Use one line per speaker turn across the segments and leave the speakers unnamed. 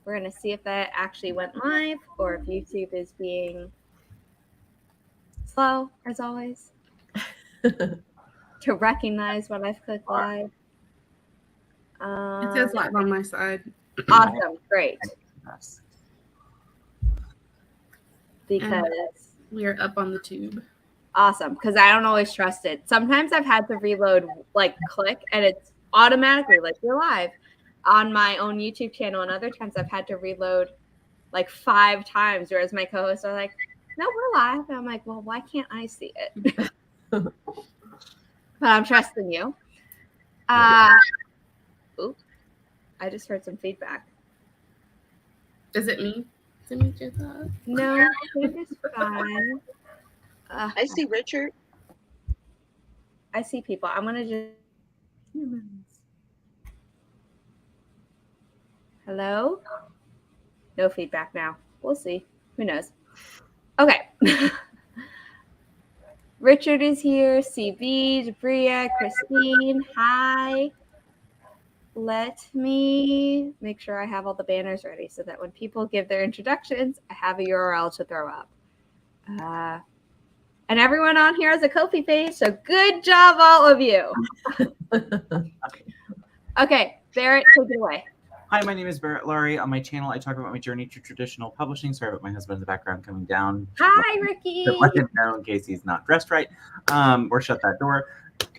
We're going to see if that actually went live or if YouTube is being slow, as always, to recognize when I've clicked live.
It says live on my side.
Awesome. Great. Because
we are up on the tube.
Awesome. Because I don't always trust it. Sometimes I've had to reload, like click, and it's automatically like you're live on my own YouTube channel. And other times I've had to reload like 5 times, whereas my co-hosts are like, no, we're live. And I'm like, well, why can't I see it? But I'm trusting you. Oops. I just heard some feedback.
Is it me? Is it me, Jessica?
No, I think it's fine.
I see Richard.
I see people. I'm going to just... Hello? No feedback now. We'll see. Who knows? Okay. Richard is here. CB, Jabria, Christine. Hi. Let me make sure I have all the banners ready so that when people give their introductions, I have a URL to throw up. And everyone on here has a Ko-fi page, so good job, all of you. Okay, Barrett, take it away.
Hi, my name is Barrett Laurie. On my channel, I talk about my journey to traditional publishing. Sorry about my husband in the background coming down.
Hi, Ricky.
Let him know in case he's not dressed right, or shut that door.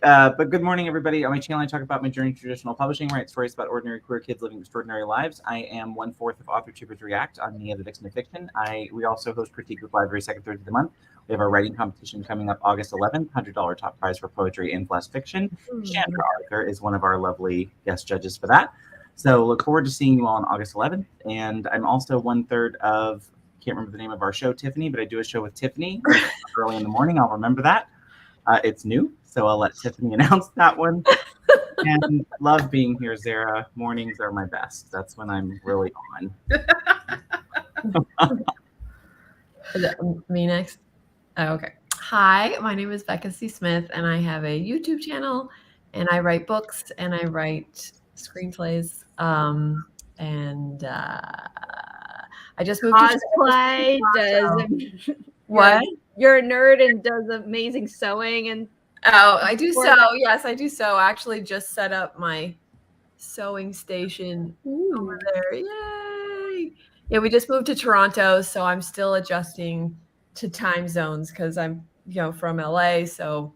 But good morning, everybody. On my channel, I talk about my journey to traditional publishing, write stories about ordinary queer kids living extraordinary lives. I am 1/4 of AuthorTubers React on Nia the Vixen of Fiction. We also host Critique with Library second Thursday of the month. We have our writing competition coming up August 11th, $100 top prize for poetry and flash fiction. Candra Arthur is one of our lovely guest judges for that. So look forward to seeing you all on August 11th. And I'm also 1/3 of, can't remember the name of our show, Tiffany, but I do a show with Tiffany early in the morning. I'll remember that. It's new, so I'll let Tiffany announce that one. And love being here, Zara. Mornings are my best. That's when I'm really on.
Is it me next? Oh, okay. Hi, my name is Becca C. Smith, and I have a YouTube channel, and I write books, and I write screenplays, and I just moved
cosplay.
What?
You're a nerd and does amazing sewing and.
Oh, I do sew. Yes, I do sew. I actually just set up my sewing station over there. Yay! Yeah, we just moved to Toronto, so I'm still adjusting to time zones because I'm, from LA. So,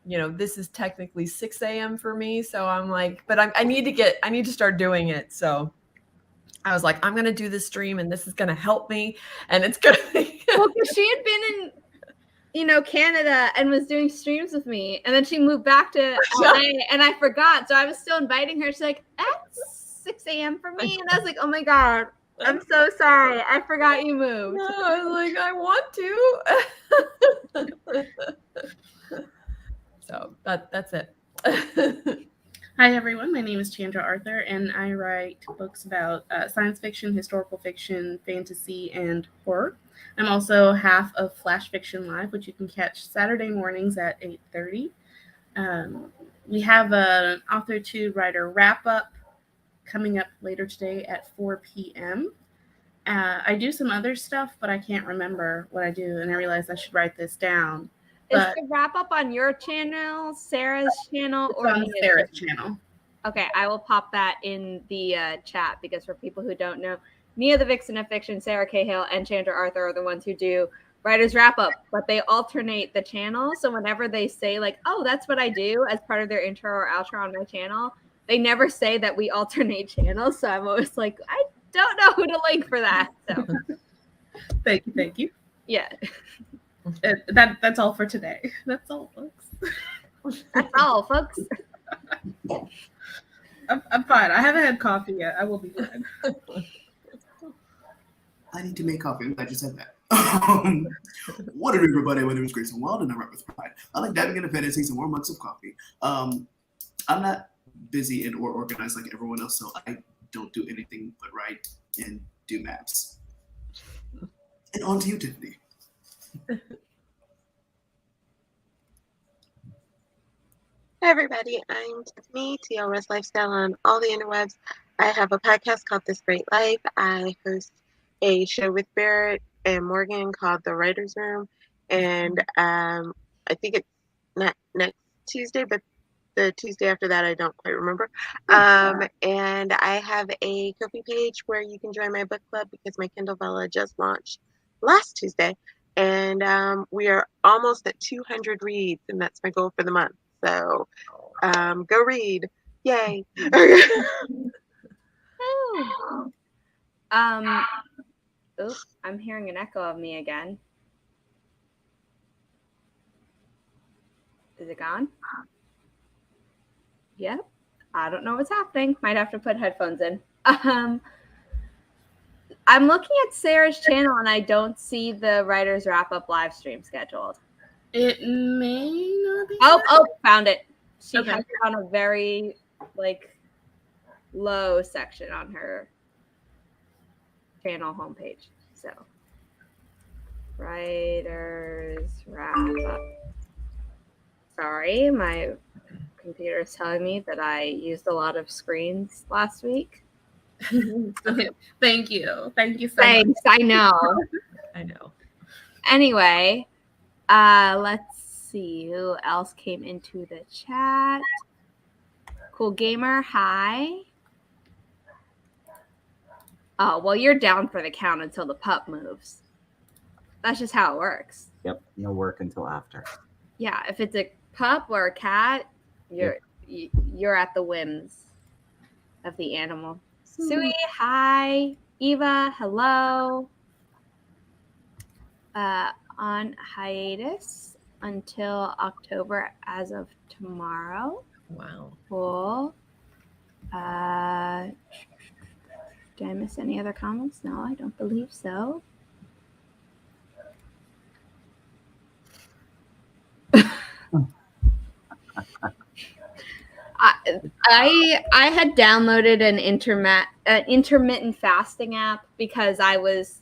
this is technically 6 a.m. for me. So I'm like, but I need to start doing it. So I was like, I'm going to do this stream and this is going to help me. And it's going to be.
Well, because she had been in, Canada and was doing streams with me. And then she moved back to LA and I forgot. So I was still inviting her. She's like, that's 6 a.m. for me. And I was like, oh my God, I'm so sorry. I forgot you moved.
No, I was like, I want to. So that's it.
Hi, everyone. My name is Candra Arthur, and I write books about science fiction, historical fiction, fantasy, and horror. I'm also half of Flash Fiction Live, which you can catch Saturday mornings at 8:30. We have an AuthorTube writer wrap-up coming up later today at 4 p.m. I do some other stuff, but I can't remember what I do, and I realized I should write this down.
Is the wrap-up on your channel, Sarah's channel, or
on Sarah's channel?
Okay, I will pop that in the chat because for people who don't know, Nia the Vixen of Fiction, Sarah Cahill, and Chandra Arthur are the ones who do Writer's Wrap-Up, but they alternate the channel. So whenever they say like, oh, that's what I do as part of their intro or outro on my channel, they never say that we alternate channels. So I'm always like, I don't know who to link for that. So
Thank you.
Yeah.
That's all for today. That's all, folks.
That's all, folks.
I'm fine. I haven't had coffee yet. I will be fine.
I need to make coffee. I'm glad you said that. What up, everybody? My name is Grayson Wild, and I write with pride. I like diving into fantasy and warm mugs of coffee. I'm not busy and or organized like everyone else, so I don't do anything but write and do maps. And on to you, Tiffany.
Hi everybody, I'm Tiffany, TLRS Lifestyle on all the interwebs. I have a podcast called This Great Life. I host a show with Barrett and Morgan called The Writer's Room. And I think it's not next Tuesday, but the Tuesday after that, I don't quite remember. And I have a Ko-fi page where you can join my book club because my Kindle Vella just launched last Tuesday. And we are almost at 200 reads, and that's my goal for the month. So go read. Yay.
Oops, I'm hearing an echo of me again. Is it gone? Yep. I don't know what's happening. Might have to put headphones in. I'm looking at Sarah's channel and I don't see the Writer's Wrap-Up live stream scheduled.
It may not be.
Oh, found it. She
Okay.
has it on a very, low section on her channel homepage. So, Writer's Wrap-Up. Sorry, my computer is telling me that I used a lot of screens last week.
Thank you. Thank you so
Thanks, I know.
I know.
Anyway, let's see who else came into the chat. Cool Gamer, hi. Oh, well, you're down for the count until the pup moves. That's just how it works.
Yep, no work until after.
Yeah, if it's a pup or a cat, you're at the whims of the animal. Sui, hi. Eva, hello. On hiatus until October as of tomorrow.
Wow.
Cool. Did I miss any other comments? No, I don't believe so. I had downloaded an intermittent fasting app because I was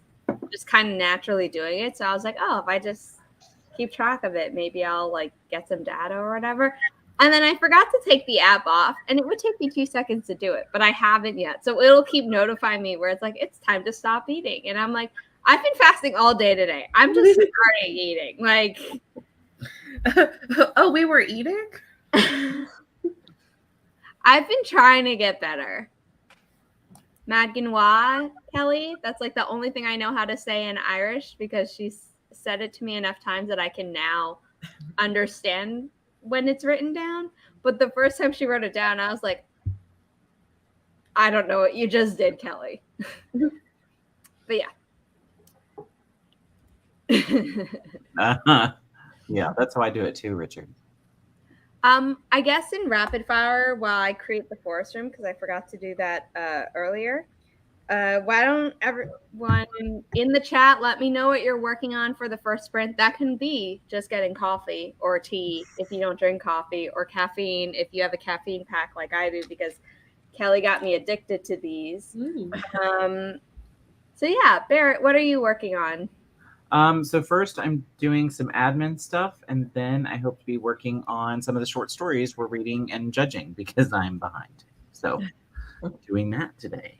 just kind of naturally doing it. So I was like, oh, if I just keep track of it, maybe I'll get some data or whatever. And then I forgot to take the app off, and it would take me 2 seconds to do it, but I haven't yet. So it'll keep notifying me where it's like, it's time to stop eating. And I'm like, I've been fasting all day today. I'm just starting eating.
Oh, we were eating?
I've been trying to get better. Madginois, Kelly, that's the only thing I know how to say in Irish because she's said it to me enough times that I can now understand when it's written down. But the first time she wrote it down, I was like, I don't know what you just did, Kelly. But yeah.
Yeah, that's how I do it too, Richard.
I guess in rapid fire, while I create the forest room, because I forgot to do that earlier, why don't everyone in the chat let me know what you're working on for the first sprint? That can be just getting coffee or tea if you don't drink coffee, or caffeine if you have a caffeine pack like I do, because Kelly got me addicted to these. So yeah, Barrett, what are you working on?
So first I'm doing some admin stuff, and then I hope to be working on some of the short stories we're reading and judging because I'm behind. So doing that today.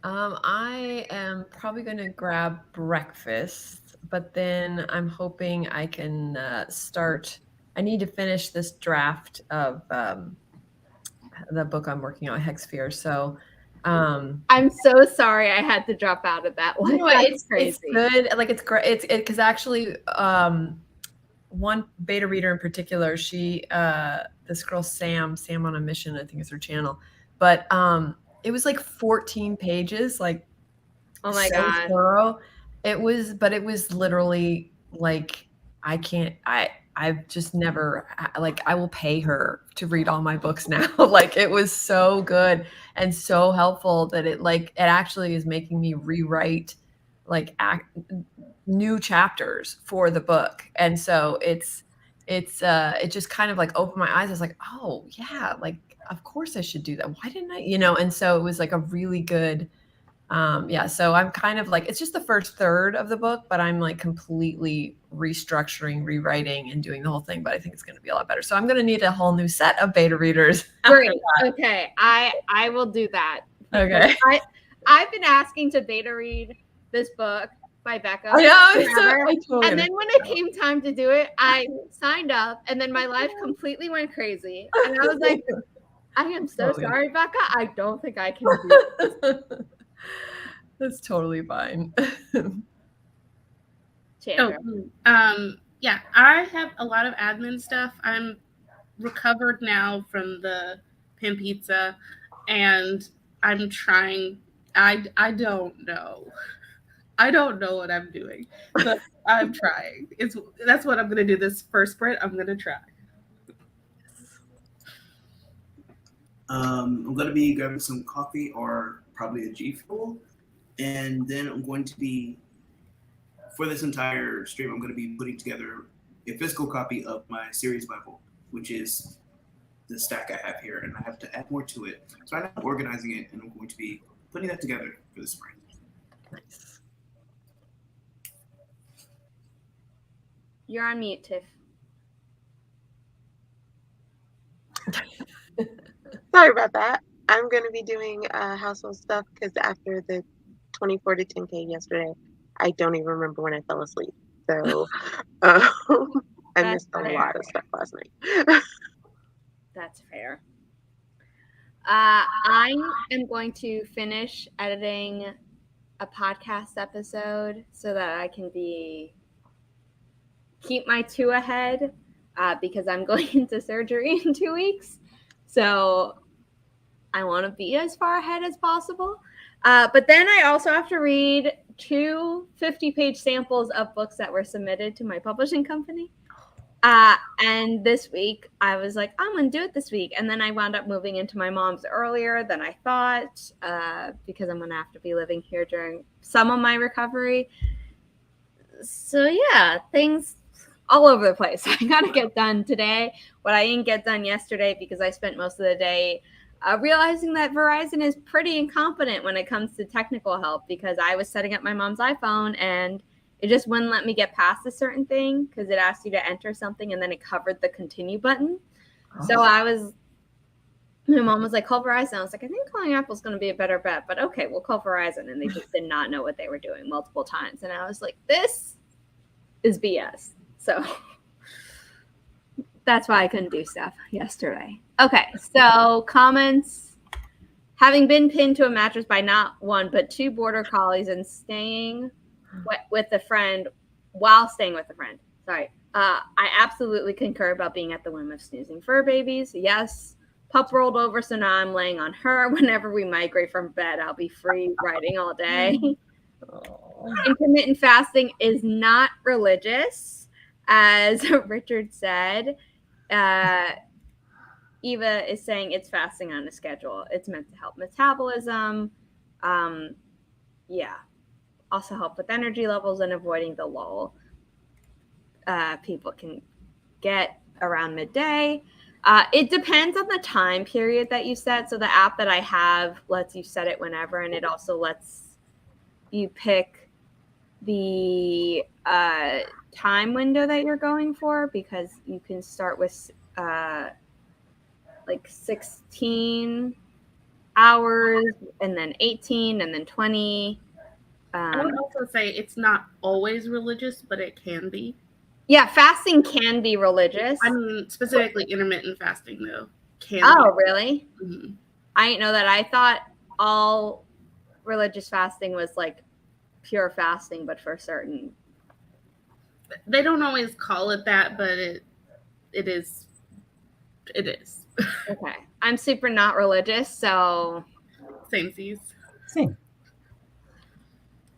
I am probably going to grab breakfast, but then I'm hoping I can I need to finish this draft of the book I'm working on, Hexsphere. So
I'm so sorry I had to drop out of that one.
No, it's crazy. It's good. It's great. Because actually, one beta reader in particular, she this girl Sam on a Mission, I think is her channel, but it was 14 pages, oh
my God,
thorough. It was literally I've just never I will pay her to read all my books now. It was so good and so helpful that it actually is making me rewrite new chapters for the book. And so it just kind of opened my eyes. I was like, oh yeah, of course I should do that. Why didn't I? And so it was a really good Yeah, so I'm kind of like, it's just the first third of the book, but I'm like completely restructuring, rewriting, and doing the whole thing. But I think it's going to be a lot better. So I'm going to need a whole new set of beta readers.
Great. Okay, I will do that.
Okay.
I've been asking to beta read this book by Becca. And then when it came time to do it, I signed up, and then my life completely went crazy. And I was like, I am so sorry, Becca. I don't think I can do this.
That's totally fine.
Chandra.
Yeah, I have a lot of admin stuff. I'm recovered now from the Pin Pizza, and I'm trying. I don't know. I don't know what I'm doing, but I'm trying. That's what I'm going to do this first sprint. I'm going to try.
I'm going to be grabbing some coffee or probably a G Fuel. And then I'm going to be, for this entire stream, I'm going to be putting together a physical copy of my series Bible, which is the stack I have here. And I have to add more to it. So I'm organizing it, and I'm going to be putting that together for the spring.
Nice.
You're on mute, Tiff.
Sorry about that. I'm going to be doing household stuff because after the 24 to 10K yesterday, I don't even remember when I fell asleep. So I missed a lot of stuff last night.
That's fair. I am going to finish editing a podcast episode so that I can keep my 2 ahead because I'm going into surgery in 2 weeks. So I want to be as far ahead as possible. But then I also have to read 2 50-page samples of books that were submitted to my publishing company. And this week I was like, I'm going to do it this week. And then I wound up moving into my mom's earlier than I thought because I'm going to have to be living here during some of my recovery. So yeah, things all over the place. I got to get done today what I didn't get done yesterday because I spent most of the day realizing that Verizon is pretty incompetent when it comes to technical help because I was setting up my mom's iPhone and it just wouldn't let me get past a certain thing because it asked you to enter something and then it covered the continue button. Oh. So my mom was like, call Verizon. I was like, I think calling Apple's going to be a better bet, but okay, we'll call Verizon. And they just did not know what they were doing multiple times. And I was like, this is BS. So that's why I couldn't do stuff yesterday. Okay, so comments. Having been pinned to a mattress by not 1, but 2 border collies and staying with a friend while staying with a friend. Sorry. I absolutely concur about being at the whim of snoozing fur babies. Yes. Pup rolled over, so now I'm laying on her. Whenever we migrate from bed, I'll be free writing all day. Intermittent fasting is not religious, as Richard said. Eva is saying it's fasting on a schedule. It's meant to help metabolism. Yeah. Also help with energy levels and avoiding the lull people can get around midday. It depends on the time period that you set. So the app that I have lets you set it whenever, and it also lets you pick the time window that you're going for because you can start with like 16 hours and then 18 and then 20.
I would also say it's not always religious, but it can be.
Yeah, fasting can be religious.
I mean, specifically intermittent fasting, though.
Really?
Mm-hmm.
I didn't know that. I thought all religious fasting was like pure fasting, but for certain.
They don't always call it that, but it is. It is.
Okay. I'm super not religious, so.
Samesies.
Same.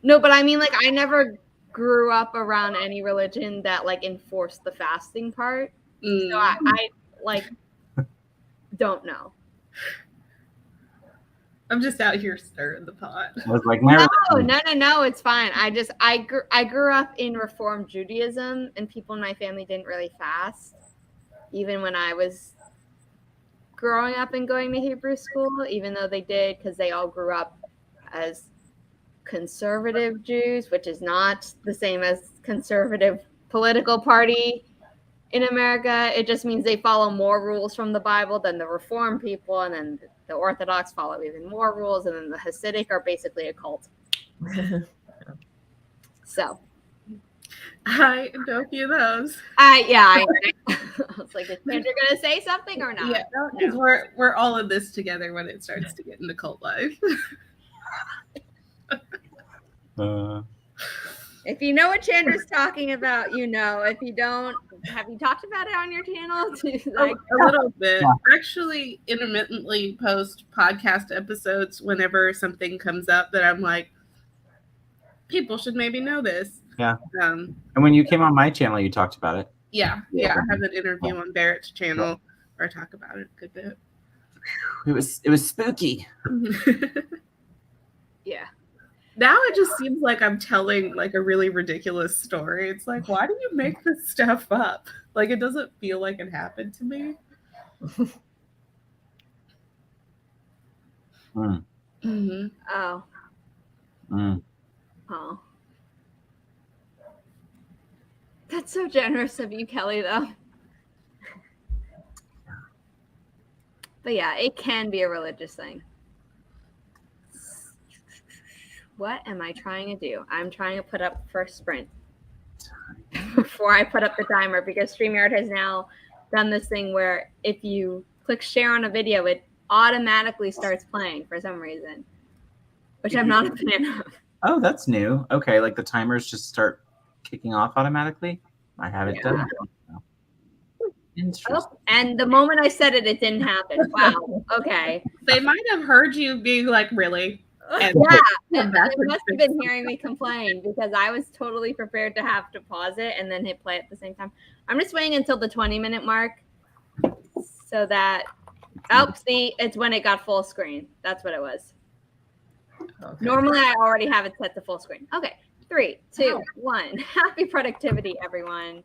No, but I mean, like, I never grew up around any religion that, like, enforced the fasting part. So I like, don't know.
I'm just out here stirring the pot.
I was like,
no, it's fine. I grew up in Reform Judaism, and people in my family didn't really fast, even when I was growing up and going to Hebrew school, even though they did, because they all grew up as conservative Jews, which is not the same as conservative political party in America. It just means they follow more rules from the Bible than the Reform people, and then the Orthodox follow even more rules, and then the Hasidic are basically a cult. So
I know a few of those.
I was like, is Candra gonna say something or not?
Yeah, because we're all in this together when it starts to get into cult life.
If you know what Chandra's talking about, you know. If you don't, have you talked about it on your channel?
Like a little bit. I actually intermittently post podcast episodes whenever something comes up that I'm like, people should maybe know this.
Yeah. And when you came on my channel, you talked about it.
Yeah. I have an interview on Barrett's channel where I talk about it a good bit.
It was spooky.
Yeah.
Now it just seems like I'm telling like a really ridiculous story. It's like, why do you make this stuff up? Like, it doesn't feel like it happened to me. Mm-hmm.
Oh. Oh. That's so generous of you, Kelly, though. But yeah, it can be a religious thing. What am I trying to do? I'm trying to put up first sprint before I put up the timer, because StreamYard has now done this thing where if you click share on a video, it automatically starts playing for some reason, which I'm not a fan of.
Oh, that's new. Okay, like the timers just start kicking off automatically. I haven't done that. Interesting.
Oh, and the moment I said it, it didn't happen. Wow. Okay.
They might have heard you being like, really?
And they must have been hearing me complain, because I was totally prepared to have to pause it and then hit play at the same time. I'm just waiting until the 20-minute mark so that, see, it's when it got full screen. That's what it was. Okay. Normally, I already have it set to full screen. Okay, 3, 2, 1. Happy productivity, everyone.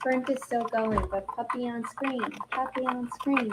Sprint is still going, but puppy on screen. Puppy on screen.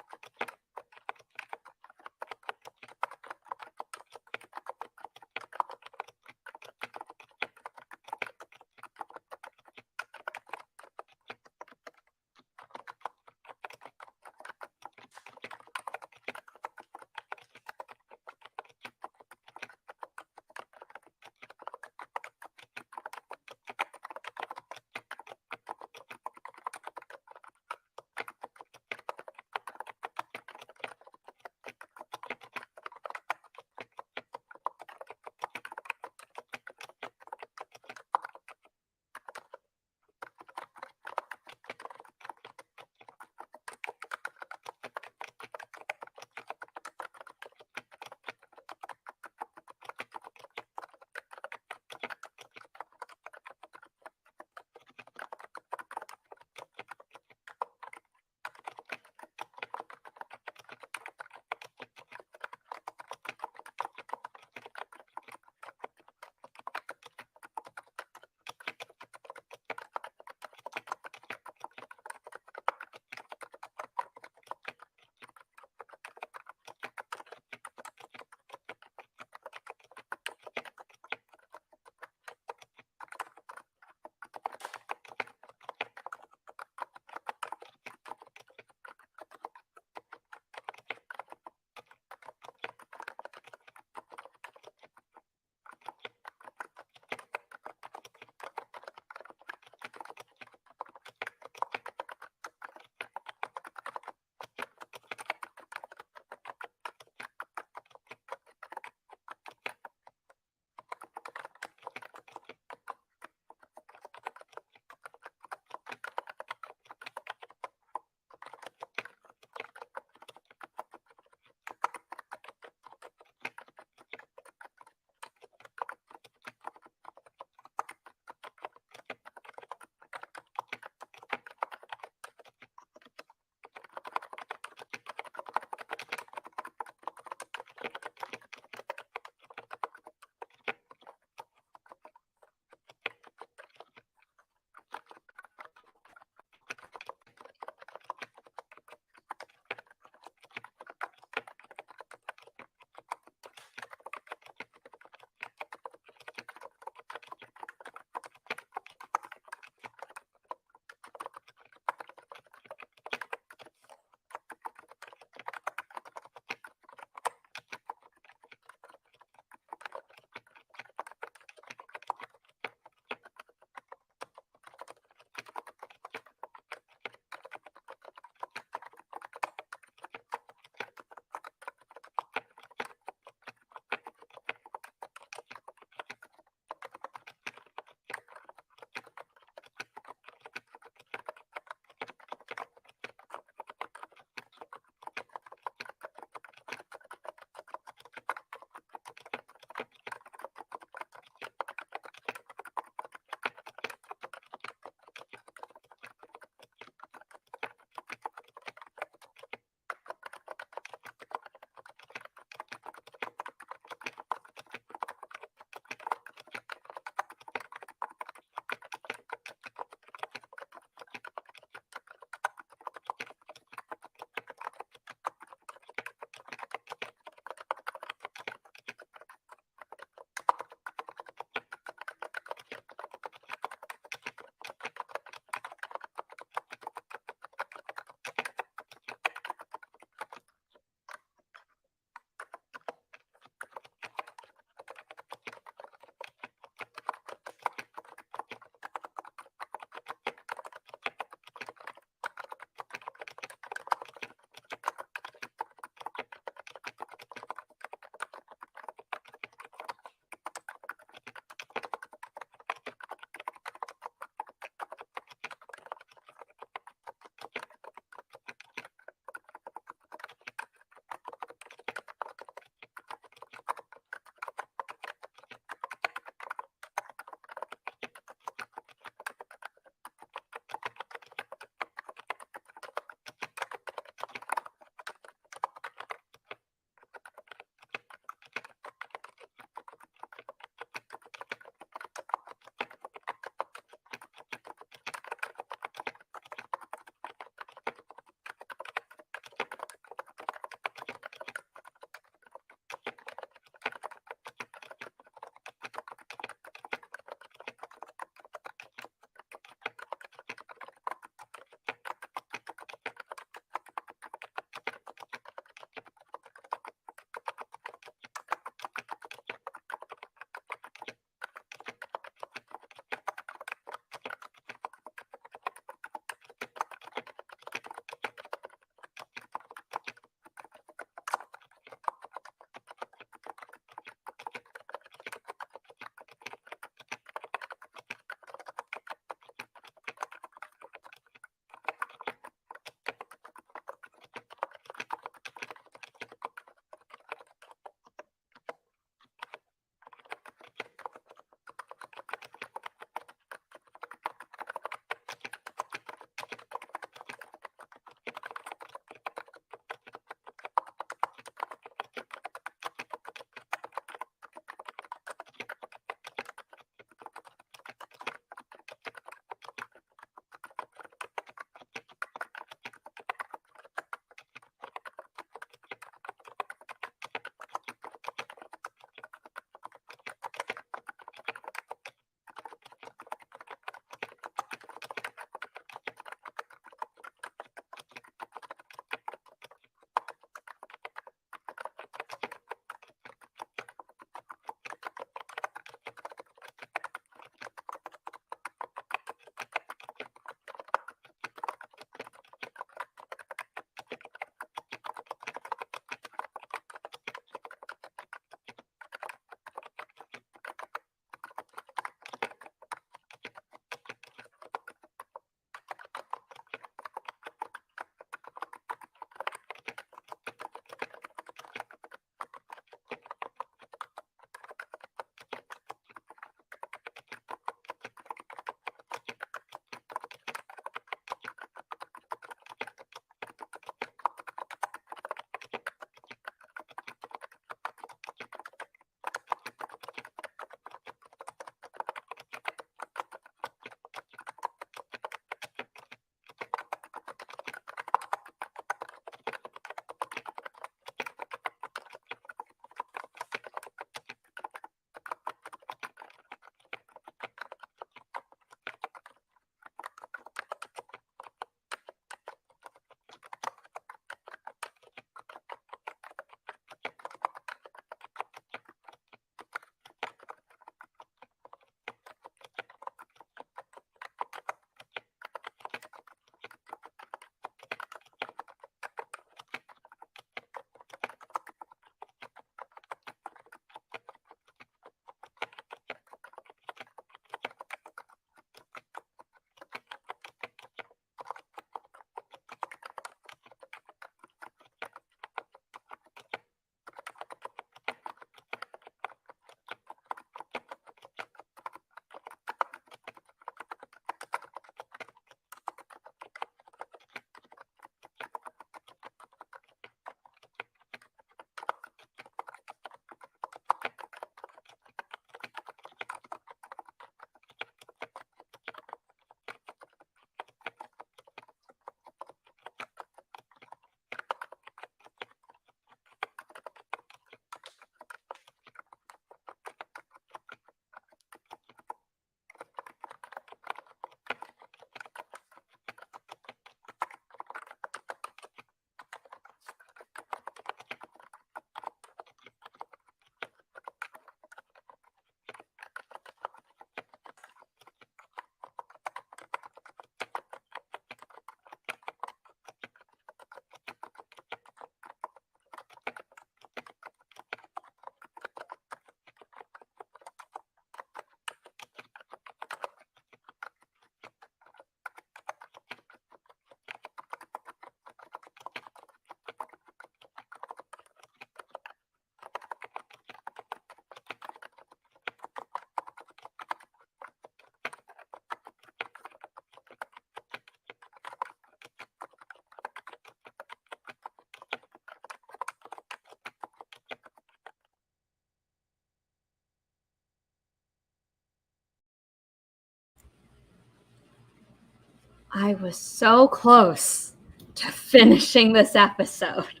I was so close to finishing this episode.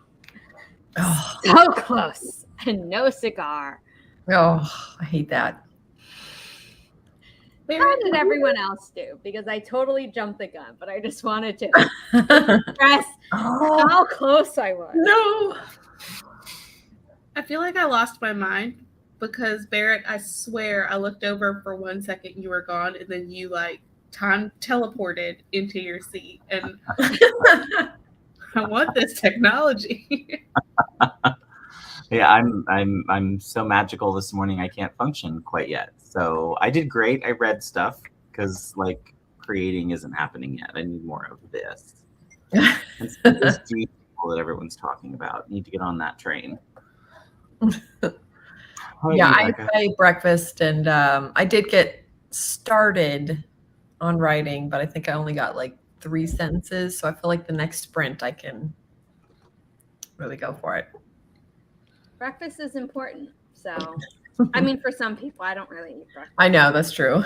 Oh,
So close. And no cigar.
I hate that.
How did everyone else do? Because I totally jumped the gun, but I just wanted to stress how close I was.
No.
I feel like I lost my mind because Barrett, I swear I looked over for 1 second, you were gone, and then you like time teleported into your seat. And I want this technology.
Yeah, I'm so magical this morning I can't function quite yet. So I did great. I read stuff because like creating isn't happening yet. I need more of this. And so this G that everyone's talking about. Need to get on that train.
Yeah, I ate breakfast and I did get started on writing, but I think I only got like 3 sentences. So I feel like the next sprint I can really go for it.
Breakfast is important. So, I mean, for some people, I don't really eat breakfast.
I know, that's true.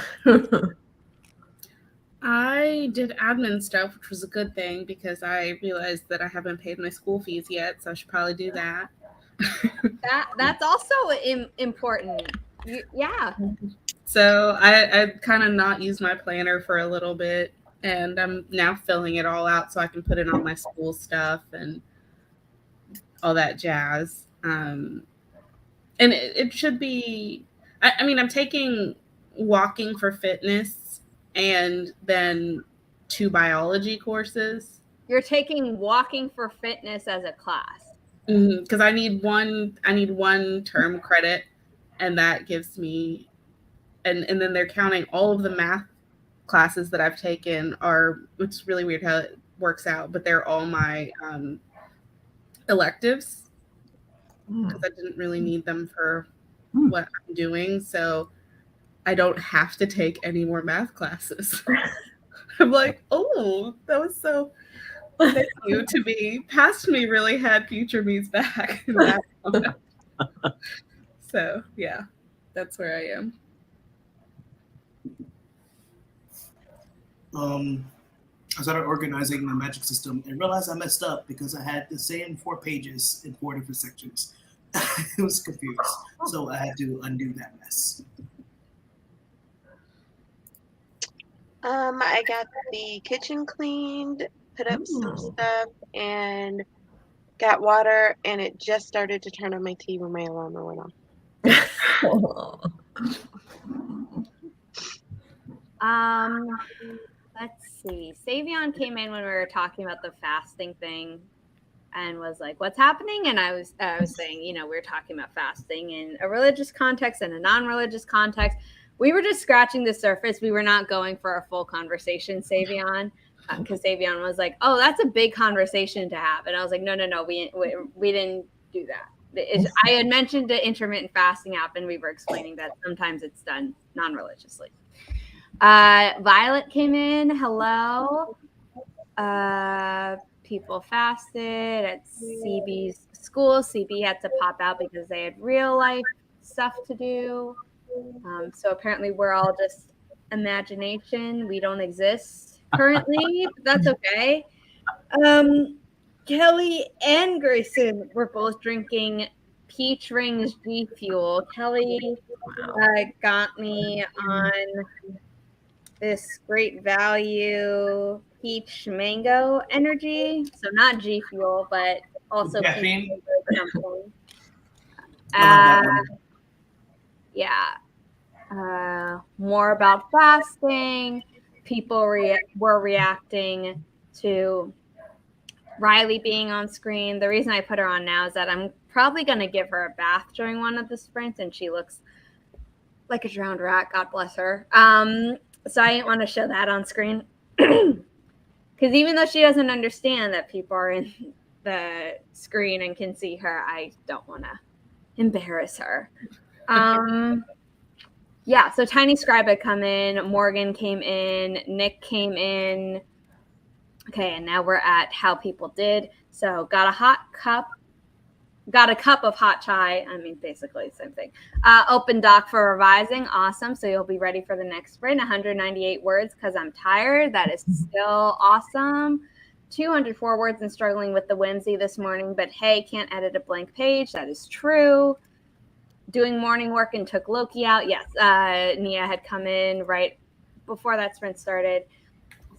I did admin stuff, which was a good thing because I realized that I haven't paid my school fees yet, so I should probably do that.
That's also important. Yeah.
So I kind of not used my planner for a little bit, and I'm now filling it all out so I can put it on my school stuff and all that jazz. And it should be, I mean, I'm taking walking for fitness and then 2 biology courses.
You're taking walking for fitness as a class.
Because I need one term credit, and that gives me, and then they're counting all of the math classes that I've taken which is really weird how it works out, but they're all my electives because I didn't really need them for what I'm doing, so I don't have to take any more math classes. I'm like, oh, that was so. Thank you to me. Past me really had future me's back. In that moment. So yeah, that's where I am.
I started organizing my magic system and realized I messed up because I had the same 4 pages in 4 different sections. It was confused, so I had to undo that mess.
I got the kitchen cleaned, put up some stuff, and got water, and it just started to turn on my tea when my alarm went off.
Let's see. Savion came in when we were talking about the fasting thing and was like, what's happening? And I was saying, we were talking about fasting in a religious context and a non-religious context. We were just scratching the surface. We were not going for a full conversation, Savion, because Savion was like, oh, that's a big conversation to have. And I was like, no, we didn't do that. I had mentioned the intermittent fasting app, and we were explaining that sometimes it's done non-religiously. Violet came in. Hello. People fasted at CB's school. CB had to pop out because they had real life stuff to do. So apparently we're all just imagination. We don't exist currently, but that's okay. Kelly and Grayson were both drinking Peach Rings G Fuel. Kelly got me on this Great Value Peach Mango Energy. So not G Fuel, but also Peach Mango. Yeah. More about fasting. People were reacting to Riley being on screen. The reason I put her on now is that I'm probably going to give her a bath during one of the sprints, and she looks like a drowned rat. God bless her. So I didn't want to show that on screen. Because even though she doesn't understand that people are in the screen and can see her, I don't want to embarrass her. Yeah, so Tiny Scribe had come in, Morgan came in, Nick came in. Okay, and now we're at how people did. So got a hot cup, got a cup of hot chai. I mean, basically the same thing. Open doc for revising. Awesome. So you'll be ready for the next sprint. 198 words because I'm tired. That is still awesome. 204 words and struggling with the whimsy this morning. But hey, can't edit a blank page. That is true. Doing morning work and took Loki out. Yes. Nia had come in right before that sprint started.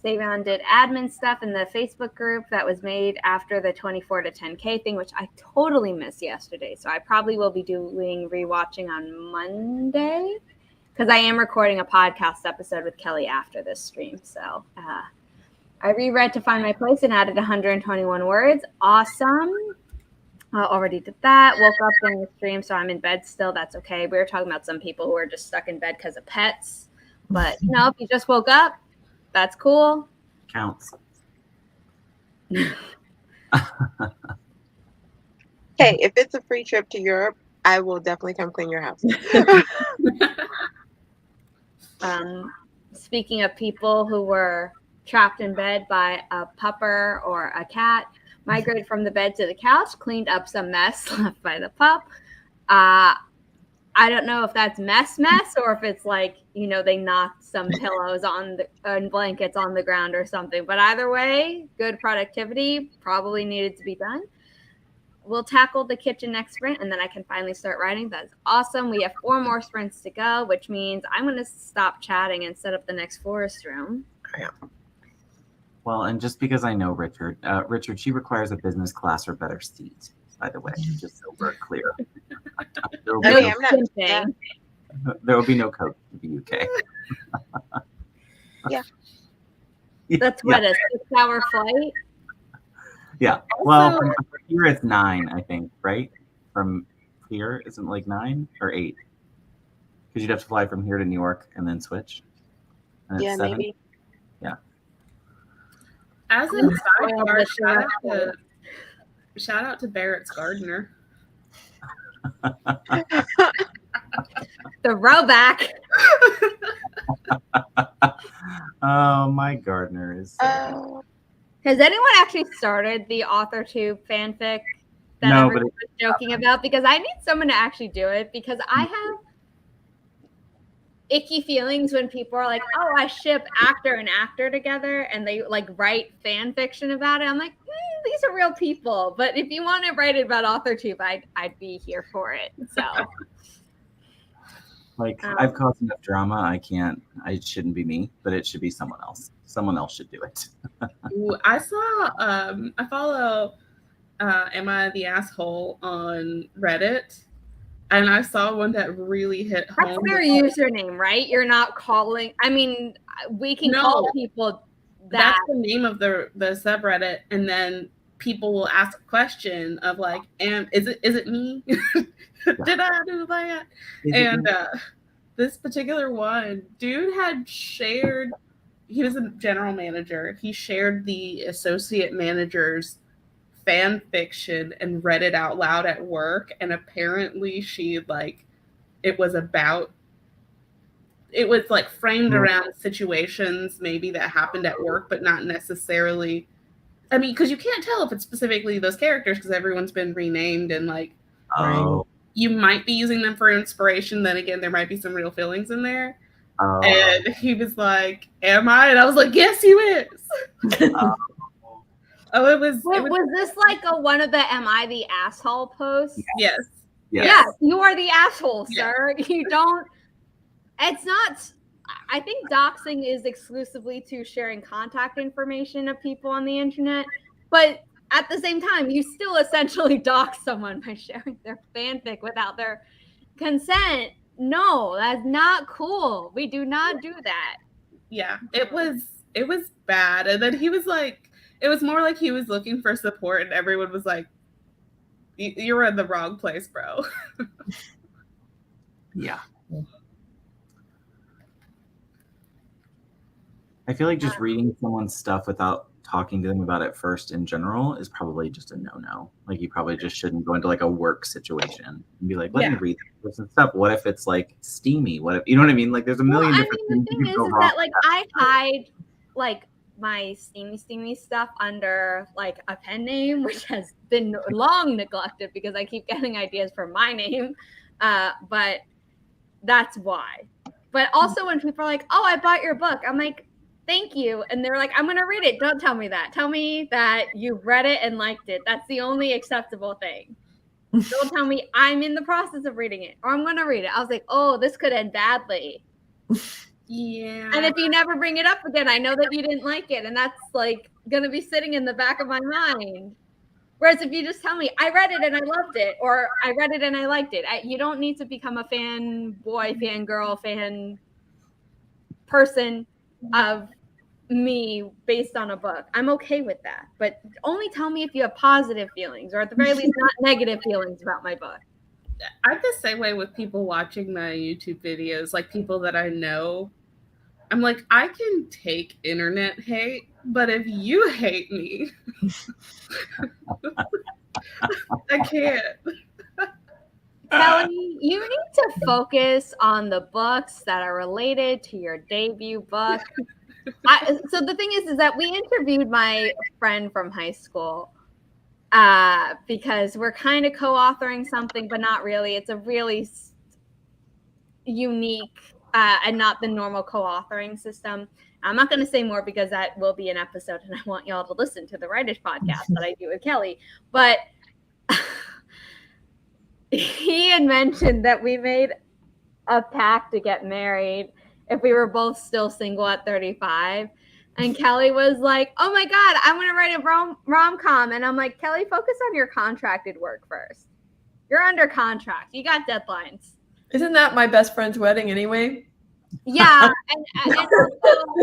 Savion did admin stuff in the Facebook group that was made after the 24 to 10K thing, which I totally missed yesterday. So I probably will be doing rewatching on Monday because I am recording a podcast episode with Kelly after this stream. So I reread To Find My Place and added 121 words. Awesome. Already did that. Woke up during the stream, so I'm in bed still. That's okay. We were talking about some people who are just stuck in bed because of pets. But, if you just woke up, that's cool.
Counts.
Hey, if it's a free trip to Europe, I will definitely come clean your house.
Speaking of people who were trapped in bed by a pupper or a cat, migrated from the bed to the couch, cleaned up some mess left by the pup. I don't know if that's mess or if it's like, they knocked some pillows and blankets on the ground or something. But either way, good productivity probably needed to be done. We'll tackle the kitchen next sprint, and then I can finally start writing. That's awesome. We have 4 more sprints to go, which means I'm going to stop chatting and set up the next forest room.
Well, and just because I know Richard, she requires a business class or better seat, by the way, just so we're clear. There will be no coach in the UK.
Yeah.
That's what, a 6-hour flight?
Yeah. Well, from here it's 9, I think, right? From here, isn't it like 9 or 8? Because you'd have to fly from here to New York and then switch. And it's 7.
Maybe.
Yeah.
As a sidebar, shout out to Barrett's gardener.
The rowback.
Oh, my gardener is.
Has anyone actually started the AuthorTube fanfic that everyone was joking about? Because I need someone to actually do it, because I have icky feelings when people are like, oh, I ship actor and actor together, and they like write fan fiction about it. I'm like, these are real people. But if you want to write it about AuthorTube, I'd be here for it. So
I've caused enough drama. It shouldn't be me, but it should be someone else. Someone else should do it.
Ooh, I saw I follow Am I the Asshole on Reddit, and I saw one that really hit home.
That's their username, right? You're not calling. I mean, we can call people that.
That's the name of the subreddit, and then people will ask a question of like, is it me? Did I do that? And this particular one, dude had shared. He was a general manager. He shared the associate manager's fan fiction and read it out loud at work. And apparently it was framed around situations maybe that happened at work, but not necessarily. I mean, because you can't tell if it's specifically those characters because everyone's been renamed and you might be using them for inspiration. Then again, there might be some real feelings in there. And he was like, am I? And I was like, yes, you is.
Was this like one of the Am I the Asshole posts?
Yes.
Yes, you are the asshole, sir. Yeah. You don't. It's not. I think doxing is exclusively to sharing contact information of people on the internet. But at the same time, you still essentially dox someone by sharing their fanfic without their consent. No, that's not cool. We do not do that.
Yeah, it was bad. And then he was like, it was more like he was looking for support, and everyone was like, you're in the wrong place, bro.
Yeah. I feel like just reading someone's stuff without talking to them about it first in general is probably just a no-no. Like, you probably just shouldn't go into like a work situation and be like, let me read this person's stuff. What if it's like steamy? What if, you know what I mean? Like, there's a million different things.
The thing is that like I hide like my steamy stuff under like a pen name, which has been long neglected because I keep getting ideas for my name. But that's why. But also when people are like, oh, I bought your book, I'm like, thank you. And they're like, I'm going to read it. Don't tell me that. Tell me that you read it and liked it. That's the only acceptable thing. Don't tell me I'm in the process of reading it or I'm going to read it. I was like, oh, this could end badly.
Yeah.
And if you never bring it up again, I know that you didn't like it. And that's like going to be sitting in the back of my mind. Whereas if you just tell me, I read it and I loved it, or I read it and I liked it, you don't need to become a fanboy, fangirl, fan person of me based on a book. I'm okay with that. But only tell me if you have positive feelings, or at the very least, not negative feelings about my book.
I'm the same way with people watching my YouTube videos, like people that I know. I'm like, I can take internet hate, but if you hate me, I can't.
Kelly, you need to focus on the books that are related to your debut book. So the thing is that we interviewed my friend from high school because we're kind of co-authoring something, but not really. It's a really unique and not the normal co-authoring system. I'm not going to say more because that will be an episode and I want y'all to listen to the Redish podcast that I do with Kelly. But he had mentioned that we made a pact to get married if we were both still single at 35. And Kelly was like, oh my God, I'm going to write a rom-com. And I'm like, Kelly, focus on your contracted work first. You're under contract. You got deadlines.
Isn't that my best friend's wedding anyway?
Yeah, and also,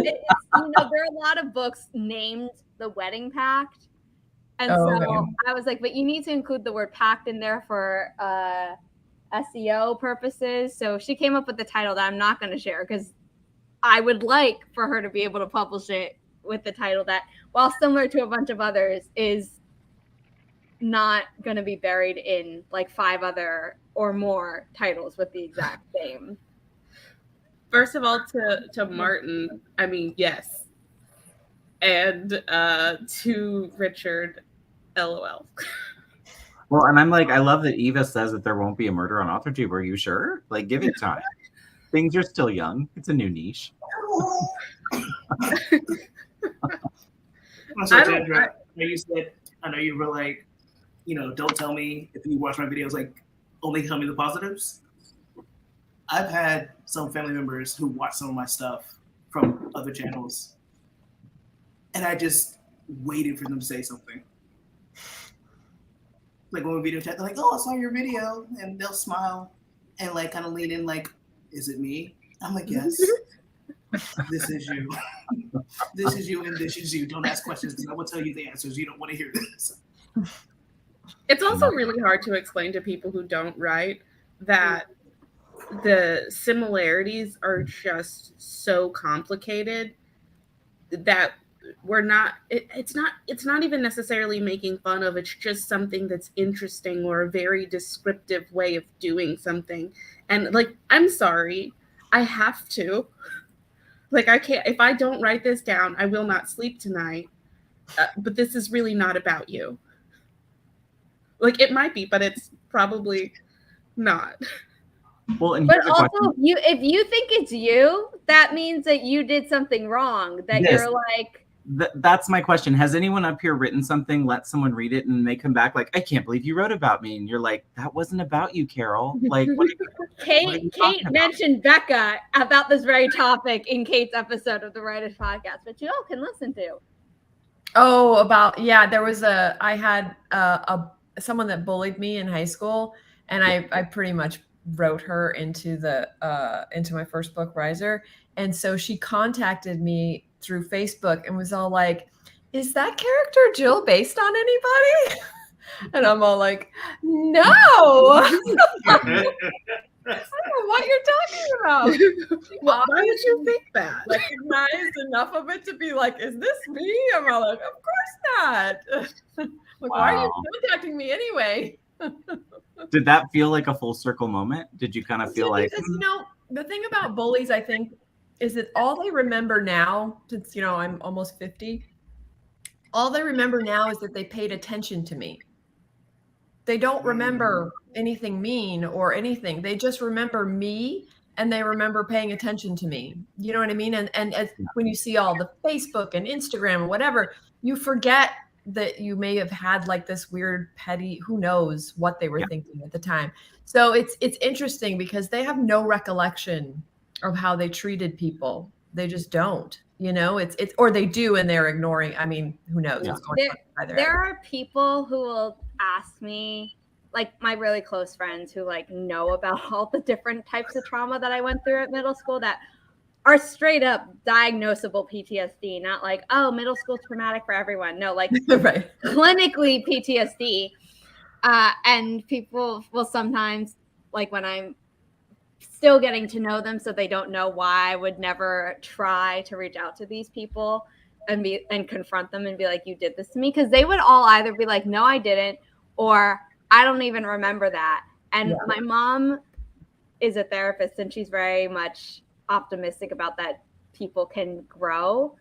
there are a lot of books named The Wedding Pact, and
okay.
I was like, but you need to include the word pact in there for SEO purposes. So she came up with the title that I'm not going to share because I would like for her to be able to publish it with the title that, while similar to a bunch of others, is not going to be buried in like 5 other or more titles with the exact same.
First of all, to Martin, I mean, yes. And to Richard, LOL.
Well, and I'm like, I love that Eva says that there won't be a murder on AuthorTube. Are you sure? Like, give it time. Things are still young. It's a new niche.
So, Candra, I know you were like, don't tell me if you watch my videos, like, only tell me the positives. I've had some family members who watch some of my stuff from other channels, and I just waited for them to say something. Like when we video chat, they're like, "Oh, I saw your video," and they'll smile and like kind of lean in, like, "Is it me?" I'm like, "Yes, this is you. This is you, and this is you. Don't ask questions because I will tell you the answers. You don't want to hear this."
It's also really hard to explain to people who don't write that the similarities are just so complicated that we're not, it's not even necessarily making fun of, it's just something that's interesting or a very descriptive way of doing something. And like, I'm sorry, I have to. Like, I can't, if I don't write this down, I will not sleep tonight. But this is really not about you. Like, it might be, but it's probably not.
Well, and
but also, if you think it's you, that means that you did something wrong. That yes. You're like.
That's my question. Has anyone up here written something, let someone read it, and they come back like, I can't believe you wrote about me? And you're like, that wasn't about you, Carol. Like,
Kate mentioned Becca about this very topic in Kate's episode of the Redish Podcast, which you all can listen to.
Oh, there was I had someone that bullied me in high school, and I pretty much wrote her into my first book, Riser. And so she contacted me through Facebook and was all like, is that character Jill based on anybody? And I'm all like, no. I don't know what you're talking about.
Why did you think that?
Recognize enough of it to be like, is this me? I'm all like, of course not. Like, wow. Why are you contacting me anyway?
Did that feel like a full circle moment? Did you kind of feel like...
Because, the thing about bullies, I think, is that all they remember now, since, you know, I'm almost 50, all they remember now is that they paid attention to me. They don't remember anything mean or anything. They just remember me, and they remember paying attention to me. You know what I mean? And as, when you see all the Facebook and Instagram or whatever, you forget that you may have had like this weird petty, who knows what they were thinking at the time. So it's interesting because they have no recollection of how they treated people. They just don't, you know, it's or they do and they're ignoring. I mean, who knows what's going on.
There are people who will ask me, like my really close friends who like know about all the different types of trauma that I went through at middle school that are straight up diagnosable PTSD, not like, oh, middle school traumatic for everyone. No, like clinically PTSD. And people will sometimes, like when I'm still getting to know them, so they don't know why I would never try to reach out to these people and confront them and be like, you did this to me. Because they would all either be like, no, I didn't, or I don't even remember that. And my mom is a therapist, and she's very much optimistic about that people can grow.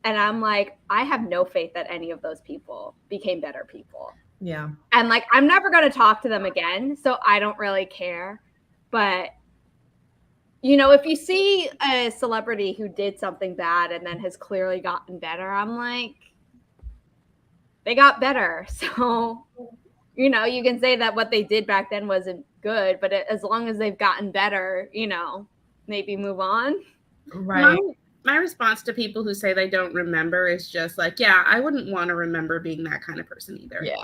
And I'm like, I have no faith that any of those people became better people.
Yeah.
And like, I'm never going to talk to them again, so I don't really care. But, you know, if you see a celebrity who did something bad and then has clearly gotten better, I'm like, they got better. So, you know, you can say that what they did back then wasn't good, but as long as they've gotten better, you know, maybe move on.
Right. My response to people who say they don't remember is just like, yeah, I wouldn't want to remember being that kind of person either.
Yeah.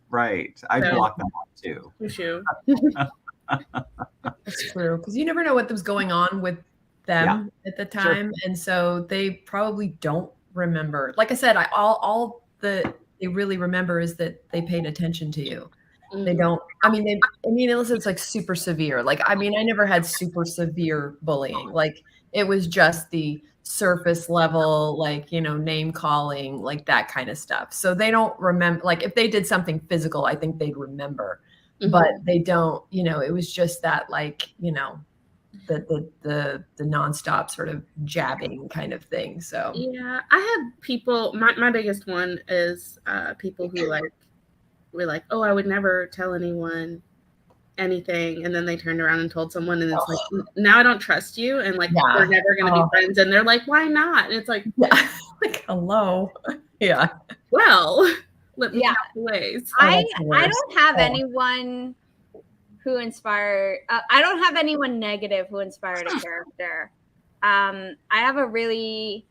Right. I block them out too.
That's true, because you never know what was going on with them at the time, and so they probably don't remember. Like I said, all that they really remember is that they paid attention to you. They don't. I mean, unless it's like super severe. Like, I mean, I never had super severe bullying. Like, it was just the surface level, like, you know, name calling, like that kind of stuff. So they don't remember. Like, if they did something physical, I think they'd remember. But they don't, you know, it was just that, like, you know, the nonstop sort of jabbing kind of thing. So
yeah, I had people, my biggest one is people who like were like, oh, I would never tell anyone anything, and then they turned around and told someone, and it's like, now I don't trust you, and like we're never gonna be friends. And they're like, why not? And it's like,
like, hello.
Well, let me have ways.
I don't have anyone who inspired. I don't have anyone negative who inspired a character. I have a really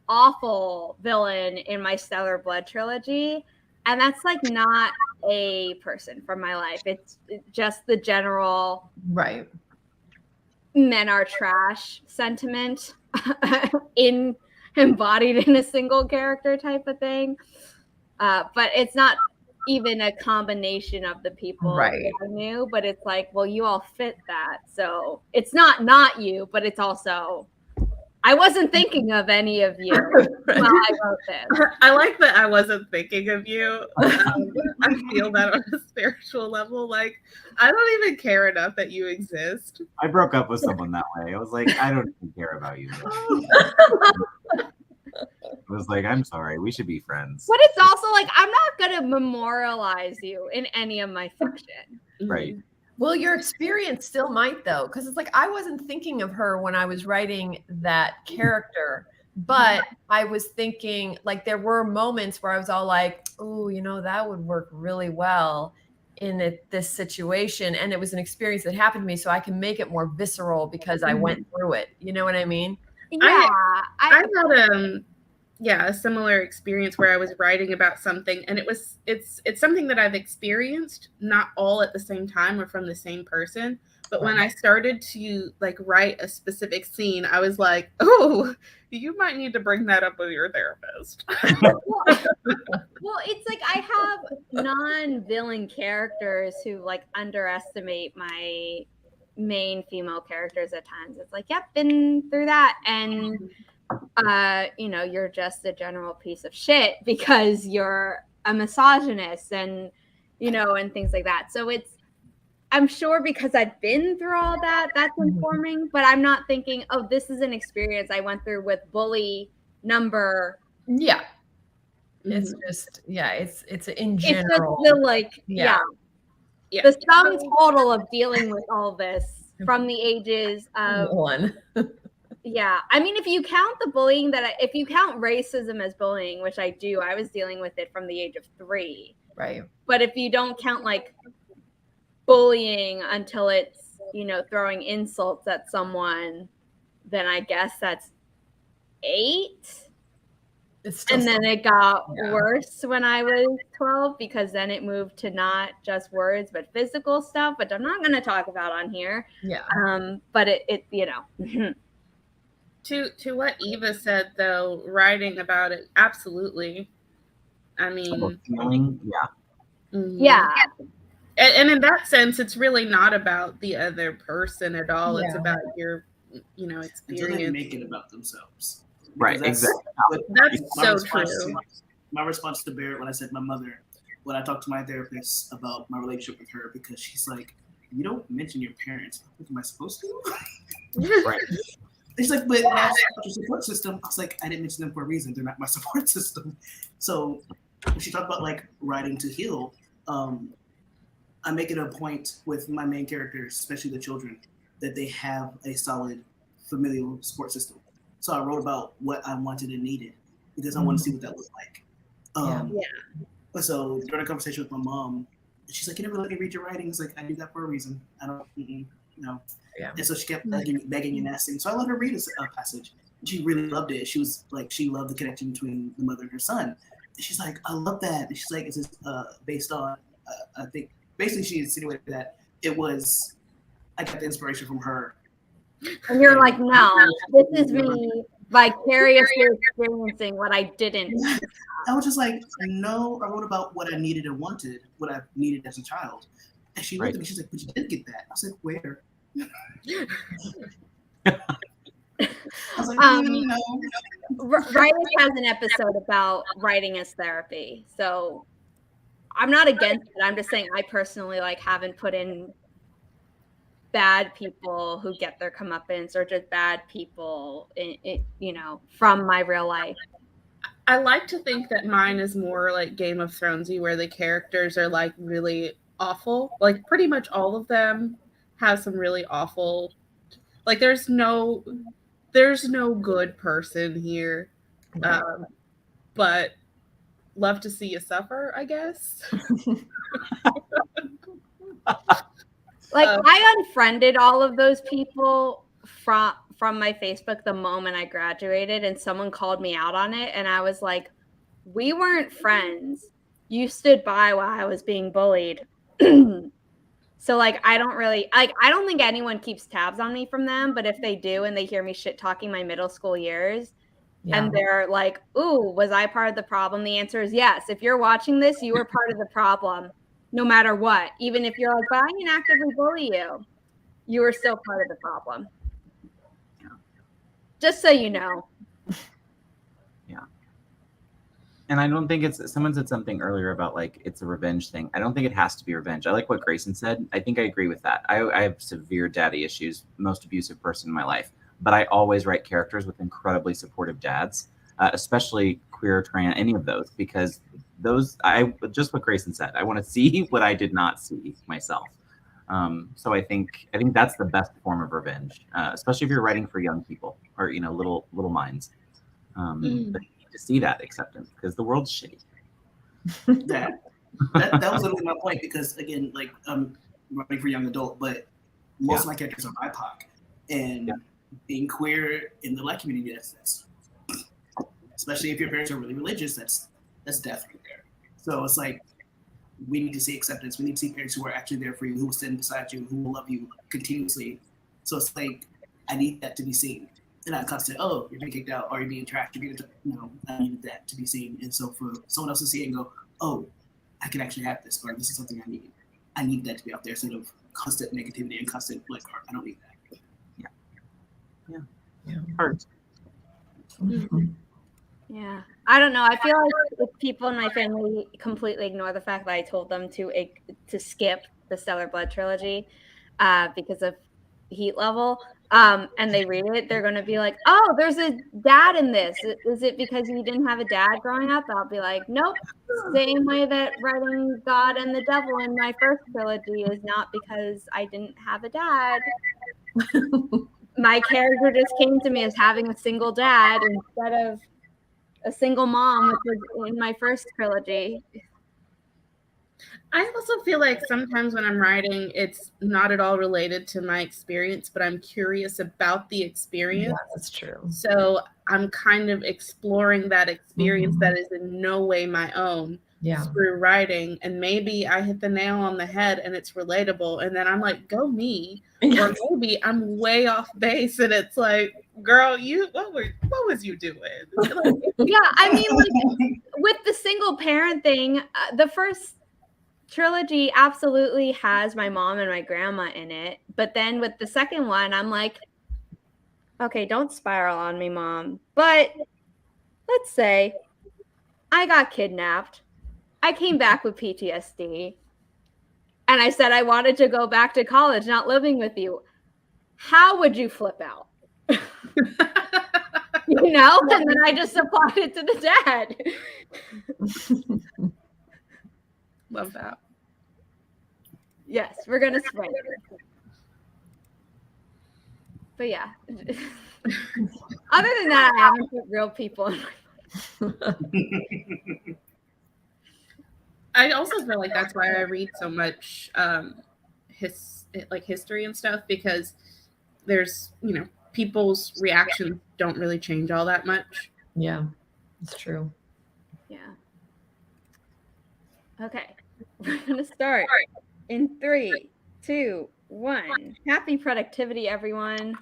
awful villain in my Stellar Blood trilogy, and that's like not a person from my life. It's just the general men are trash sentiment embodied in a single character type of thing. But it's not even a combination of the people that I knew, but it's like, well, you all fit that. So it's not you, but it's also, I wasn't thinking of any of you while I wrote this.
I like that I wasn't thinking of you. I feel that on a spiritual level. Like, I don't even care enough that you exist.
I broke up with someone that way. I was like, I don't even care about you. I was like, I'm sorry, we should be friends.
But it's also like, I'm not going to memorialize you in any of my fiction.
Right.
Well, your experience still might, though, because it's like, I wasn't thinking of her when I was writing that character, but I was thinking, like, there were moments where I was all like, oh, you know, that would work really well in this situation. And it was an experience that happened to me, so I can make it more visceral because I went through it. You know what I mean?
Yeah.
I had a similar experience where I was writing about something, and it's something that I've experienced, not all at the same time or from the same person. But when I started to like write a specific scene, I was like, oh, you might need to bring that up with your therapist.
Well, it's like I have non-villain characters who like underestimate my main female characters at times. It's like, yep, been through that. And you know, you're just a general piece of shit because you're a misogynist and, you know, and things like that. So it's, I'm sure because I've been through all that, that's informing, but I'm not thinking, oh, this is an experience I went through with bully number.
Yeah. It's just, it's in general.
It's just the
Yeah.
The sum total of dealing with all this from the ages of
1.
Yeah. I mean, if you count the bullying if you count racism as bullying, which I do, I was dealing with it from the age of 3.
Right.
But if you don't count like bullying until it's, throwing insults at someone, then I guess that's 8. And then it got worse when I was 12 because then it moved to not just words but physical stuff, which I'm not going to talk about on here.
Yeah.
But it
To what Eva said though, writing about it, absolutely. I mean,
yeah.
And in that sense, it's really not about the other person at all.
Yeah.
It's about your, experience.
Until they make it about themselves.
Right, exactly.
That's so true.
My response to Barrett when I said my mother, when I talked to my therapist about my relationship with her, because she's like, you don't mention your parents. Am I supposed to?
Right.
She's like, but that's your support system. I was like, I didn't mention them for a reason. They're not my support system. So when she talked about like writing to heal, I make it a point with my main characters, especially the children, that they have a solid familial support system. So I wrote about what I wanted and needed because I want to see what that looked like. So during a conversation with my mom, she's like, "You never let me read your writings." Like, I do that for a reason. I don't, no.
Yeah.
And so she kept begging and asking. So I let her read a passage. She really loved it. She was like, she loved the connection between the mother and her son. And she's like, "I love that." And she's like, "It's just based on," I think, basically she insinuated that it was, I got the inspiration from her.
And you're like, no, this is me vicariously experiencing what I didn't.
I was just like, no, I wrote about what I needed and wanted, what I needed as a child. And she looked at me, she's like, but you did get that. I was like, where? I was like, no.
Redish has an episode about writing as therapy. So I'm not against it. I'm just saying I personally haven't put in bad people who get their comeuppance or just bad people from my real life.
I like to think that mine is more like Game of Thronesy, where the characters are like really awful. Like pretty much all of them have some really awful, like there's no good person here. But love to see you suffer, I guess.
I unfriended all of those people from my Facebook the moment I graduated, and someone called me out on it, and I was like, we weren't friends. You stood by while I was being bullied. So I don't think anyone keeps tabs on me from them, but if they do and they hear me shit talking my middle school years and they're like, ooh, was I part of the problem? The answer is yes. If you're watching this, you were part of the problem. No matter what, even if you're like, but I didn't actively bully you, you were still part of the problem.
Yeah.
Just so you know.
Yeah. And I don't think someone said something earlier about it's a revenge thing. I don't think it has to be revenge. I like what Grayson said. I think I agree with that. I have severe daddy issues, most abusive person in my life, but I always write characters with incredibly supportive dads, especially queer, trans, any of those, because just what Grayson said, I want to see what I did not see myself. So I think that's the best form of revenge, especially if you're writing for young people or little minds. But you need to see that acceptance because the world's shitty.
That was literally my point because again, I'm writing for young adult, but most of my characters are BIPOC, and being queer in the Black community, that's especially if your parents are really religious, that's death right there. So it's we need to see acceptance. We need to see parents who are actually there for you, who will stand beside you, who will love you continuously. So it's I need that to be seen. And not constant, oh, you're being kicked out or you're being trashed. I needed that to be seen. And so for someone else to see it and go, oh, I can actually have this, or this is something I need. I need that to be out there instead of constant negativity and constant I don't need that.
Yeah. Hard.
Yeah. I don't know. I feel like if people in my family completely ignore the fact that I told them to skip the Stellar Blood trilogy because of heat level, and they read it, they're going to be like, oh, there's a dad in this. Is it because you didn't have a dad growing up? I'll be like, nope. Same way that writing God and the Devil in my first trilogy is not because I didn't have a dad. My character just came to me as having a single dad instead of a single mom, which was in my first trilogy.
I also feel like sometimes when I'm writing, it's not at all related to my experience, but I'm curious about the experience.
Yeah, that's true.
So I'm kind of exploring that experience that is in no way my own through writing. And maybe I hit the nail on the head and it's relatable. And then I'm like, go me. Or maybe I'm way off base and it's like, girl, what was you doing?
Yeah, I mean, like with the single parent thing, the first trilogy absolutely has my mom and my grandma in it, but then with the second one, I'm like, okay, don't spiral on me, Mom. But let's say I got kidnapped, I came back with PTSD, and I said I wanted to go back to college, not living with you. How would you flip out? You know, and then I just applied it to the dad.
Love that.
Yes, we're gonna spring. But yeah. Other than that, I haven't put real people in my life.
I also feel like that's why I read so much history and stuff, because there's, people's reactions don't really change all that much.
Yeah, it's true.
Yeah. Okay. We're gonna start in 3, 2, 1. Happy productivity, everyone.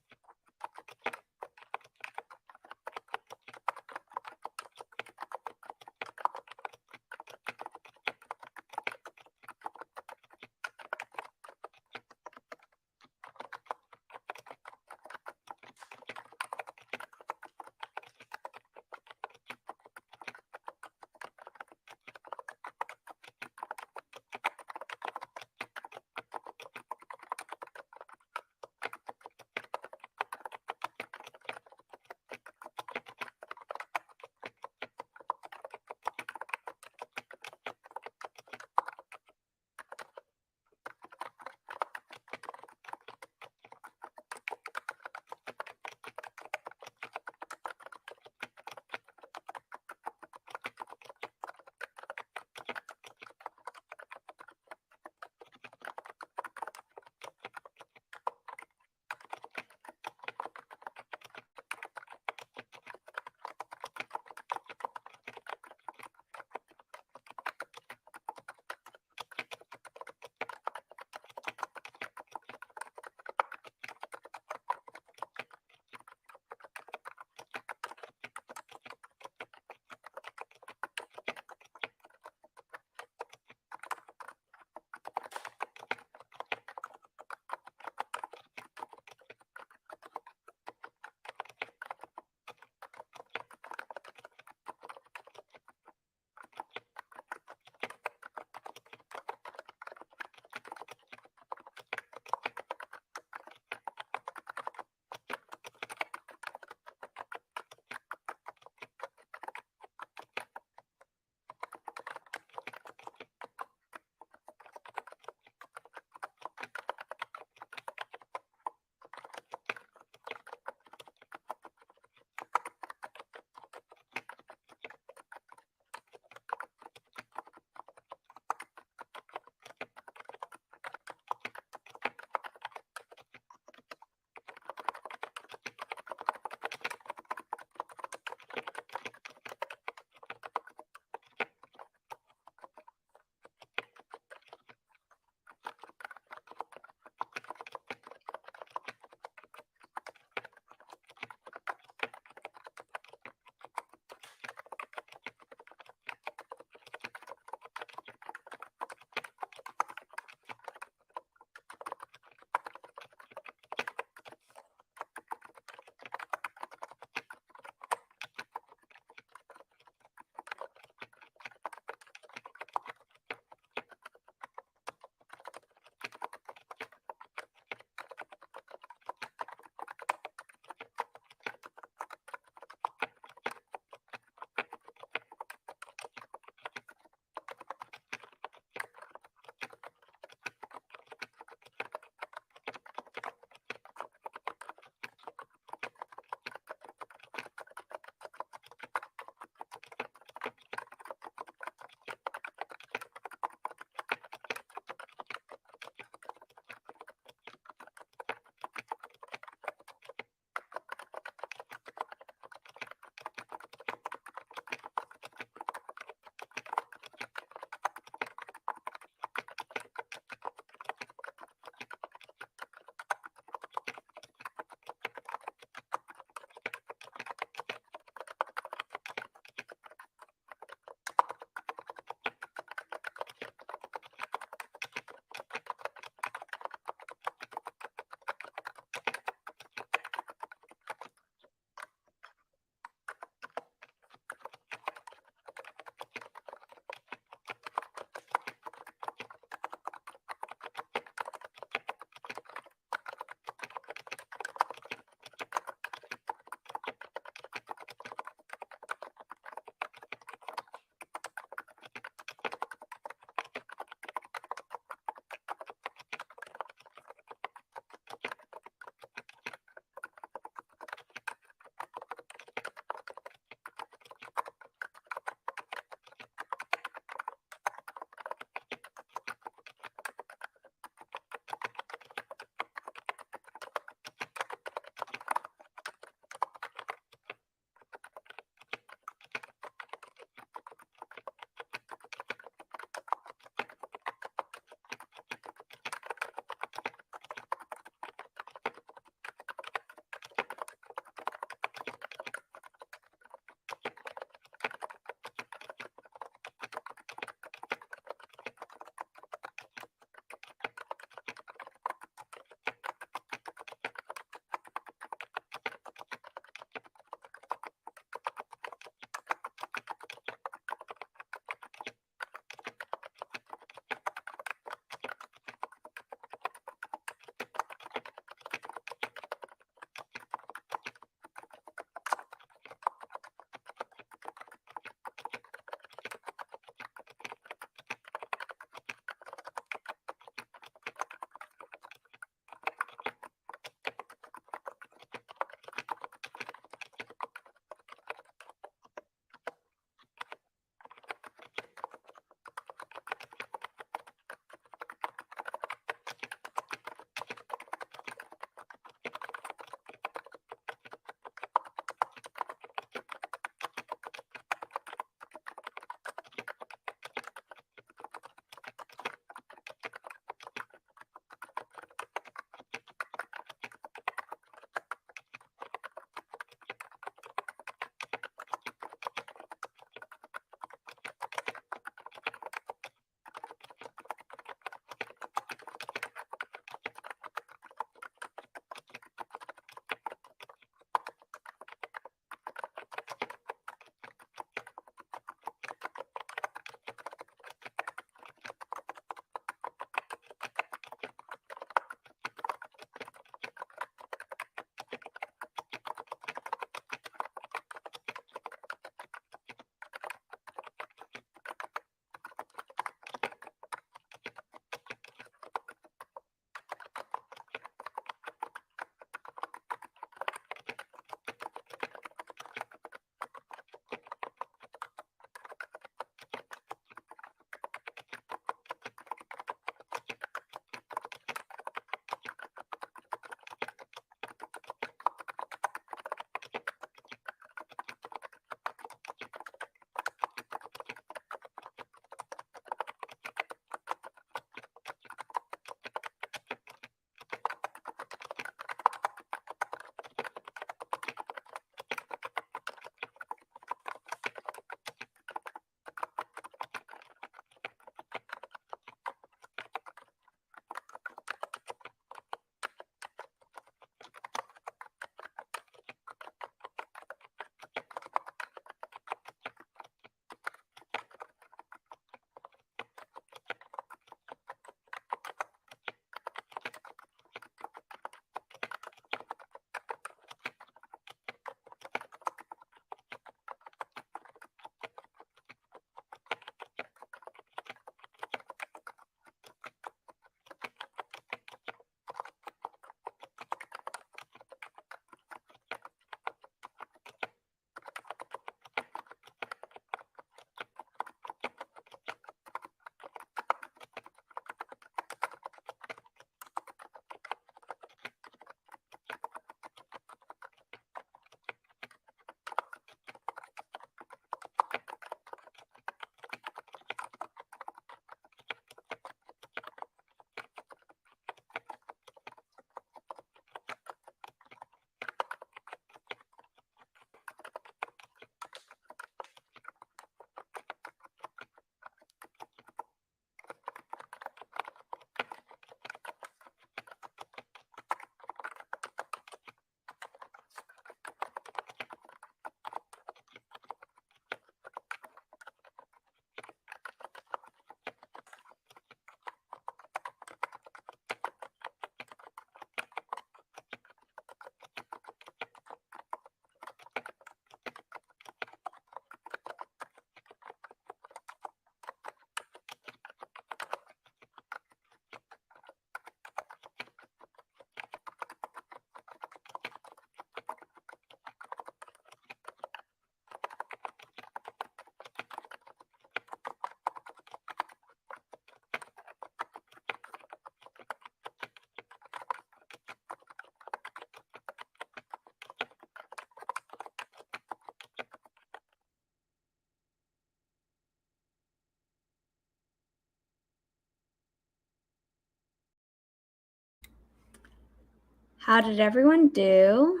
How did everyone do?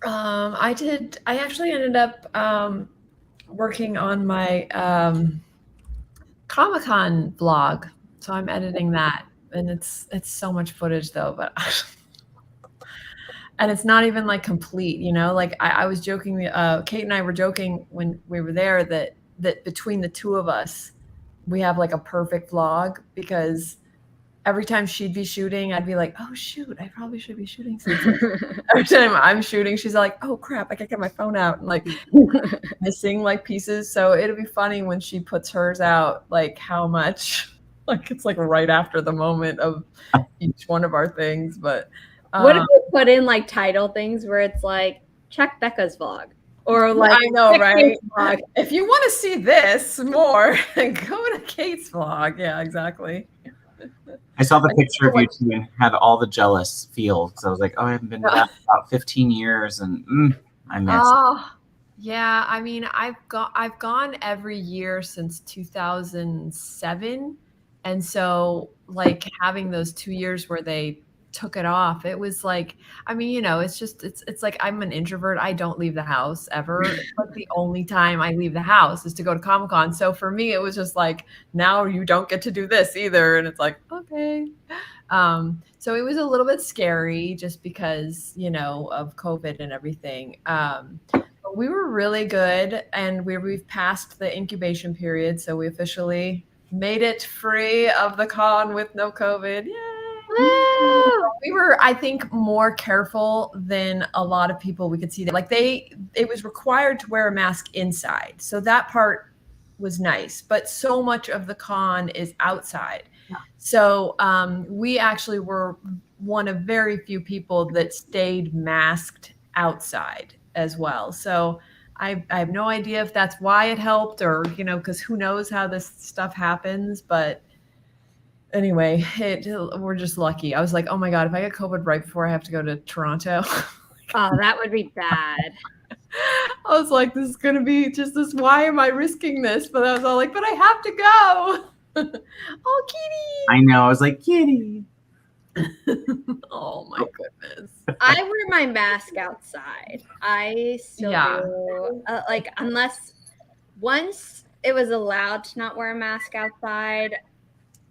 I actually ended up working on my Comic-Con vlog, so I'm editing that, and it's so much footage though, but and it's not even like complete, you know. Like I was joking, Kate and I were joking when we were there that between the two of us, we have like a perfect vlog, because every time she'd be shooting, I'd be like, oh shoot, I probably should be shooting something. Every time I'm shooting, she's like, oh crap, I gotta get my phone out, and like missing like pieces. So it'll be funny when she puts hers out, like how much, like it's like right after the moment of each one of our things. But
what if you put in like title things where it's like, check Becca's vlog? Or like,
I know, right?
Vlog.
If you want to see this more, go to Kate's vlog. Yeah, exactly.
I saw the picture of you two and had all the jealous feel, because I was like, oh, I haven't been to that in about 15 years, and I miss it.
Oh, yeah. I mean, I've gone every year since 2007, and so like having those 2 years where they took it off, it was like, I mean, you know, it's just it's like I'm an introvert. I don't leave the house ever. It's like the only time I leave the house is to go to Comic-Con. So for me, it was just like, now you don't get to do this either, and it's like, okay. So it was a little bit scary just because, you know, of COVID and everything. But we were really good, and we've passed the incubation period, so we officially made it free of the con with no COVID. Yay! We were, I think, more careful than a lot of people. We could see that, like it was required to wear a mask inside, so that part was nice. But so much of the con is outside, so we actually were one of very few people that stayed masked outside as well. So I have no idea if that's why it helped, or you know, because who knows how this stuff happens, but. Anyway, we're just lucky. I was like, oh my God, if I get COVID right before I have to go to Toronto.
Oh, that would be bad.
I was like, this is going to be just this. Why am I risking this? But I was all like, but I have to go. Oh, Kitty.
I know. I was like, Kitty.
Oh my goodness.
I wear my mask outside. I still do. Like, unless once it was allowed to not wear a mask outside.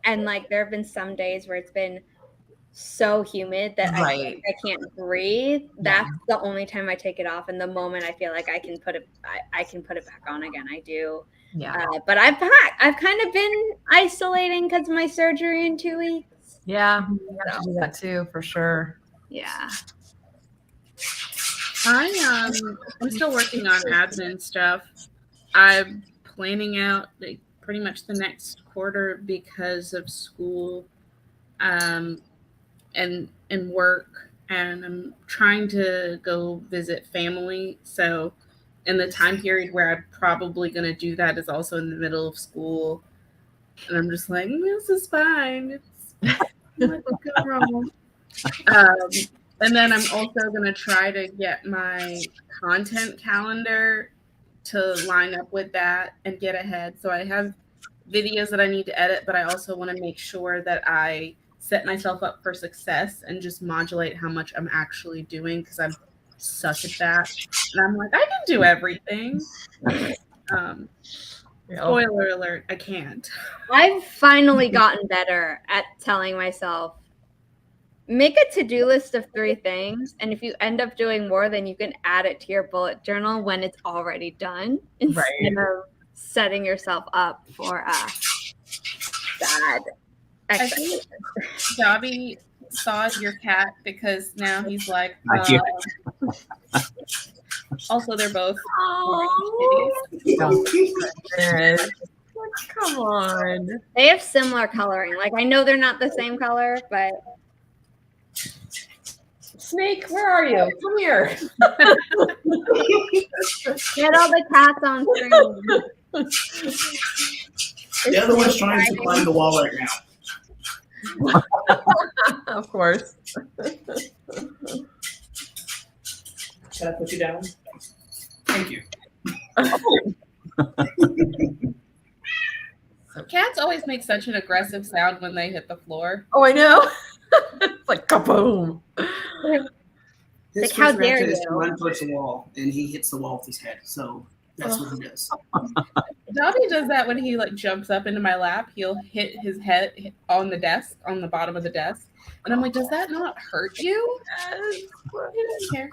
And like there have been some days where it's been so humid that I can't breathe. That's the only time I take it off. And the moment I feel like I can put it back on again, I do. Yeah. But I've kind of been isolating because of my surgery in 2 weeks.
Yeah, you have to do that too, for sure.
Yeah.
I'm still working on admin stuff. I'm planning out like pretty much the next quarter because of school and work, and I'm trying to go visit family. So in the time period where I'm probably going to do that is also in the middle of school, and I'm just like, this is fine, it's nothing wrong. And then I'm also going to try to get my content calendar to line up with that and get ahead. So I have videos that I need to edit, but I also want to make sure that I set myself up for success and just modulate how much I'm actually doing, because I'm such at that. And I'm like, I can do everything. Spoiler alert, I can't.
I've finally gotten better at telling myself, make a to-do list of 3 things, and if you end up doing more, then you can add it to your bullet journal when it's already done, instead of setting yourself up for bad expectations.
Dobby saw your cat because now he's like, also they're both
come on.
They have similar coloring. Like, I know they're not the same color, but
Snake, where are you? Come here.
Get all the cats on screen.
The other one's trying to climb the wall right now.
Of course.
Should I put you down? Thank you.
Cats always make such an aggressive sound when they hit the floor.
Oh, I know. It's like kaboom.
His
Like, how
first reaction
dare
is to
you?
run towards the wall, and he hits the wall with his head. So that's what he does.
Dobby does that when he like jumps up into my lap. He'll hit his head on the desk, on the bottom of the desk, and I'm like, "Does that not hurt you?" He doesn't care.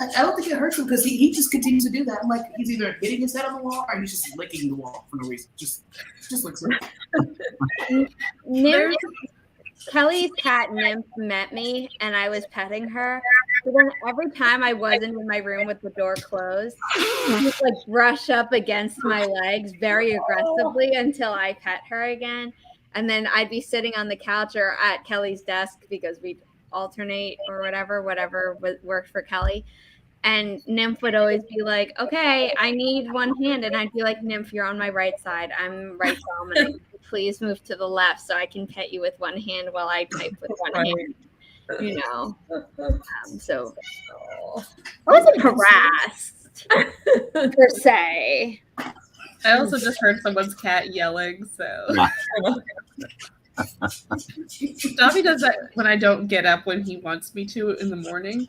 I don't think it hurts him because he just continues to do that. I'm like, he's either hitting his head on the wall or he's just licking the wall for no reason. Just licks it.
Nymph, Kelly's cat Nymph met me and I was petting her. So then every time I wasn't in my room with the door closed, she would like brush up against my legs very aggressively until I pet her again. And then I'd be sitting on the couch or at Kelly's desk because we'd alternate or whatever worked for Kelly. And Nymph would always be like, okay, I need one hand. And I'd be like, Nymph, you're on my right side. I'm right dominant. Please move to the left so I can pet you with one hand while I type with one hand. You know. So I wasn't harassed per se.
I also just heard someone's cat yelling, so. Dobby does that when I don't get up when he wants me to in the morning.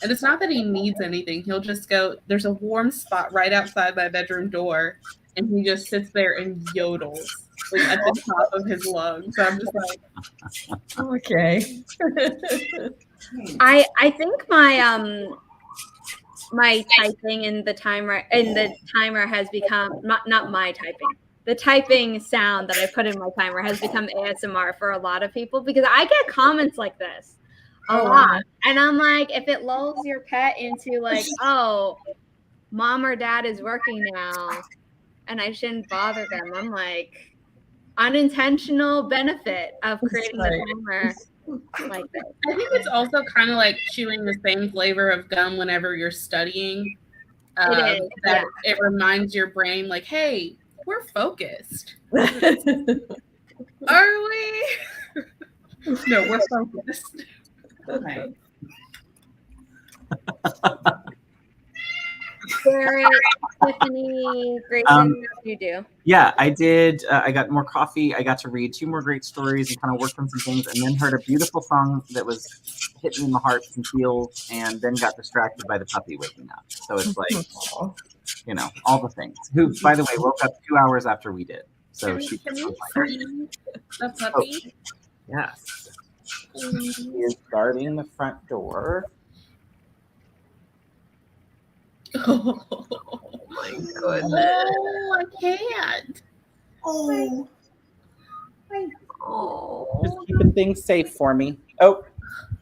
And it's not that he needs anything. He'll just go, there's a warm spot right outside my bedroom door, and he just sits there and yodels like, at the top of his lungs. So I'm just like,
Okay.
I think my typing in the timer has become not my typing. The typing sound that I put in my timer has become ASMR for a lot of people because I get comments like this a lot. And I'm like, if it lulls your pet into like, oh, mom or dad is working now and I shouldn't bother them, I'm like, unintentional benefit of creating the timer like this.
I think it's also kind of like chewing the same flavor of gum whenever you're studying.
It is, yeah.
It reminds your brain, like, hey, we're focused. Are we? No, we're focused.
Okay.
Barrett, Tiffany, Grayson, what do you do?
Yeah, I did. I got more coffee. I got to read 2 more great stories and kind of worked on some things, and then heard a beautiful song that was hitting in the hearts and feels, and then got distracted by the puppy waking up. So it's like, you know, all the things. Who, by the way, woke up 2 hours after we did. So she
Can we see the puppy?
Yes. She is guarding the front door.
Oh my goodness.
Oh, I can't.
Oh.
Oh.
Just keeping things safe for me. Oh,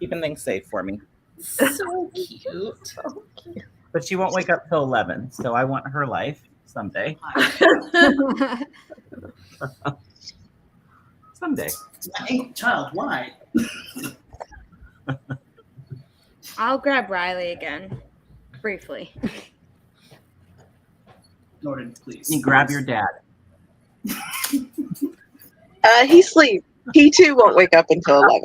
keeping things safe for me.
So cute.
But she won't wake up till 11, so I want her life someday. Someday.
Hey, child, why?
I'll grab Riley again, briefly.
Norton, please.
You grab your dad.
He sleeps. He too won't wake up until 11.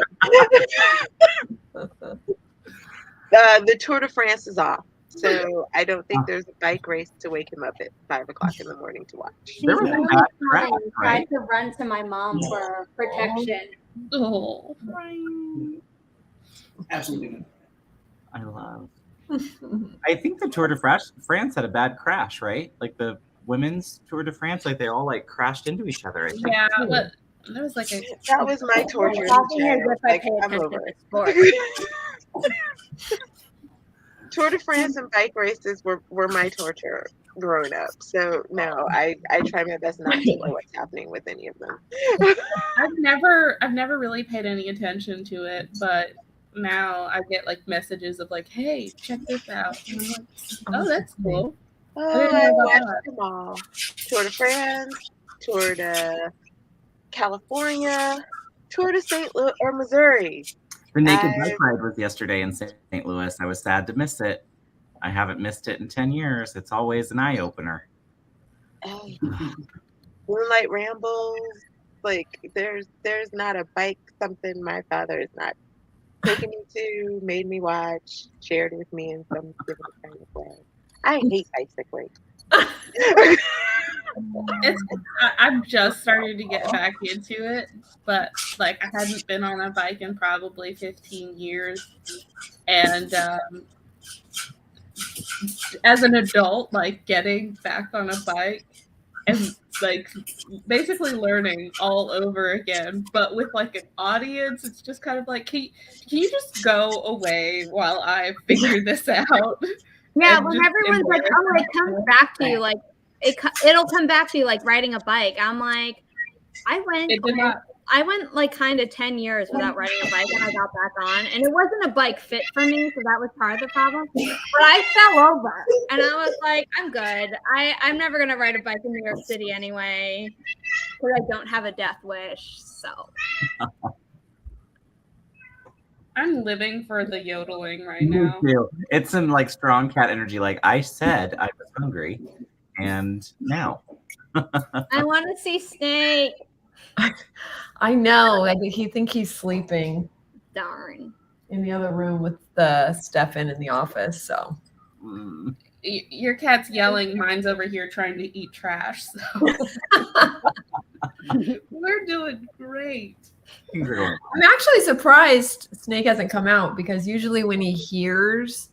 The Tour de France is off, so I don't think there's a bike race to wake him up at 5 o'clock in the morning to watch.
There was a bad crash,
Tried
right?
to run to my mom for protection.
Oh.
Absolutely.
I love. I think the Tour de France had a bad crash, right? Like the women's Tour de France, like they all like crashed into each other. I think.
Yeah, but there was like a.
That was my torture.
Talking as if I
Like,
pay
I'm
attention
over
to
it.
sport.
Tour de France and bike races were my torture growing up. So no, I try my best not to know what's happening with any of them.
I've never really paid any attention to it, but now I get like messages of like, hey, check this out. And I'm like, oh, that's cool.
Oh, I watched them all. Tour de France, Tour de California, Tour de St. Louis or Missouri.
The Naked Bike Ride was yesterday in St. Louis. I was sad to miss it. I haven't missed it in 10 years. It's always an eye opener.
Oh, Moonlight Rambles. Like there's not a bike something my father is not taking me to, made me watch, shared with me in some different kind of way. I hate bicycling.
I'm just starting to get back into it, but like I hadn't been on a bike in probably 15 years, and as an adult, like getting back on a bike and like basically learning all over again, but with like an audience, it's just kind of like, can you just go away while I figure this out?
Yeah,
And
when
just
everyone's like,
embarrass
oh, it comes
myself.
back to you, like it'll come back to you like riding a bike. I'm like,
It did not.
I went like kind of 10 years without riding a bike, and I got back on, and it wasn't a bike fit for me, so that was part of the problem. But I fell over, and I was like, I'm good. I'm never gonna ride a bike in New York City anyway, because I don't have a death wish. So
I'm living for the yodeling right
Me
now.
too. It's some like strong cat energy. Like I said, I was hungry, and now
I want to see Snake.
I know. I think he's sleeping
Darn.
in the other room with the Stefan in the office. So
Your cat's yelling. Mine's over here trying to eat trash. So we're doing great.
I'm actually surprised Snake hasn't come out, because usually when he hears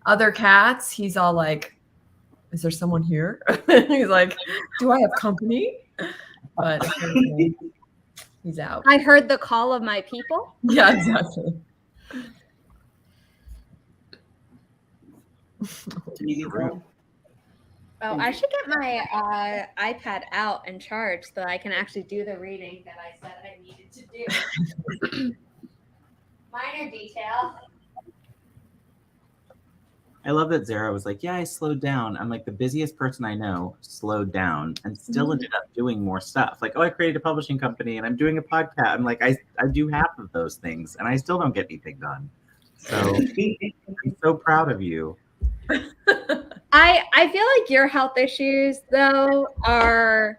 other cats, he's all like, "Is there someone here?" He's like, "Do I have company?" But apparently he's out.
I heard the call of my people.
Yeah, exactly.
Oh, I should get my iPad out and charge so I can actually do the reading that I said I needed to do. Minor detail.
I love that Zara was like, yeah, I slowed down. I'm like, the busiest person I know slowed down and still ended up doing more stuff. Like, oh, I created a publishing company and I'm doing a podcast. I'm like, I do half of those things and I still don't get anything done. So I'm so proud of you.
I feel like your health issues, though, are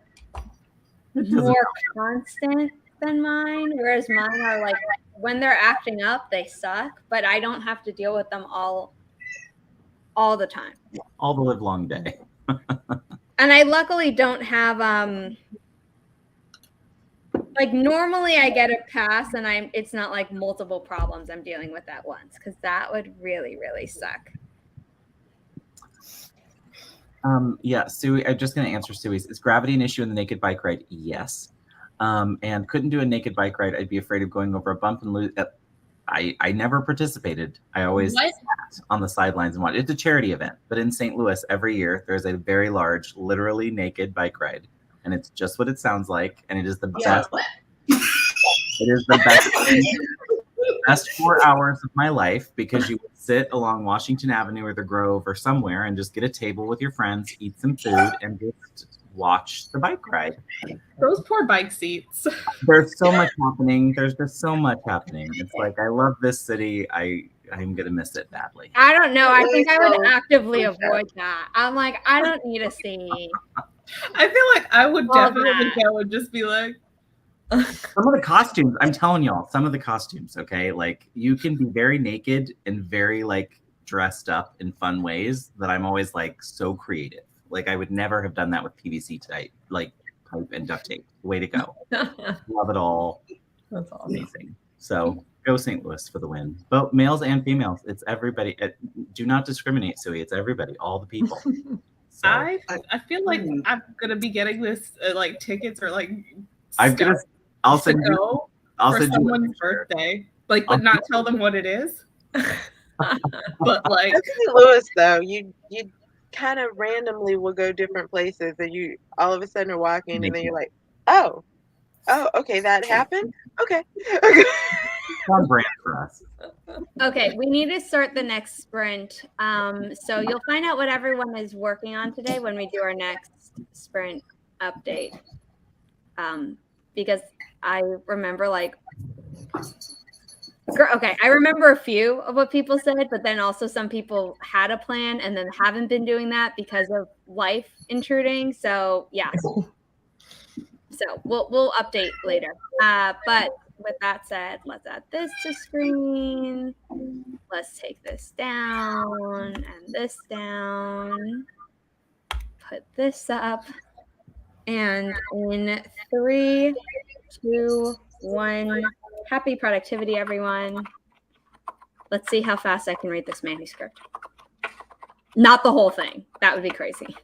more constant than mine, whereas mine are like, when they're acting up, they suck, but I don't have to deal with them all the time.
All the live long day.
And I luckily don't have like normally I get a pass and it's not like multiple problems I'm dealing with at once, because that would really, really suck.
Yeah, Sue, I'm just going to answer Sue's. Is gravity an issue in the naked bike ride? Yes. And couldn't do a naked bike ride. I'd be afraid of going over a bump and lose. I never participated. I always sat on the sidelines and watched. It's a charity event, but in St. Louis every year there's a very large, literally naked bike ride, and it's just what it sounds like, and it is the best. It is the best 4 hours of my life, because you would sit along Washington Avenue or the Grove or somewhere and just get a table with your friends, eat some food, and just watch the bike ride.
Those poor bike seats.
There's so much happening. There's just so much happening. It's like, I love this city. I'm gonna miss it badly.
I don't know. I think I would actively avoid that. I'm like, I don't need to see.
I feel like I would definitely go and just be like,
some of the costumes, I'm telling y'all, some of the costumes, okay? Like, you can be very naked and very like dressed up in fun ways that I'm always like so creative. Like, I would never have done that with PVC tight, like pipe and duct tape. Way to go. Love it all.
That's awesome.
Amazing. So go St. Louis for the win. Both males and females. It's everybody. Do not discriminate, Suey. It's everybody, all the people. So,
I feel like I'm gonna be getting this like tickets or like
I'll send you
for someone's birthday, like, but not tell them what it is. But like,
That's St. Louis, though. You kind of randomly will go different places, and you all of a sudden are walking, and then you're like, oh, okay, that happened. Okay.
on brand for us.
Okay, we need to start the next sprint. So you'll find out what everyone is working on today when we do our next sprint update. Because I remember I remember a few of what people said, but then also some people had a plan and then haven't been doing that because of life intruding. So yeah. So we'll update later. But with that said, let's add this to screen. Let's take this down and this down. Put this up. And in 3, 2, 1, happy productivity, everyone. Let's see how fast I can read this manuscript. Not the whole thing. That would be crazy.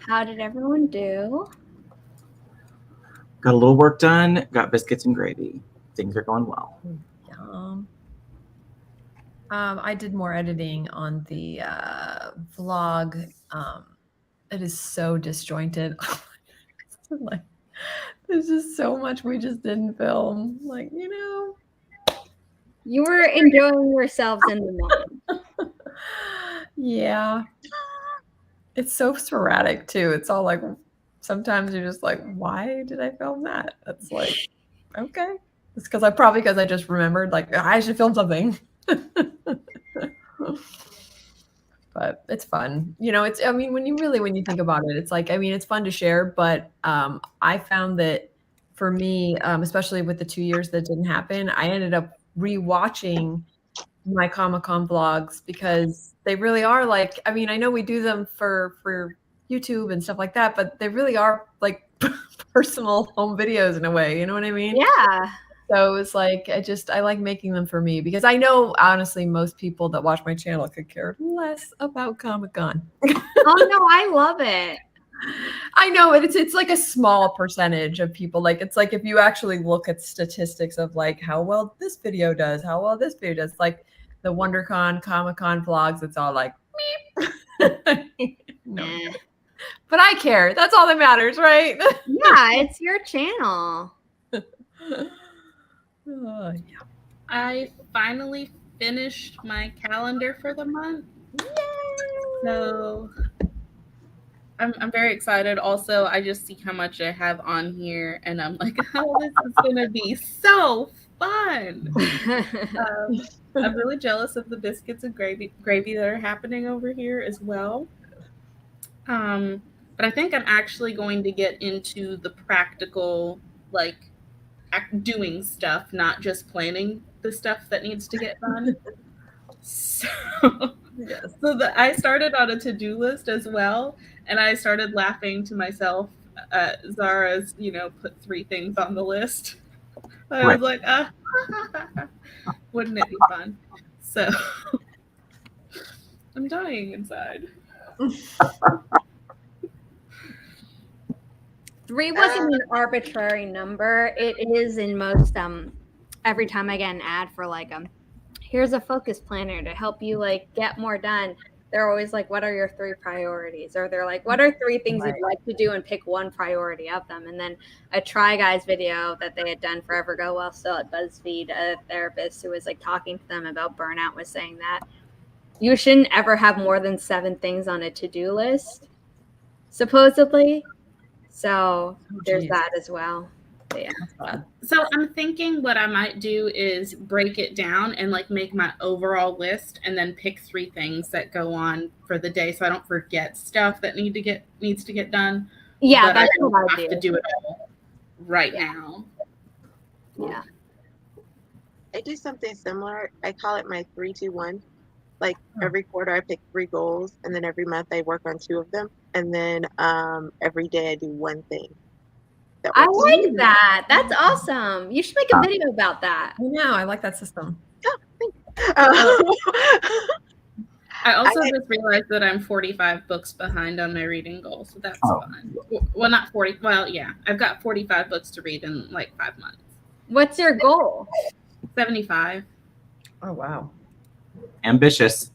How did everyone do?
Got a little work done. Got biscuits and gravy. Things are going well.
Yum. I did more editing on the vlog. It is so disjointed. Like, there's just so much we just didn't film. Like, you know.
You were enjoying yourselves in the moment.
Yeah. It's so sporadic too. It's all like, sometimes you're just like, why did I film that? That's like, okay. It's because I just remembered like I should film something. But it's fun. You know, when you think about it, it's like, it's fun to share, but I found that for me, especially with the 2 years that didn't happen, I ended up rewatching my Comic-Con vlogs because they really are like, I know we do them for YouTube and stuff like that, but they really are like personal home videos in a way. You know what I mean?
Yeah.
So it's like, I like making them for me because I know, honestly, most people that watch my channel could care less about Comic-Con.
Oh, no, I love it.
I know it's like a small percentage of people. Like, it's like if you actually look at statistics of like how well this video does, like the WonderCon, Comic-Con vlogs, it's all like, no. But I care. That's all that matters, right?
Yeah, it's your channel.
Yeah.
I finally finished my calendar for the month. Yay! So I'm very excited. Also, I just see how much I have on here, and I'm like, oh, this is gonna be so fun. I'm really jealous of the biscuits and gravy that are happening over here as well. But I think I'm actually going to get into the practical, like, doing stuff, not just planning the stuff that needs to get done. So, yes. I started on a to-do list as well, and I started laughing to myself. Zara's, put 3 things on the list. I was like, wouldn't it be fun? So I'm dying inside.
3 wasn't an arbitrary number. It is in most every time I get an ad for like here's a focus planner to help you like get more done. They're always like, what are your 3 priorities? Or they're like, what are 3 things you'd like to do, and pick one priority of them. And then a Try Guys video that they had done forever ago while still at BuzzFeed, a therapist who was like talking to them about burnout was saying that you shouldn't ever have more than 7 things on a to-do list, supposedly. So there's that as well. But yeah.
So I'm thinking what I might do is break it down and like make my overall list, and then pick 3 things that go on for the day, so I don't forget stuff that needs to get done.
Yeah,
but
that's
I don't
what I
have
do.
to do it all right now.
Yeah.
I do something similar. I call it my 3-2-1. Like every quarter I pick 3 goals, and then every month I work on 2 of them, and then every day I do 1 thing.
I like that. That's awesome. You should make a video about that.
I know. I like that system.
Oh, thanks.
I also just realized that I'm 45 books behind on my reading goal, so that's fun. Well, not 40. Well, yeah, I've got 45 books to read in like 5 months.
What's your goal?
75.
Oh, wow.
Ambitious.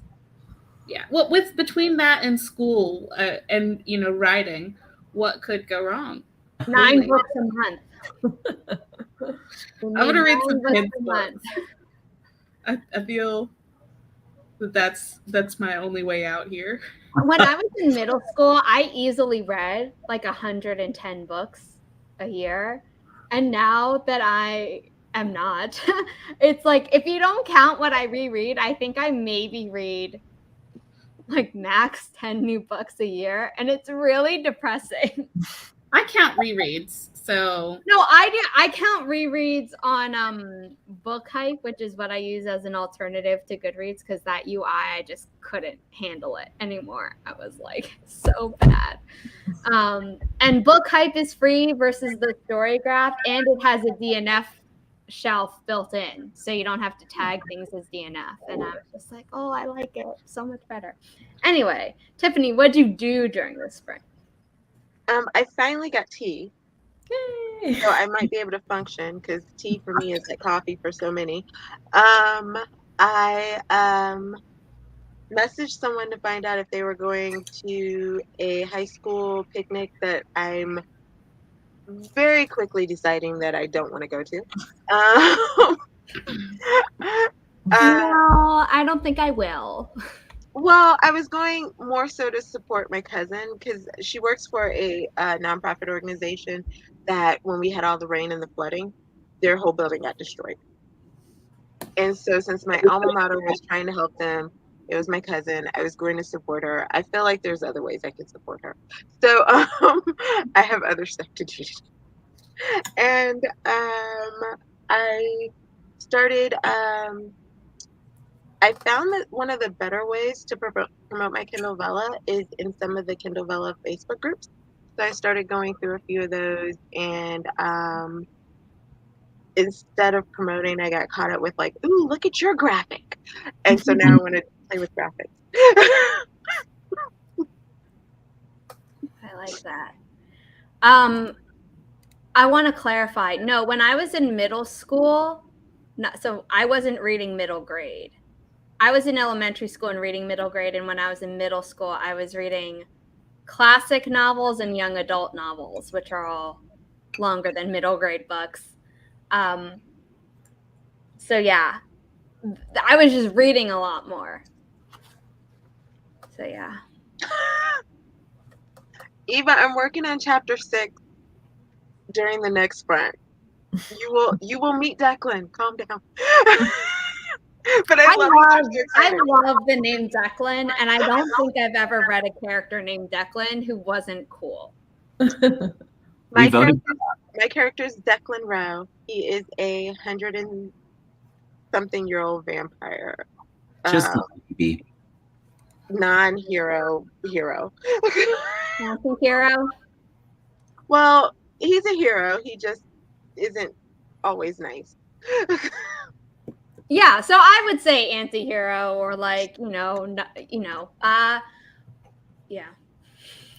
Yeah. Well, between that and school and writing, what could go wrong?
9 books a month.
I'm gonna read some kids books. I feel that's my only way out here.
When I was in middle school, I easily read like 110 books a year, and now that I am not, it's like if you don't count what I reread, I think I maybe read like max 10 new books a year, and it's really depressing.
I count rereads, so
no, I do. I count rereads on Book Hype, which is what I use as an alternative to Goodreads, because that UI I just couldn't handle it anymore. I was like so bad. And Book Hype is free versus the Story Graph, and it has a DNF shelf built in, so you don't have to tag things as DNF. And I was just like, oh, I like it so much better. Anyway, Tiffany, what'd you do during the spring?
I finally got tea,
Yay.
so I might be able to function because tea for me is like coffee for so many. I messaged someone to find out if they were going to a high school picnic that I'm very quickly deciding that I don't want to go to.
No, I don't think I will.
Well, I was going more so to support my cousin because she works for a nonprofit organization that when we had all the rain and the flooding, their whole building got destroyed. And so since my alma mater was trying to help them, it was my cousin. I was going to support her. I feel like there's other ways I could support her. So I have other stuff to do. And I started I found that one of the better ways to promote my Kindle Vella is in some of the Kindle Vella Facebook groups. So I started going through a few of those, and instead of promoting, I got caught up with like, ooh, look at your graphic. And so now I want to play with graphics.
I like that. I want to clarify. No, when I was in middle school, so I wasn't reading middle grade. I was in elementary school and reading middle grade, and when I was in middle school, I was reading classic novels and young adult novels, which are all longer than middle grade books. So yeah, I was just reading a lot more. So yeah.
Eva, I'm working on chapter 6 during the next sprint. You will meet Declan. Calm down. But I
love the name Declan, and I don't think I've ever read a character named Declan who wasn't cool.
My character is Declan Rowe. He is a 100-something-year-old vampire.
Just be
non-hero hero.
Anti-hero?
Well, he's a hero. He just isn't always nice.
Yeah, so I would say anti-hero or like, yeah.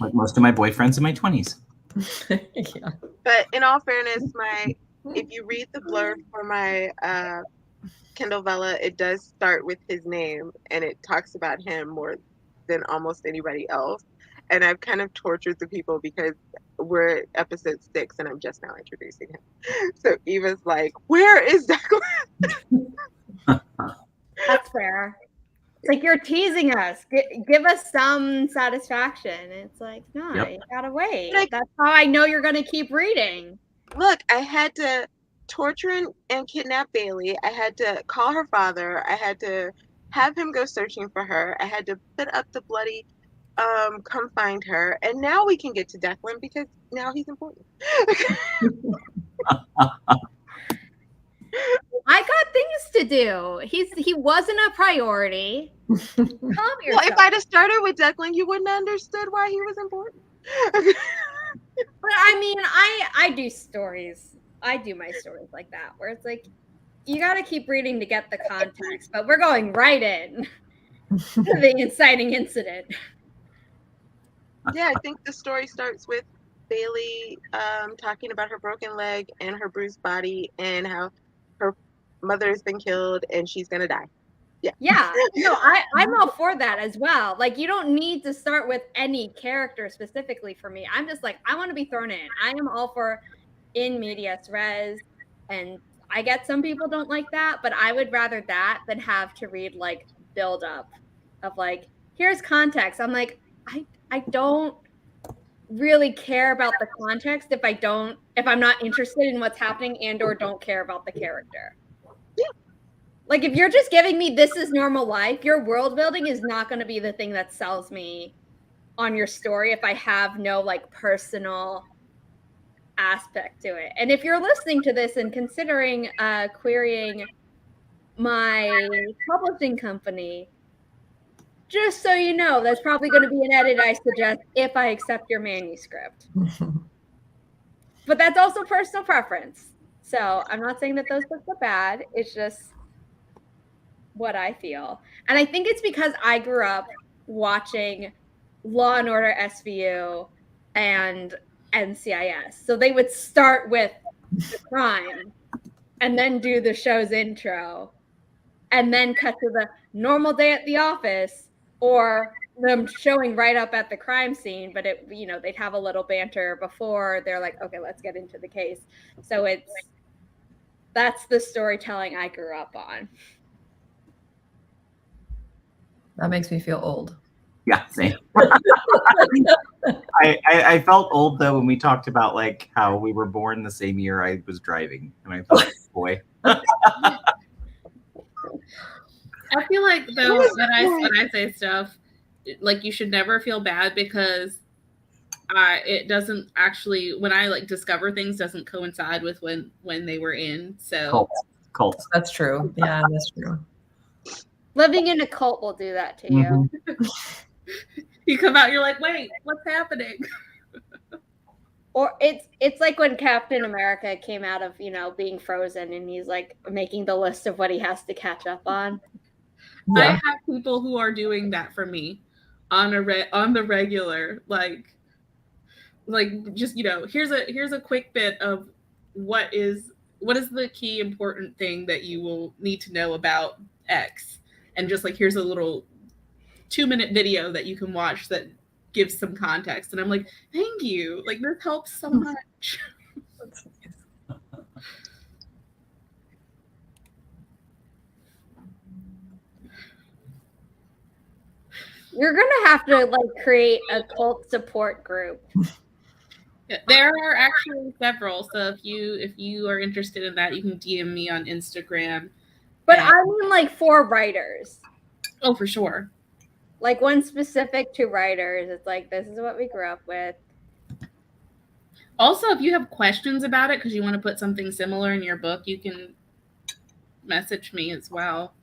Like most of my boyfriends in my 20s.
Yeah.
But in all fairness, if you read the blurb for my Kindle Vella, it does start with his name, and it talks about him more than almost anybody else. And I've kind of tortured the people because we're at episode 6 and I'm just now introducing him. So Eva's like, where is Declan?
That's fair. It's like you're teasing us. Give us some satisfaction. It's like, no, you gotta wait. That's how I know you're gonna keep reading.
Look, I had to torture and kidnap Bailey. I had to call her father. I had to have him go searching for her. I had to put up the bloody come find her. And now we can get to Declan because now he's important.
I got things to do. He wasn't a priority. Calm yourself.
Well, if I'd have started with Declan, you wouldn't have understood why he was important.
But I mean, I do stories. I do my stories like that, where it's like, you got to keep reading to get the context, but we're going right in to the inciting incident.
Yeah, I think the story starts with Bailey talking about her broken leg and her bruised body and how her mother has been killed and she's going to die.
Yeah. No, I'm all for that as well. Like, you don't need to start with any character specifically for me. I'm just like, I want to be thrown in. I am all for in medias res. And I get some people don't like that, but I would rather that than have to read like build up of like, here's context. I'm like, I don't really care about the context if I'm not interested in what's happening and or don't care about the character.
Yeah.
Like, if you're just giving me this is normal life, your world building is not going to be the thing that sells me on your story if I have no like personal aspect to it. And if you're listening to this and considering querying my publishing company, just so you know, that's probably going to be an edit I suggest if I accept your manuscript. But that's also personal preference. So I'm not saying that those books are bad. It's just what I feel. And I think it's because I grew up watching Law and Order SVU and NCIS. So they would start with the crime and then do the show's intro and then cut to the normal day at the office, or them showing right up at the crime scene, but it, you know, they'd have a little banter before they're like, okay, let's get into the case. So that's the storytelling I grew up on.
That makes me feel old.
Yeah, same. I felt old though when we talked about like how we were born the same year I was driving, and I thought, boy.
I feel like though when I say stuff, like you should never feel bad because it doesn't actually, when I like discover things, doesn't coincide with when they were in. So
Cult.
That's true. Yeah, that's true.
Living in a cult will do that to you.
You come out, you're like, wait, what's happening?
Or it's like when Captain America came out of, you know, being frozen and he's like making the list of what he has to catch up on.
I have people who are doing that for me on the regular, like just, you know, here's a quick bit of what is the key important thing that you will need to know about X, and just like here's a little 2-minute video that you can watch that gives some context, and I'm like, thank you, like this helps so much.
That's nice.
You're gonna have to like create a cult support group.
Yeah, there are actually several, so if you are interested in that, you can DM me on Instagram.
But I mean like for writers.
Oh, for sure.
Like one specific to writers. It's like, this is what we grew up with.
Also, if you have questions about it because you want to put something similar in your book, you can message me as well.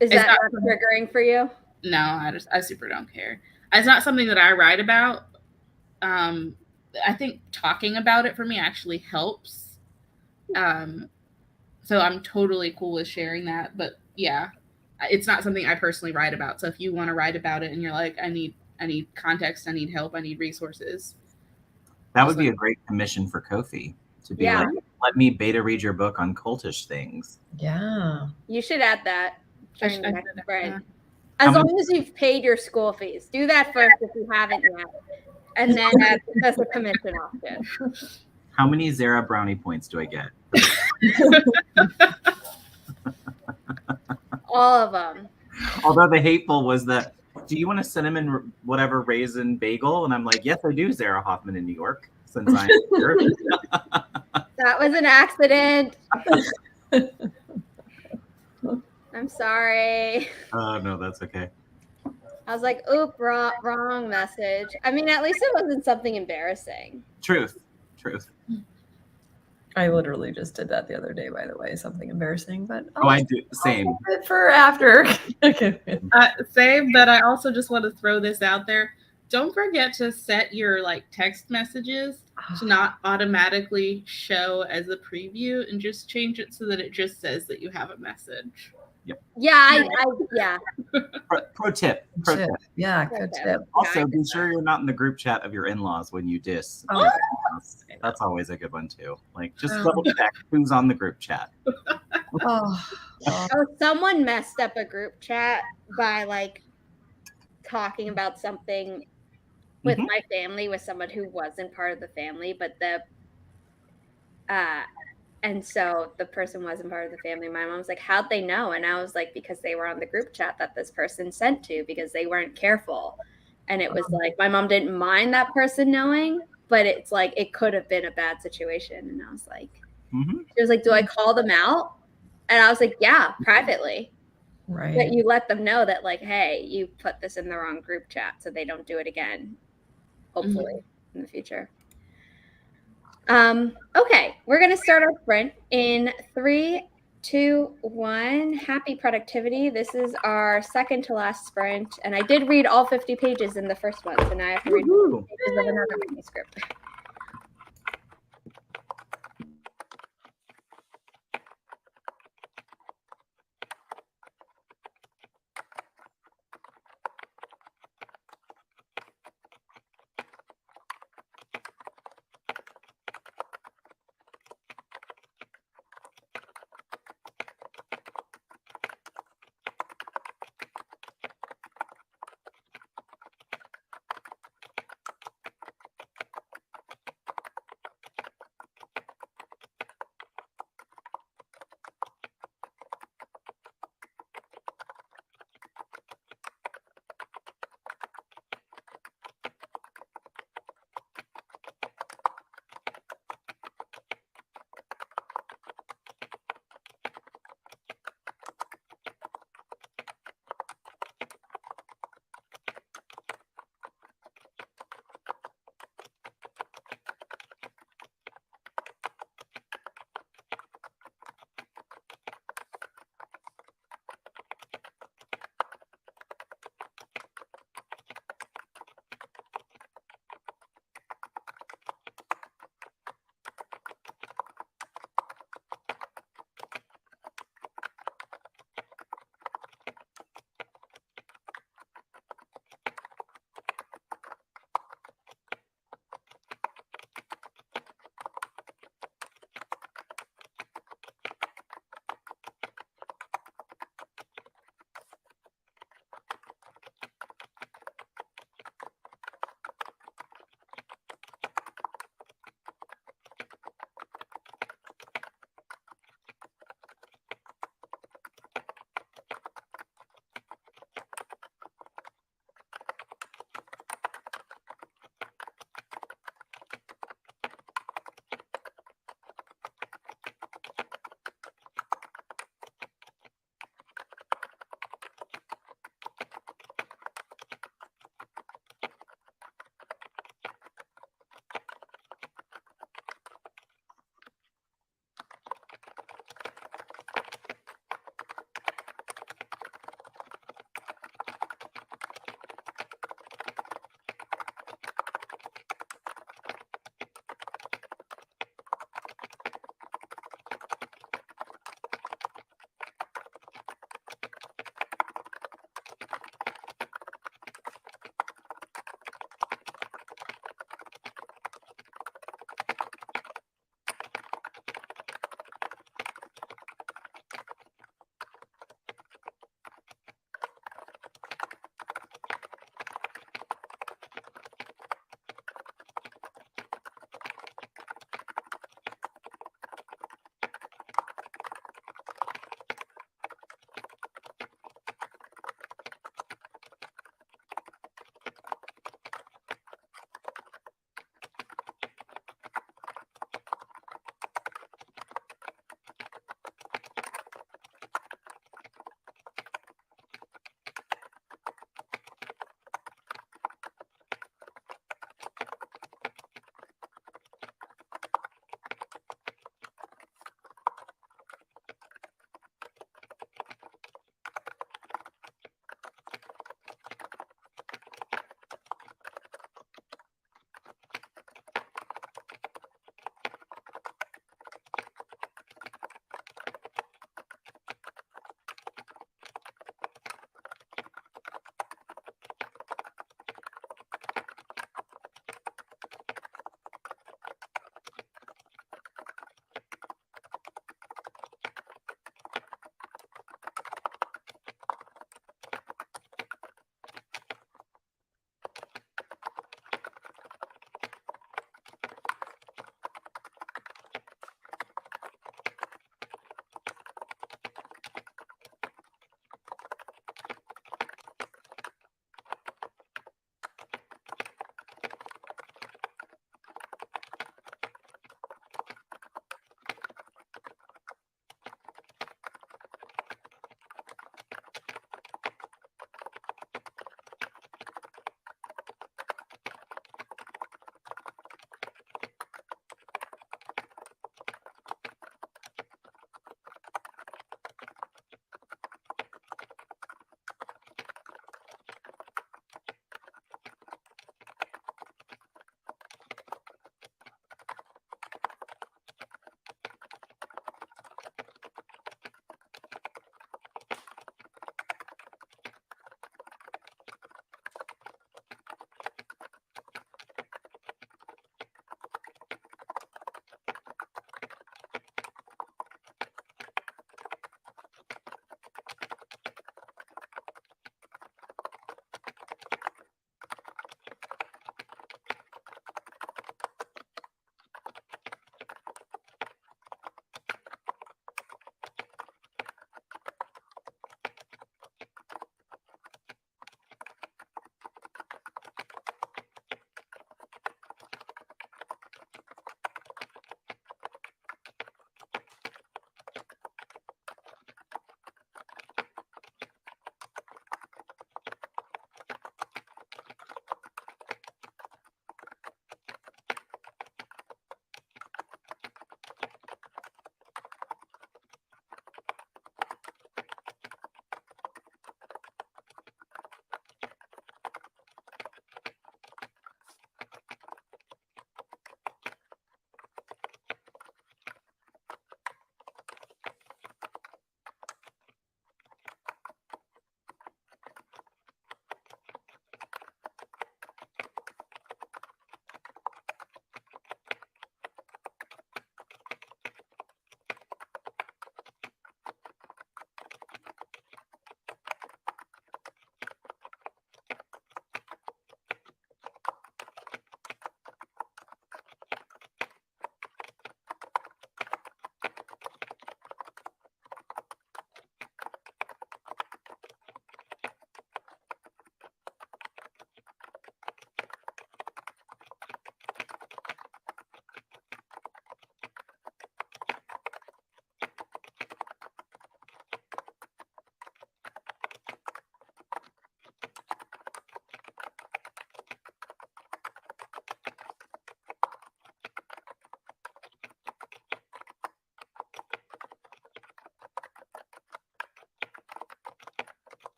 Is that not triggering for you?
No, I super don't care. It's not something that I write about. I think talking about it for me actually helps. So I'm totally cool with sharing that. But yeah, it's not something I personally write about. So if you want to write about it and you're like, I need context, I need help, I need resources.
That would be a great commission for Kofi to be like, let me beta read your book on cultish things.
Yeah.
You should add that during the next sprint.
Yeah.
As long as you've paid your school fees. Do that first if you haven't yet. And then that's a commission option.
How many Zara brownie points do I get?
All of them.
Although the hateful was that, do you want a cinnamon whatever raisin bagel? And I'm like, yes, I do, Sarah Hoffman in New York, since I'm here.
That was an accident. I'm sorry.
Oh, no, that's okay.
I was like, oop, wrong message. I mean, at least it wasn't something embarrassing.
Truth.
I literally just did that the other day, by the way. Something embarrassing, but
I do the same.
I'll save it for after.
Same, but I also just want to throw this out there. Don't forget to set your like text messages to not automatically show as a preview, and just change it so that it just says that you have a message.
Yep.
Yeah, yeah.
Pro tip.
Yeah, good tip.
Also, be sure you're not in the group chat of your in-laws when you diss.
Oh.
That's always a good one too. Like, just double check who's on the group chat.
Oh,
Someone messed up a group chat by like talking about something with my family with someone who wasn't part of the family, but and so the person wasn't part of the family. My mom was like, how'd they know? And I was like, because they were on the group chat that this person sent to, because they weren't careful. And it was like, my mom didn't mind that person knowing, but it's like, it could have been a bad situation. And I was like, she was like, do I call them out? And I was like, yeah, privately.
right.
But you let them know that like, hey, you put this in the wrong group chat so they don't do it again, hopefully in the future. Okay, we're going to start our sprint in 3, 2, 1. Happy productivity. This is our second to last sprint. And I did read all 50 pages in the first one. So now I have to read 50 pages of another manuscript.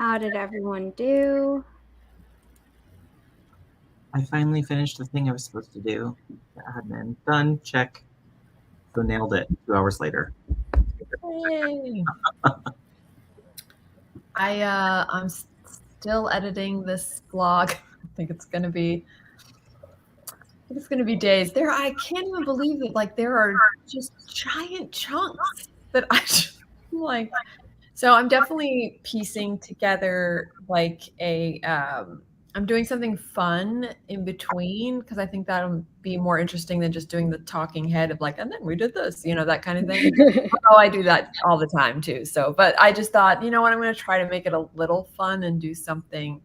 How did everyone do?
I finally finished the thing I was supposed to do. Admin done. Check. So nailed it. 2 hours later.
Yay. I'm still editing this vlog. I think it's gonna be days. I can't even believe that like there are just giant chunks that I like. So I'm definitely piecing together like I'm doing something fun in between because I think that'll be more interesting than just doing the talking head of like, and then we did this, that kind of thing. Oh, I do that all the time too. So, but I just thought, you know what, I'm going to try to make it a little fun and do something.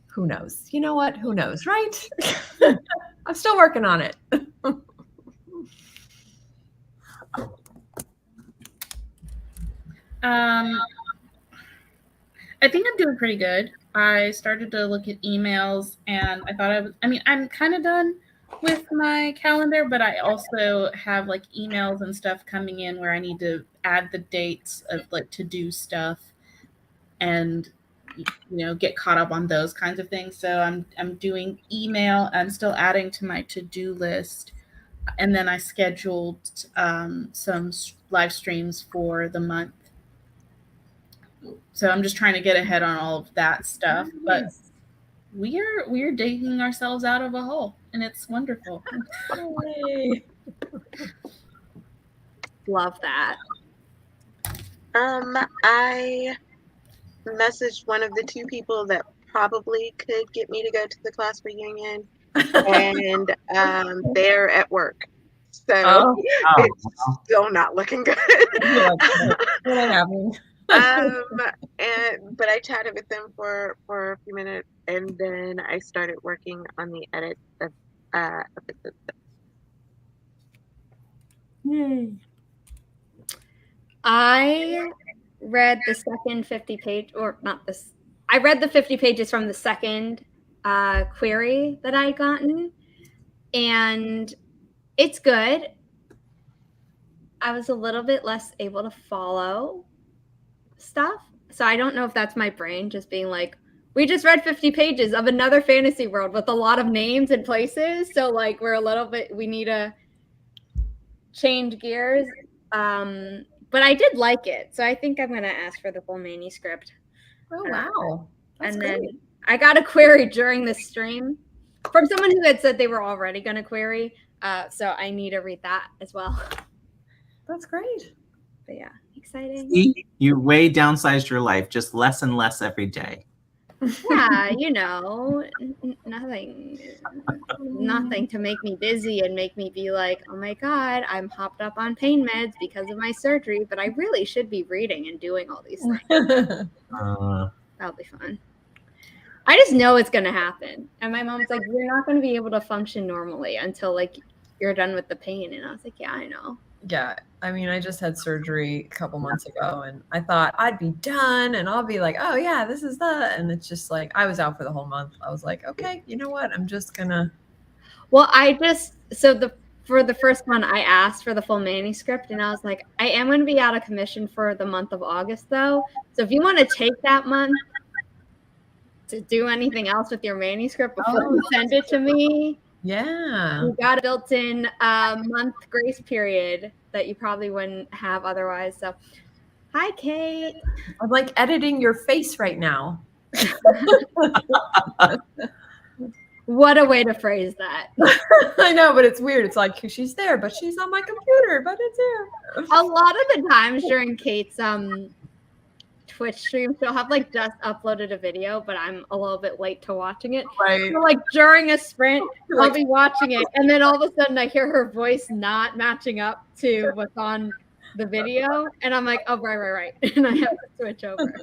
Who knows? You know what? Who knows, right? I'm still working on it.
I think I'm doing pretty good. I started to look at emails and I thought I'm kind of done with my calendar, but I also have like emails and stuff coming in where I need to add the dates of like to do stuff and get caught up on those kinds of things. So I'm doing email. I'm still adding to my to-do list. And then I scheduled some live streams for the month. So I'm just trying to get ahead on all of that stuff. But we're digging ourselves out of a hole, and it's wonderful.
Love that.
I messaged one of the 2 people that probably could get me to go to the class reunion, and they're at work. So it's still not looking good.
What happened?
But I chatted with them for a few minutes, and then I started working on the edit of episode 6.
Yay. I read the second 50 page, or not this. I read the 50 pages from the second query that I had gotten, and it's good. I was a little bit less able to follow stuff. So I don't know if that's my brain just being like, we just read 50 pages of another fantasy world with a lot of names and places. So like we need to change gears. But I did like it. So I think I'm going to ask for the full manuscript.
Oh, wow. That's
and
great.
then I got a query during the stream from someone who had said they were already going to query. So I need to read that as well.
That's great.
But yeah, exciting.
See, you way downsized your life, just less and less every day.
Yeah, nothing to make me busy and make me be like, oh my God, I'm hopped up on pain meds because of my surgery, but I really should be reading and doing all these things. That'll be fun. I just know it's going to happen. And my mom's like, you're not going to be able to function normally until like you're done with the pain. And I was like, yeah, I know.
Yeah. I mean, I just had surgery a couple months ago and I thought I'd be done and I'll be like, oh yeah, this is that. And it's just like, I was out for the whole month. I was like, okay, you know what? I'm just gonna.
Well, for the first one, I asked for the full manuscript and I was like, I am going to be out of commission for the month of August though. So if you want to take that month to do anything else with your manuscript before you send it to me.
Yeah.
You got a built-in month grace period that you probably wouldn't have otherwise. So, hi, Kate.
I'm like editing your face right now.
What a way to phrase that.
I know, but it's weird. It's like she's there, but she's on my computer, but it's here.
A lot of the times during Kate's Twitch stream, she'll have like just uploaded a video, but I'm a little bit late to watching it.
Right.
So like during a sprint, I'll be watching it, and then all of a sudden I hear her voice not matching up to what's on the video, and I'm like, oh right, and I have to switch over.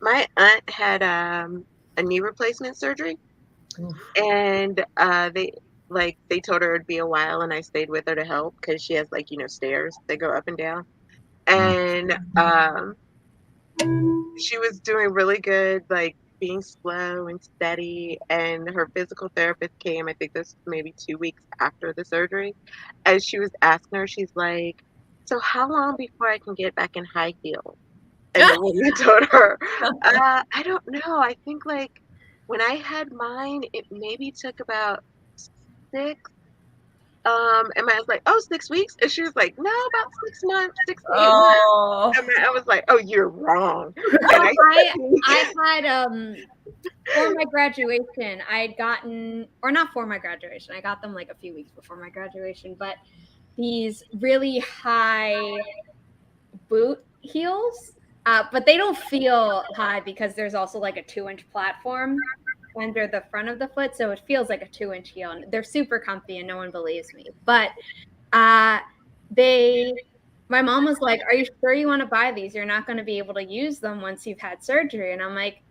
My aunt had a knee replacement surgery, and they told her it'd be a while, and I stayed with her to help because she has stairs that go up and down. And she was doing really good, like being slow and steady. And her physical therapist came, I think this was maybe 2 weeks after the surgery. And she was asking her, she's like, so how long before I can get back in high heels? And the woman told her, I don't know. I think like when I had mine, it maybe took about 6. And I was like, oh, 6 weeks? And she was like, no, about 6 months, 6 to 8 months.
Oh,
And I was like, oh, you're wrong. And
I had for my graduation, I had gotten, or not for my graduation, I got them like a few weeks before my graduation, but these really high boot heels, but they don't feel high because there's also like a 2-inch platform under the front of the foot, so it feels like a 2-inch heel, and they're super comfy and no one believes me. But my mom was like, are you sure you want to buy these? You're not going to be able to use them once you've had surgery. And I'm like,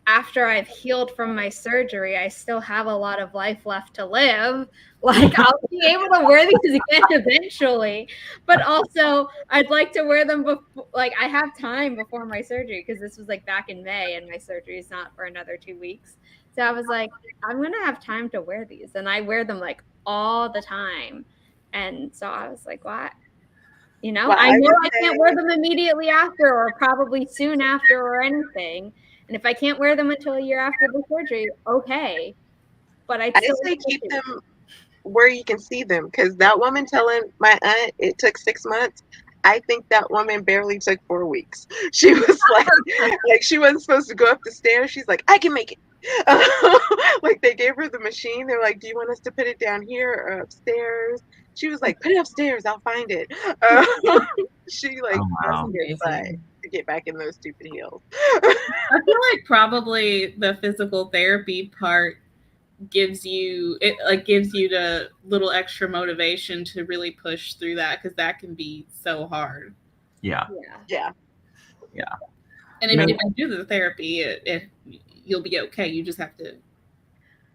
after I've healed from my surgery, I still have a lot of life left to live. Like, I'll be able to wear these again eventually, but also I'd like to wear them before, like, I have time before my surgery, because this was like back in May and my surgery is not for another 2 weeks. So I was like, I'm going to have time to wear these. And I wear them like all the time. And so I was like, what? You know,
Well,
I know I can't wear them immediately after or probably soon after or anything. And if I can't wear them until a year after the surgery, okay. But I
say keep them where you can see them, because that woman telling my aunt it took 6 months, I think that woman barely took 4 weeks. She was like she wasn't supposed to go up the stairs. She's like, I can make it. Like they gave her the machine. They're like, do you want us to put it down here or upstairs? She was like, put it upstairs. I'll find it. She like to get back in those stupid heels.
I feel like probably the physical therapy part gives you the little extra motivation to really push through that, because that can be so hard.
Yeah.
And if you do the therapy, you'll be okay. You just have to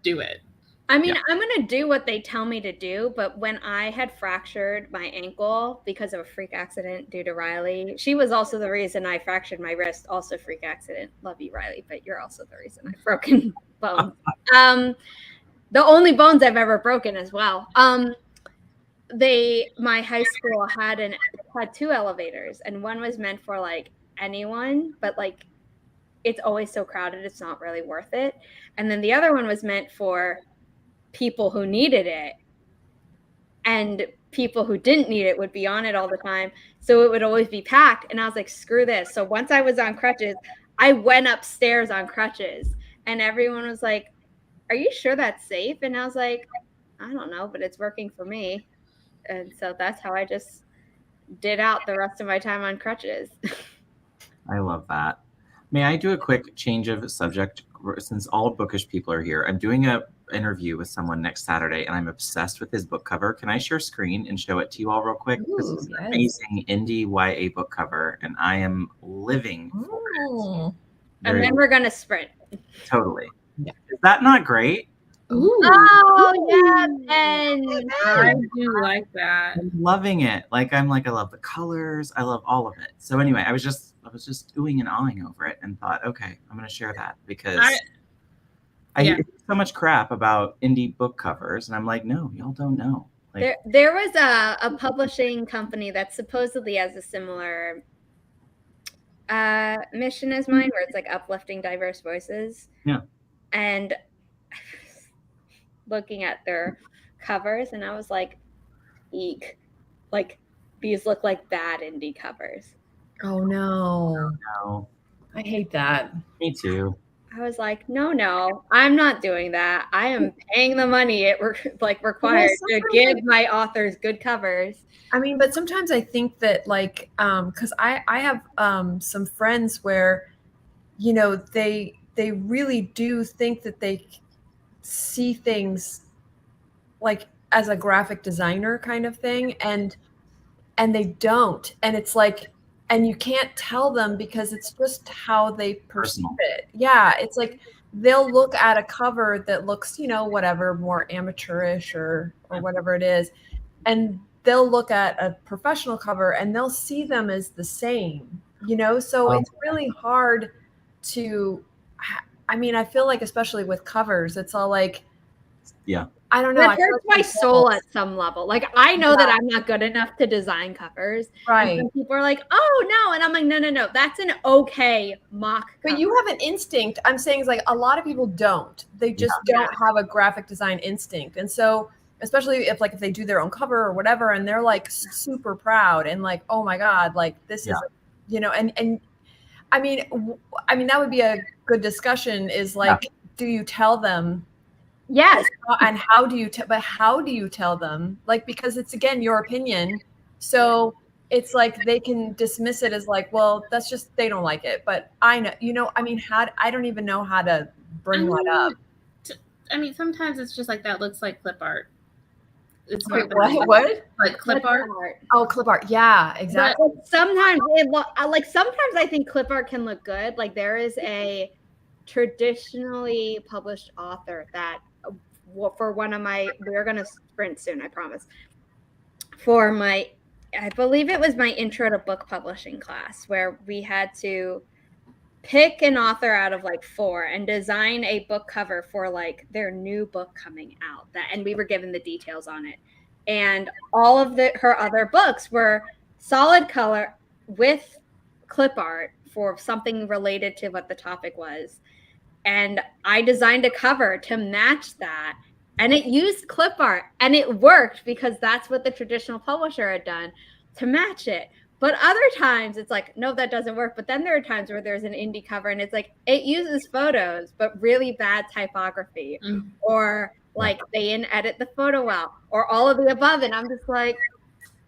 do it.
I mean, I'm going to do what they tell me to do, but when I had fractured my ankle because of a freak accident due to Riley, she was also the reason I fractured my wrist, also freak accident. Love you, Riley, but you're also the reason I've broken bones. The only bones I've ever broken as well. My high school had 2 elevators, and one was meant for like anyone, but like it's always so crowded, it's not really worth it. And then the other one was meant for people who needed it, and people who didn't need it would be on it all the time, so it would always be packed. And I was like, screw this. So once I was on crutches, I went upstairs on crutches, and everyone was like, are you sure that's safe? And I was like, I don't know, but it's working for me. And so that's how I just did out the rest of my time on crutches.
I love that. May I do a quick change of subject? Since all bookish people are here, I'm doing an interview with someone next Saturday, and I'm obsessed with his book cover. Can I share screen and show it to you all real quick?
Ooh,
this is an amazing indie YA book cover, and I am living for it.
And then we're going to sprint.
Totally.
Yeah.
Is that not great?
Ooh.
Oh, yeah, Ben.
I do like that.
I'm loving it. I love the colors. I love all of it. So anyway, I was just oohing and ahhing over it and thought, okay, I'm going to share that, because I hear so much crap about indie book covers, and I'm like, no, y'all don't know. Like,
there was a publishing company that supposedly has a similar mission as mine, where it's like uplifting diverse voices.
Yeah.
And looking at their covers, and I was like, eek. Like, these look like bad indie covers.
Oh no.
no.
I hate that.
Me too.
I was like, no, I'm not doing that. I am paying the money it required to give my authors good covers.
I mean, but sometimes I think that because I have some friends where, they really do think that they see things like as a graphic designer kind of thing, and they don't. And it's like, and you can't tell them, because it's just how they perceive it. Yeah, it's like they'll look at a cover that looks, whatever, more amateurish or whatever it is, and they'll look at a professional cover and they'll see them as the same, So it's really hard to, I mean, I feel like especially with covers, it's all like, I don't know.
That
I feel
hurts
like
my soul at some level. Like, I know that I'm not good enough to design covers.
Right.
And people are like, oh, no. And I'm like, no. That's an okay mock cover.
But you have an instinct. I'm saying is like a lot of people don't. They just don't have a graphic design instinct. And so, especially if they do their own cover or whatever, and they're like super proud and like, oh my God, like this is, and I mean, that would be a good discussion is like, do you tell them?
Yes.
And how do you tell them? Like, because it's, again, your opinion. So it's like they can dismiss it as like, well, that's just, they don't like it. But I know, I don't even know how to bring that up.
Sometimes it's just like that looks like clip art. It's
Wait, what?
Like clip art?
Oh, clip art. Yeah, exactly.
But sometimes sometimes I think clip art can look good. Like, there is a traditionally published author that for one of my, we're going to sprint soon, I promise. For my, I believe it was my intro to book publishing class, where we had to pick an author out of like 4 and design a book cover for like their new book coming out, and we were given the details on it. And all of her other books were solid color with clip art for something related to what the topic was. And I designed a cover to match that. And it used clip art. And it worked because that's what the traditional publisher had done to match it. But other times it's like, no, that doesn't work. But then there are times where there's an indie cover and it's like, it uses photos, but really bad typography. Or like they didn't edit the photo well, or all of the above. And I'm just like,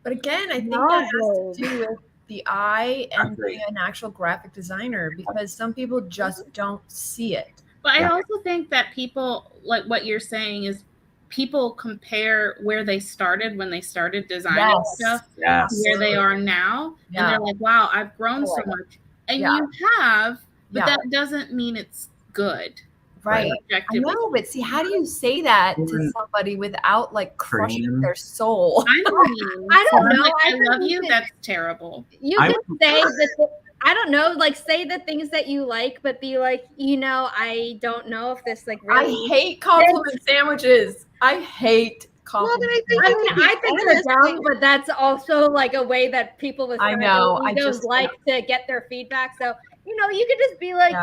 but again, I think that has to do with the eye and an actual graphic designer, because some people just don't see it.
But I also think that people, like what you're saying, is people compare where they started when they started designing stuff to where they are now. And they're like, wow, I've grown so much. And you have, but that doesn't mean it's good.
Right. I know, but see, how do you say that to somebody without like crushing their soul?
I don't know. I love you. That's terrible.
You can say that. I don't know, like say the things that you like, but be like, I don't know if this like really.
I hate compliment sandwiches. I hate compliment.
Well, I think they're dumb, but that's also like a way that people with egos like to get their feedback. So you could just be like,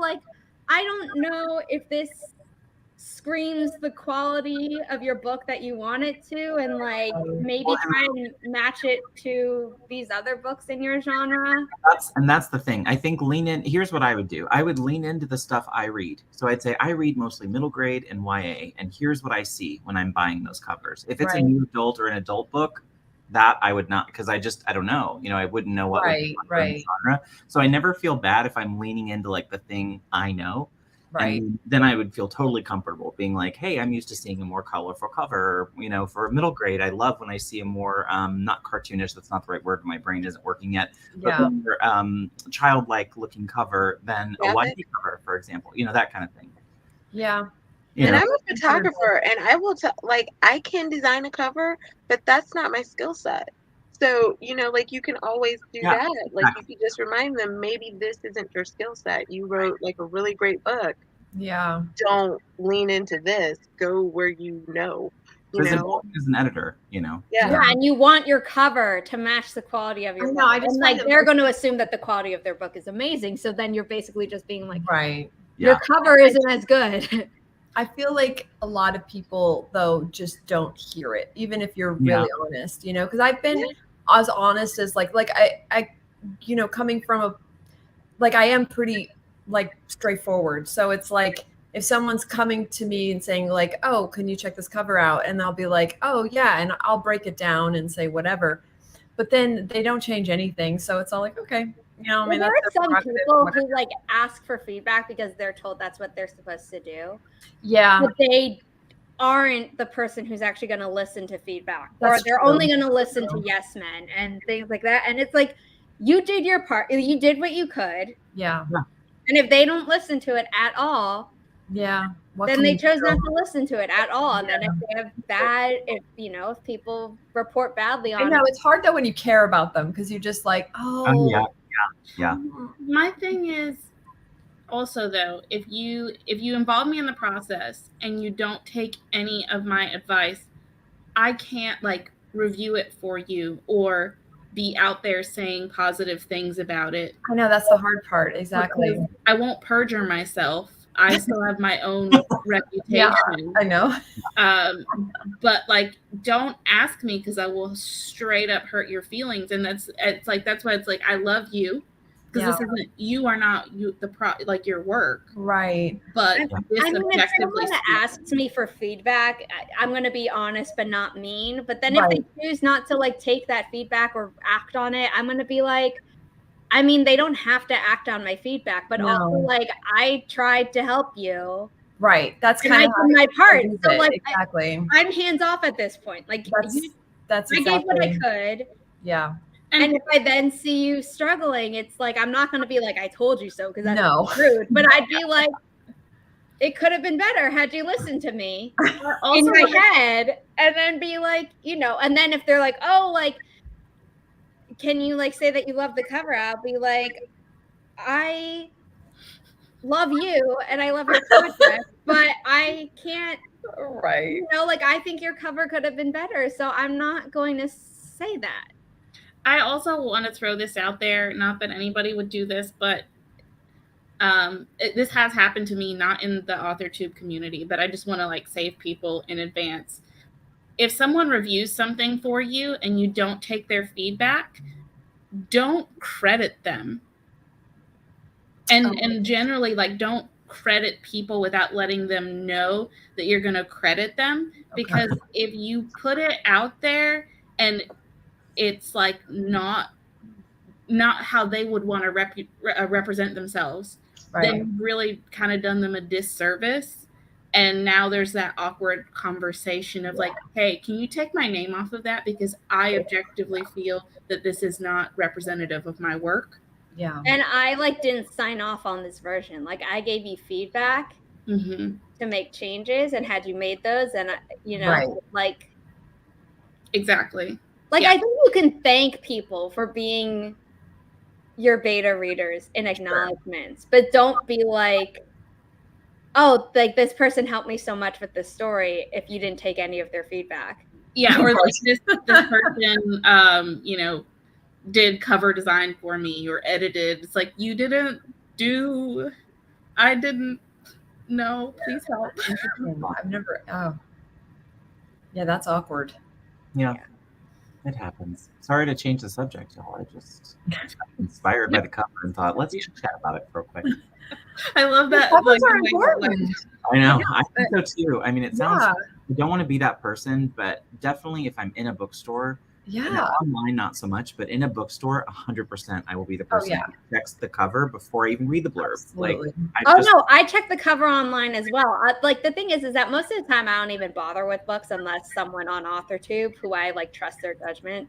like, I don't know if this screams the quality of your book that you want it to, and like maybe try and match it to these other books in your genre.
That's the thing. I think lean in. Here's what I would do. I would lean into the stuff I read. So I'd say I read mostly middle grade and YA, and here's what I see when I'm buying those covers. If it's a new adult or an adult book, that I would not, because I don't know. I wouldn't know what was in the genre. So I never feel bad if I'm leaning into like the thing I know. Right. And then I would feel totally comfortable being like, hey, I'm used to seeing a more colorful cover. For middle grade, I love when I see a more not cartoonish, that's not the right word, my brain isn't working yet, but more childlike looking cover than a YA cover, for example, that kind of thing.
Yeah.
And I'm a photographer, and I will I can design a cover, but that's not my skill set. So, like you can always do that. Like you can just remind them, maybe this isn't your skill set. You wrote like a really great book.
Yeah.
Don't lean into this. Go where you know.
As an editor,
Yeah, and you want your cover to match the quality of your book. And like they're going to assume that the quality of their book is amazing. So then you're basically just being like, your cover isn't as good.
I feel like a lot of people though just don't hear it, even if you're really honest, because I've been as honest as like I coming from I am pretty like straightforward. So it's like if someone's coming to me and saying like, oh, can you check this cover out? And I'll be like, oh yeah. And I'll break it down and say whatever, but then they don't change anything. So it's all like, okay. There
are some people who like ask for feedback because they're told that's what they're supposed to do.
Yeah.
But they aren't the person who's actually going to listen to feedback, or they're only going to listen to yes men and things like that. And it's like, you did your part. You did what you could.
Yeah.
And if they don't listen to it at all, then they chose not to listen to it at all. And then if they have if people report badly on it.
It's hard though when you care about them, because you're just like,
yeah.
My thing is, Also, though, if you involve me in the process and you don't take any of my advice, I can't like review it for you or be out there saying positive things about it.
I know that's the hard part. Exactly.
Because I won't perjure myself. I still have my own reputation.
Yeah, I know.
But like, don't ask me because I will straight up hurt your feelings. And that's why it's like, I love you. Because this isn't, you are not like your work.
Right.
But this
I mean, if
objectively
someone asks me for feedback, I'm going to be honest but not mean. But then
Right.
if they choose not to like take that feedback or act on it, I'm going to be like, I mean, they don't have to act on my feedback, but also like I tried to help you.
Right. That's
And
kind
I
of
did my part. So like,
exactly.
I'm hands off at this point. Like
That's
I
exactly.
gave what I could.
Yeah.
And if I then see you struggling, it's like, I'm not going to be like, I told you so, because that's
No.
rude. But I'd be like, it could have been better had you listened to me
also
in my head. And then be like, you know, and then if they're like, oh, like, can you like say that you love the cover? I'll be like, I love you and I love your project, but I can't,
Right.
you know, like, I think your cover could have been better. So I'm not going to say that.
I also want to throw this out there, not that anybody would do this, but this has happened to me, not in the AuthorTube community, but I just want to like save people in advance. If someone reviews something for you and you don't take their feedback, don't credit them. And generally, like, don't credit people without letting them know that you're going to credit them. Because if you put it out there and it's like not how they would want to represent themselves, then you've really kind of done them a disservice. And now there's that awkward conversation of like, hey, can you take my name off of that? Because I objectively feel that this is not representative of my work.
Yeah.
And I like didn't sign off on this version. Like I gave you feedback to make changes, and had you made those, and you know, like
exactly.
Like I think you can thank people for being your beta readers in acknowledgments, but don't be like, oh, like this person helped me so much with this story if you didn't take any of their feedback.
Yeah, or like this person, you know, did cover design for me or edited. It's like, you didn't do, I didn't know, please help.
I've never, yeah, that's awkward.
Yeah. It happens. Sorry to change the subject, y'all. I just got inspired by the cover and thought, let's chat about it real quick.
I love that.
Covers are important.
I know. I think so too. I mean, it sounds, I don't want to be that person, but definitely if I'm in a bookstore, online not so much, but in a bookstore, 100% I will be the person who checks the cover before I even read the blurb.
Absolutely.
Like,
no, I check the cover online as well. Like the thing is that most of the time I don't even bother with books unless someone on AuthorTube, who I like trust their judgment,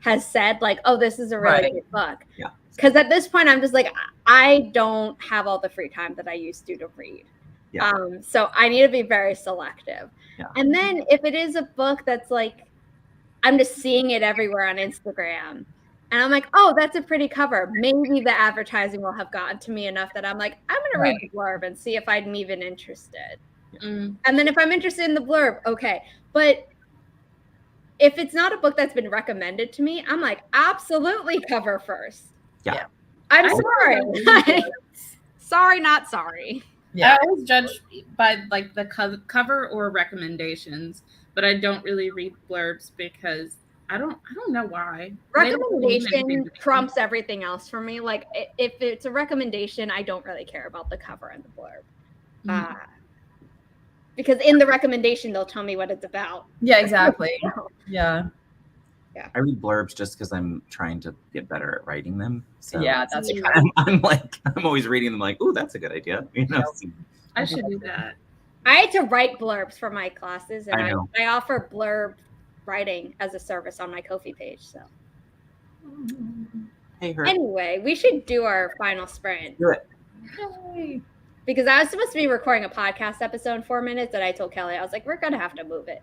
has said like, oh, this is a really good book.
Yeah.
Because at this point I'm just like, I don't have all the free time that I used to read.
Yeah.
So I need to be very selective.
Yeah.
And then if it is a book that's like, I'm just seeing it everywhere on Instagram, and I'm like, oh, that's a pretty cover. Maybe the advertising will have gotten to me enough that I'm like, I'm going to read the blurb and see if I'm even interested. And then if I'm interested in the blurb, okay. But if it's not a book that's been recommended to me, I'm like, absolutely cover first.
Yeah.
I'm sorry. Sorry, not sorry.
I always judge by like the cover or recommendations, but I don't really read blurbs because I don't know why.
Recommendation trumps everything else for me. Like if it's a recommendation, I don't really care about the cover and the blurb. Because in the recommendation, they'll tell me what it's about.
Yeah, exactly. Yeah.
I read blurbs just because I'm trying to get better at writing them. So
yeah, that's true.
I'm always reading them like, oh, that's a good idea. You know,
I should do that.
I had to write blurbs for my classes, and I offer blurb writing as a service on my Ko-fi page. So anyway, we should do our final sprint.
Do it.
Yay. Because I was supposed to be recording a podcast episode in 4 minutes, and I told Kelly, I was like, we're gonna have to move it.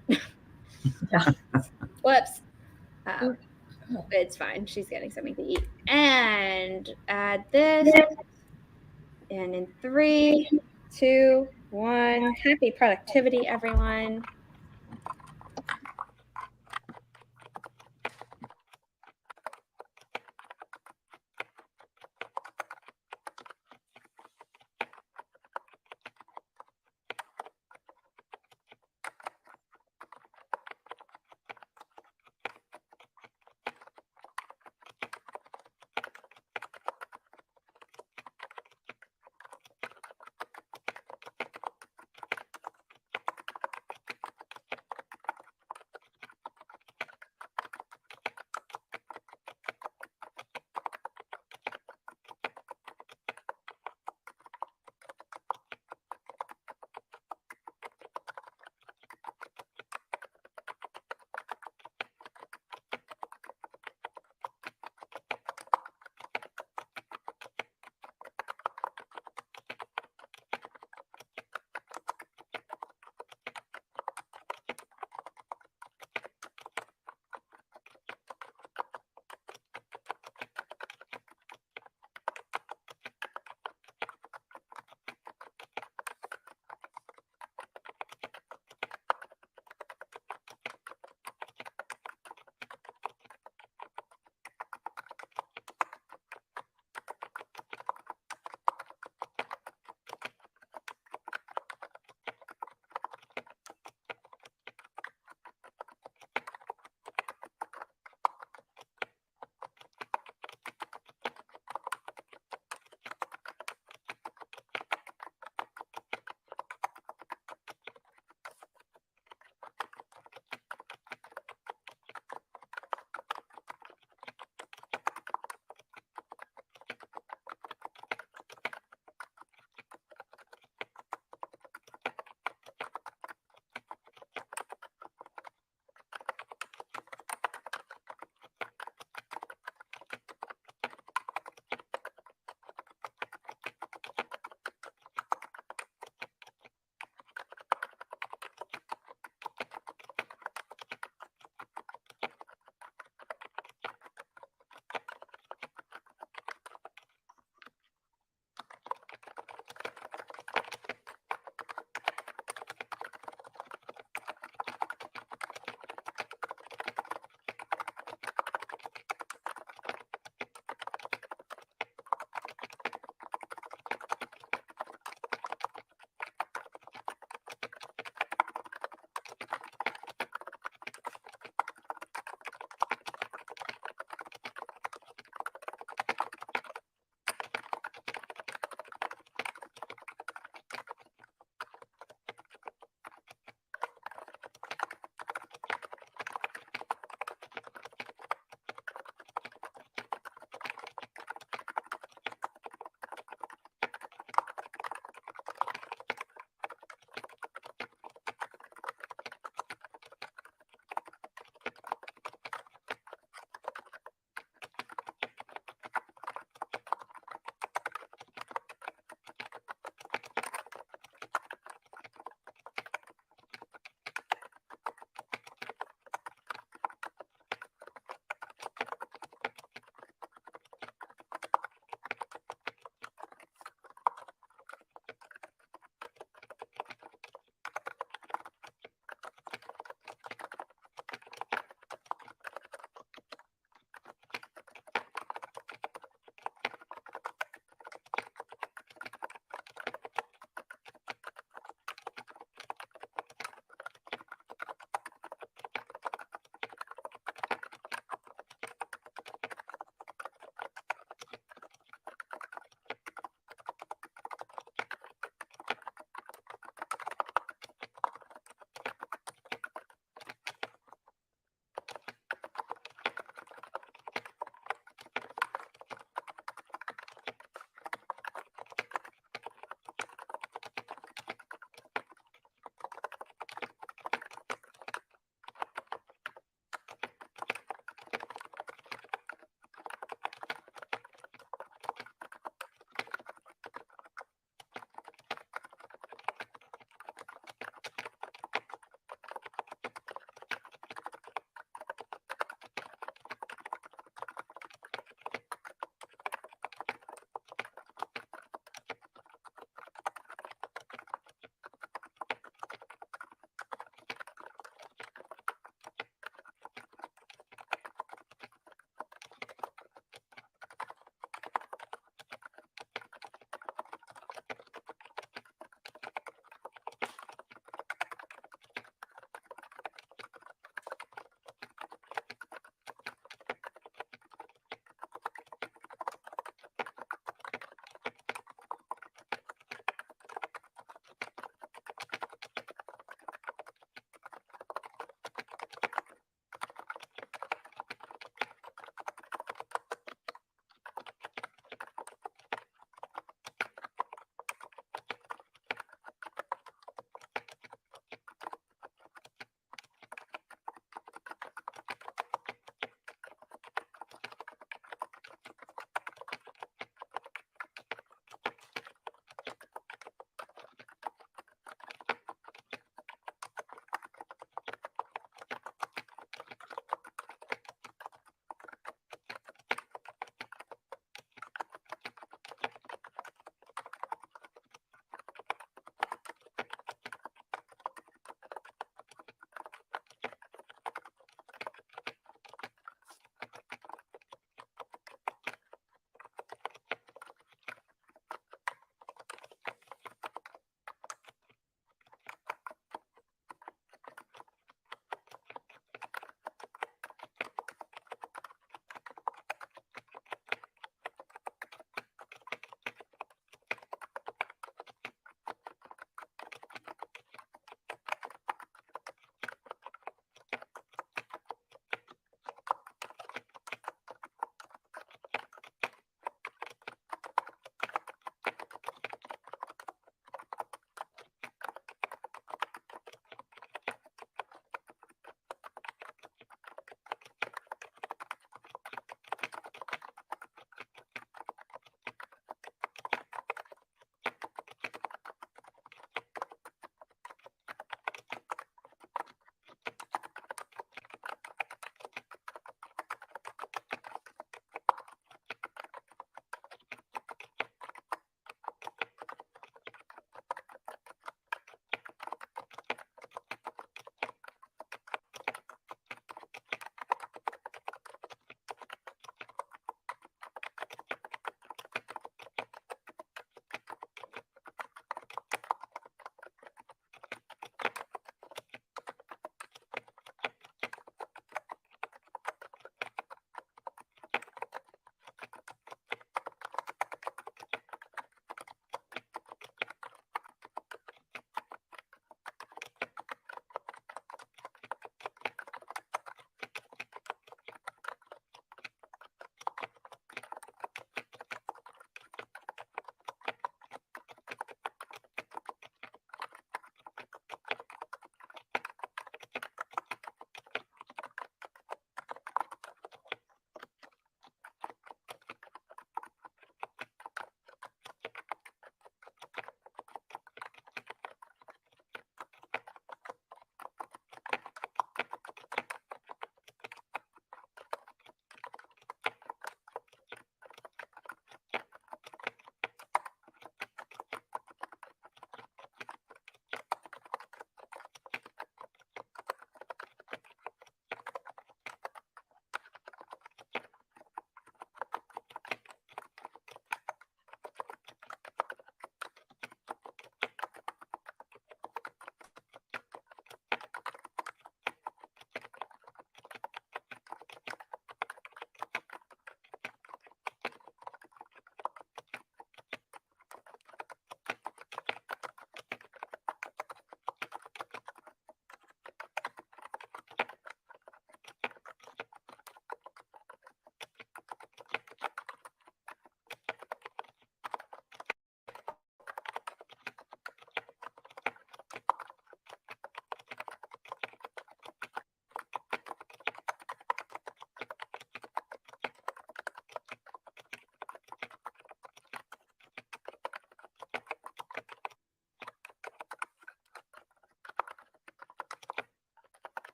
Whoops. It's fine. She's getting something to eat. And this And in 3, 2, 1, happy productivity, everyone.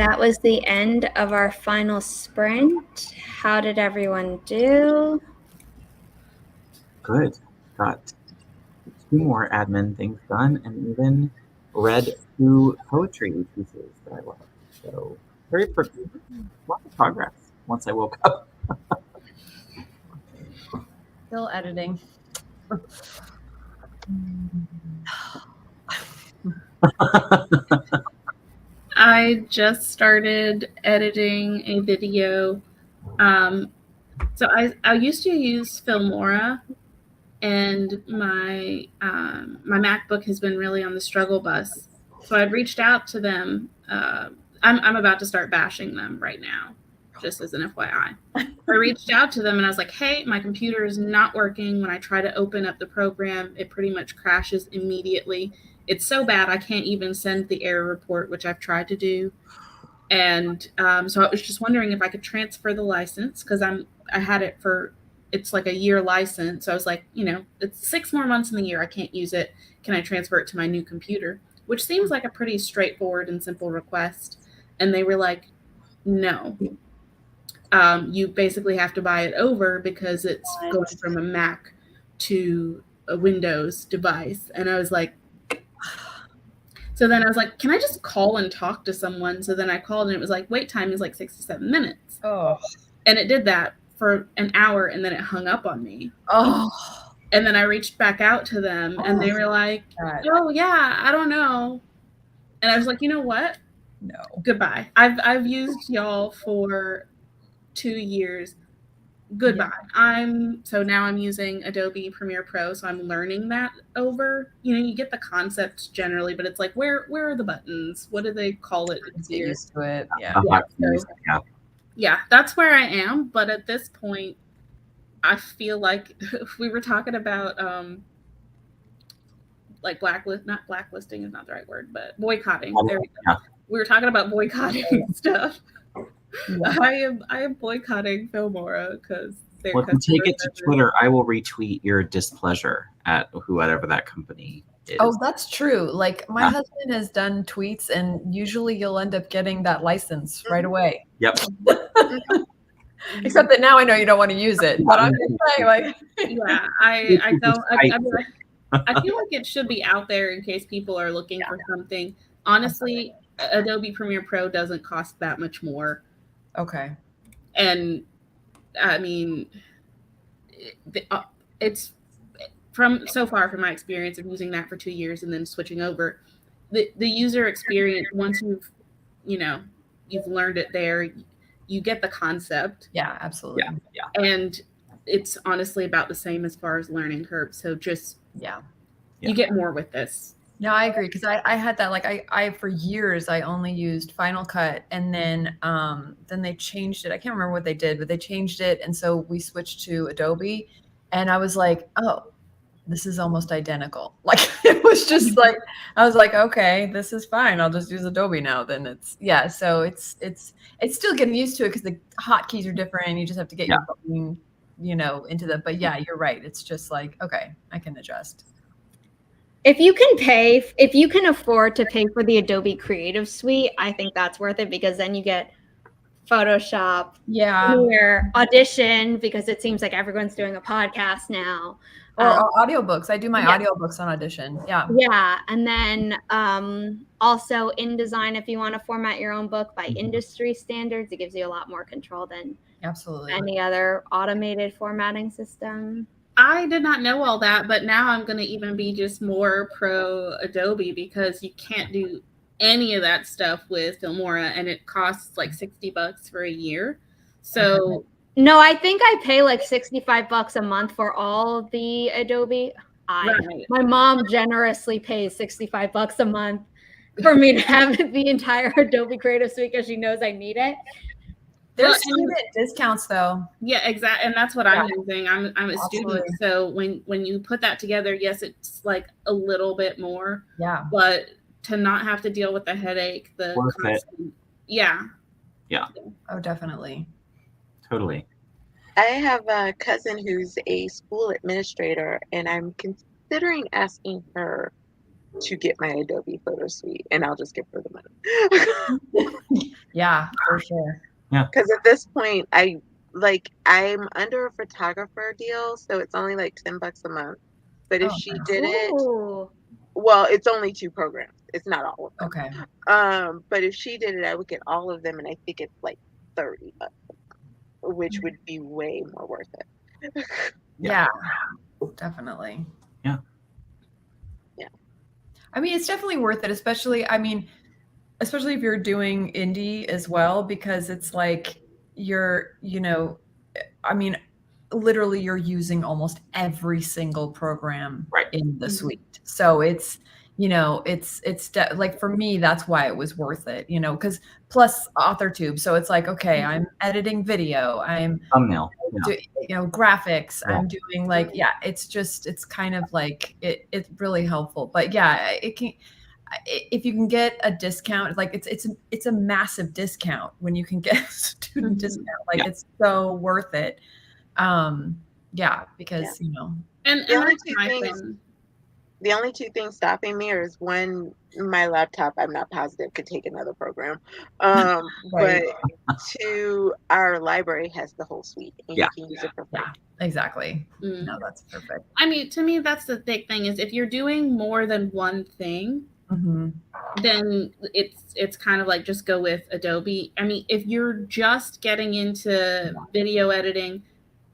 that was the end of our final sprint. How did everyone do?
Good. Got 2 more admin things done and even read 2 poetry pieces that I love. So lots of progress once I woke up.
Still editing.
I just started editing a video. So I used to use Filmora, and my MacBook has been really on the struggle bus. So I reached out to them. I'm about to start bashing them right now, just as an FYI. I reached out to them and I was like, hey, my computer is not working. When I try to open up the program, it pretty much crashes immediately. It's so bad I can't even send the error report, which I've tried to do. And so I was just wondering if I could transfer the license, because I had it for, it's like a year license. So I was like, it's 6 more months in the year I can't use it. Can I transfer it to my new computer? Which seems like a pretty straightforward and simple request. And they were like, no. You basically have to buy it over because it's going from a Mac to a Windows device. And I was like, so then I was like, can I just call and talk to someone? So then I called and it was like, wait time is like 6 to 7 minutes.
Oh.
And it did that for an hour and then it hung up on me.
Oh.
And then I reached back out to them and they were like, oh yeah, I don't know. And I was like, you know what?
No.
Goodbye. I've used y'all for 2 years. Goodbye.
Yeah.
Now I'm using Adobe Premiere Pro, so I'm learning that over. You get the concept generally, but it's like where are the buttons? What do they call it?
Get used to it.
Yeah, that's where I am. But at this point, I feel like we were talking about like not blacklisting is not the right word, but boycotting. There we go.
Yeah.
We were talking about boycotting stuff. Yeah. I am boycotting Filmora because they're
well, take it to Twitter. I will retweet your displeasure at whoever that company is.
Oh, that's true. Like my husband has done tweets, and usually you'll end up getting that license right away.
Yep.
Except that now I know you don't want to use it. But I'm just saying, like,
yeah, I don't. I feel like it should be out there in case people are looking for something. Honestly, Adobe Premiere Pro doesn't cost that much more.
Okay.
And I mean, it's from my experience of using that for 2 years and then switching over, the user experience, once you've learned it there, you get the concept.
Yeah, absolutely.
Yeah.
And it's honestly about the same as far as learning curve. So just, you get more with this.
No, I agree, because I had that, like I for years I only used Final Cut, and then they changed it. I can't remember what they did, but they changed it, and so we switched to Adobe, and I was like, oh, this is almost identical. Like it was just like I was like, okay, this is fine. I'll just use Adobe now. Then so it's still getting used to it because the hotkeys are different, and you just have to get your brain, into the. But yeah, you're right. It's just like, okay, I can adjust.
If you can afford to pay for the Adobe Creative Suite, I think that's worth it, because then you get Photoshop, Premiere, Audition, because it seems like everyone's doing a podcast now.
Or audiobooks. I do my audiobooks on Audition. Yeah.
Yeah. And then also InDesign, if you want to format your own book by industry standards, it gives you a lot more control than any other automated formatting system.
I did not know all that, but now I'm going to even be just more pro Adobe, because you can't do any of that stuff with Filmora, and it costs like $60 for a year. So
no, I think I pay like $65 a month for all the Adobe. My mom generously pays $65 a month for me to have the entire Adobe Creative Suite because she knows I need it.
There's student discounts though.
Yeah, exactly. And that's what I'm using. I'm a student. So when you put that together, yes, it's like a little bit more. Yeah. But to not have to deal with the headache, Yeah.
Oh, definitely.
Totally.
I have a cousin who's a school administrator, and I'm considering asking her to get my Adobe photo suite, and I'll just give her the money.
Yeah, for sure.
Because at this point, I'm under a photographer deal, so it's only like $10 a month. But if she did it, well, it's only 2 programs. It's not all of them.
Okay.
But if she did it, I would get all of them, and I think it's like $30, which would be way more worth it.
Yeah, definitely.
Yeah.
I mean, it's definitely worth it, especially if you're doing indie as well, because it's like literally you're using almost every single program in the suite. So it's, like for me, that's why it was worth it, because plus AuthorTube. So it's like, okay, I'm editing video, I'm
thumbnail,
graphics, I'm doing it's kind of like it's really helpful. But yeah, it can, if you can get a discount, like it's a massive discount when you can get a student discount, it's so worth it. Because
and
the only 2 things stopping me is one, my laptop, I'm not positive, could take another program. But 2, our library has the whole suite, and you can use it for free.
Yeah, exactly. No, that's perfect.
I mean, to me, that's the big thing, is if you're doing more than one thing, then it's kind of like just go with Adobe. I mean, if you're just getting into video editing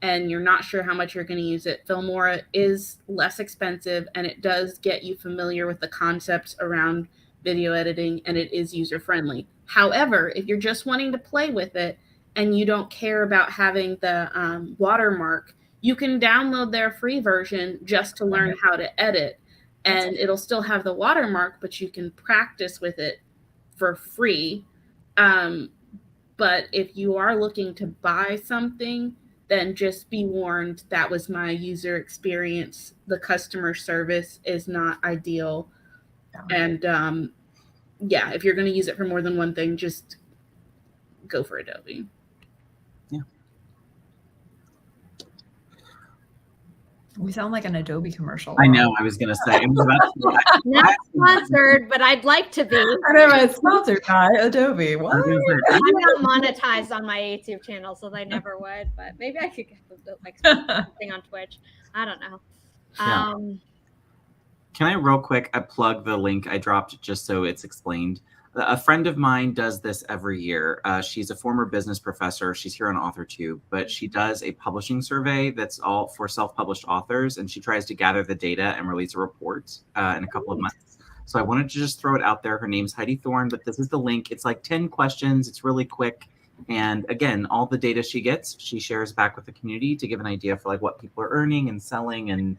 and you're not sure how much you're going to use it, Filmora is less expensive, and it does get you familiar with the concepts around video editing, and it is user-friendly. However, if you're just wanting to play with it and you don't care about having the watermark, you can download their free version just to learn how to edit, and it'll still have the watermark, but you can practice with it for free. But if you are looking to buy something, then just be warned, that was my user experience. The customer service is not ideal. And if you're going to use it for more than one thing, just go for Adobe.
Yeah.
We sound like an Adobe commercial.
I know. I was going to say.
Not sponsored, but I'd like to be.
I know, it's sponsored by Adobe. What?
I'm not monetized on my YouTube channel, so they never would. But maybe I could get something on Twitch. I don't know.
Can I real quick plug the link I dropped just so it's explained? A friend of mine does this every year. She's a former business professor. She's here on AuthorTube, but she does a publishing survey that's all for self-published authors, and she tries to gather the data and release a report in a couple of months. So I wanted to just throw it out there. Her name's Heidi Thorne, but this is the link. It's like 10 questions. It's really quick. And again, all the data she gets, she shares back with the community to give an idea for like what people are earning and selling and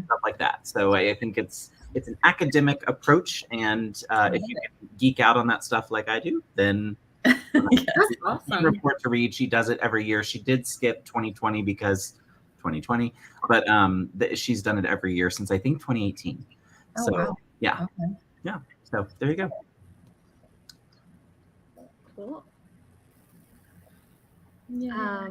stuff like that. So I think it's an academic approach, and if you can geek out on that stuff like I do, then
that's awesome.
Report to read. She does it every year. She did skip 2020 because 2020, but she's done it every year since I think 2018.
Oh,
so
wow.
Yeah.
Okay.
Yeah. So there you go.
Cool.
Yeah.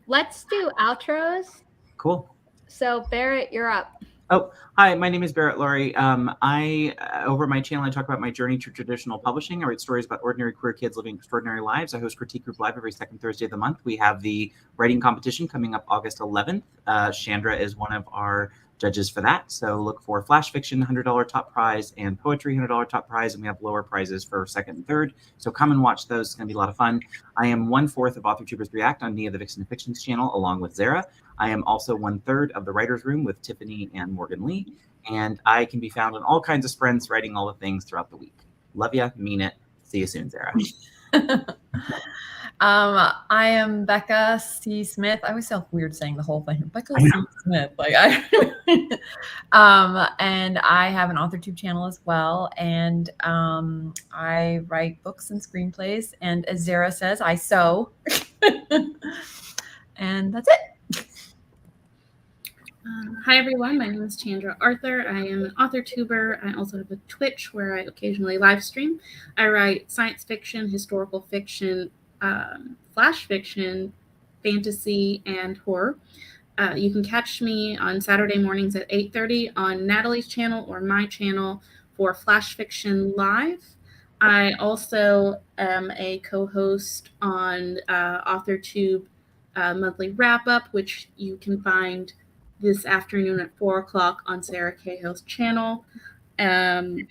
Let's do outros.
Cool.
So Barrett, you're up.
Oh, hi, my name is Barrett Laurie. Over my channel, I talk about my journey to traditional publishing. I write stories about ordinary queer kids living extraordinary lives. I host Critique Group Live every second Thursday of the month. We have the writing competition coming up August 11th. Chandra is one of our judges for that. So look for flash fiction, $100 top prize, and poetry, $100 top prize. And we have lower prizes for second and third. So come and watch those. It's going to be a lot of fun. I am 1/4 of AuthorTubers React on Nia the Vixen of Fictions channel, along with Zara. I am also 1/3 of the Writer's Room with Tiffany and Morgan Lee. And I can be found on all kinds of sprints, writing all the things throughout the week. Love ya. Mean it. See you soon, Zara.
I am Becca C. Smith. I always feel weird saying the whole thing. Becca C. Smith. And I have an AuthorTube channel as well. And I write books and screenplays. And as Zara says, I sew. And that's it.
Hi, everyone. My name is Candra Arthur. I am an AuthorTuber. I also have a Twitch where I occasionally live stream. I write science fiction, historical fiction, flash fiction, fantasy, and horror. You can catch me on Saturday mornings at 8:30 on Natalie's channel or my channel for Flash Fiction Live. I also am a co-host on AuthorTube monthly wrap-up, which you can find this afternoon at 4 o'clock on Sarah Cahill's channel. And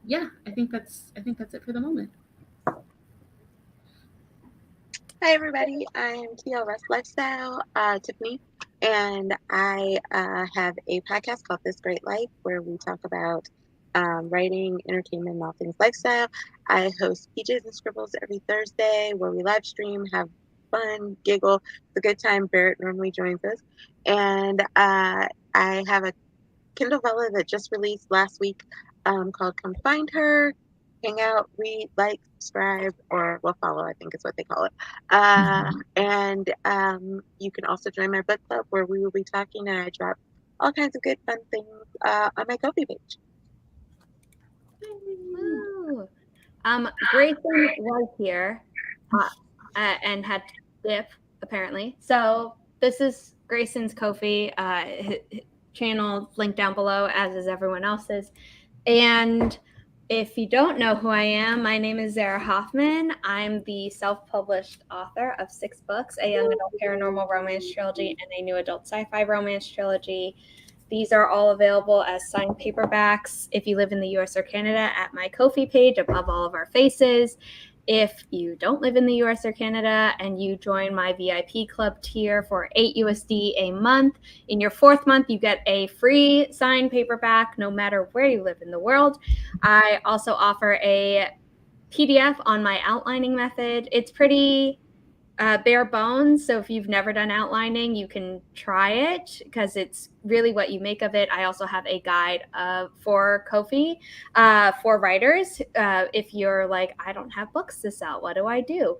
yeah, I think that's it for the moment.
Hi everybody, I'm TLS Lifestyle, Tiffany, and I have a podcast called This Great Life where we talk about writing, entertainment, and all things lifestyle. I host PJs and Scribbles every Thursday where we live stream, have fun, giggle. It's a good time. Barrett normally joins us. And I have a Kindle Vella that just released last week called Come Find Her. Hang out, read, like, subscribe, or follow, I think is what they call it. And you can also join my book club where we will be talking and I drop all kinds of good fun things on my Ko-fi page.
Woo. Grayson was here and had to dip, apparently. So this is Grayson's Ko-fi channel, linked down below, as is everyone else's. And if you don't know who I am, my name is Zara Hoffman. I'm the self-published author of 6 books, a young adult paranormal romance trilogy and a new adult sci-fi romance trilogy. These are all available as signed paperbacks if you live in the US or Canada at my Ko-fi page above all of our faces. If you don't live in the US or Canada and you join my VIP club tier for $8 USD a month, in your 4th month, you get a free signed paperback no matter where you live in the world. I also offer a PDF on my outlining method. It's pretty bare bones, so if you've never done outlining, you can try it because it's really what you make of it. I also have a guide for Ko-fi for writers. If you're like, I don't have books to sell, what do I do?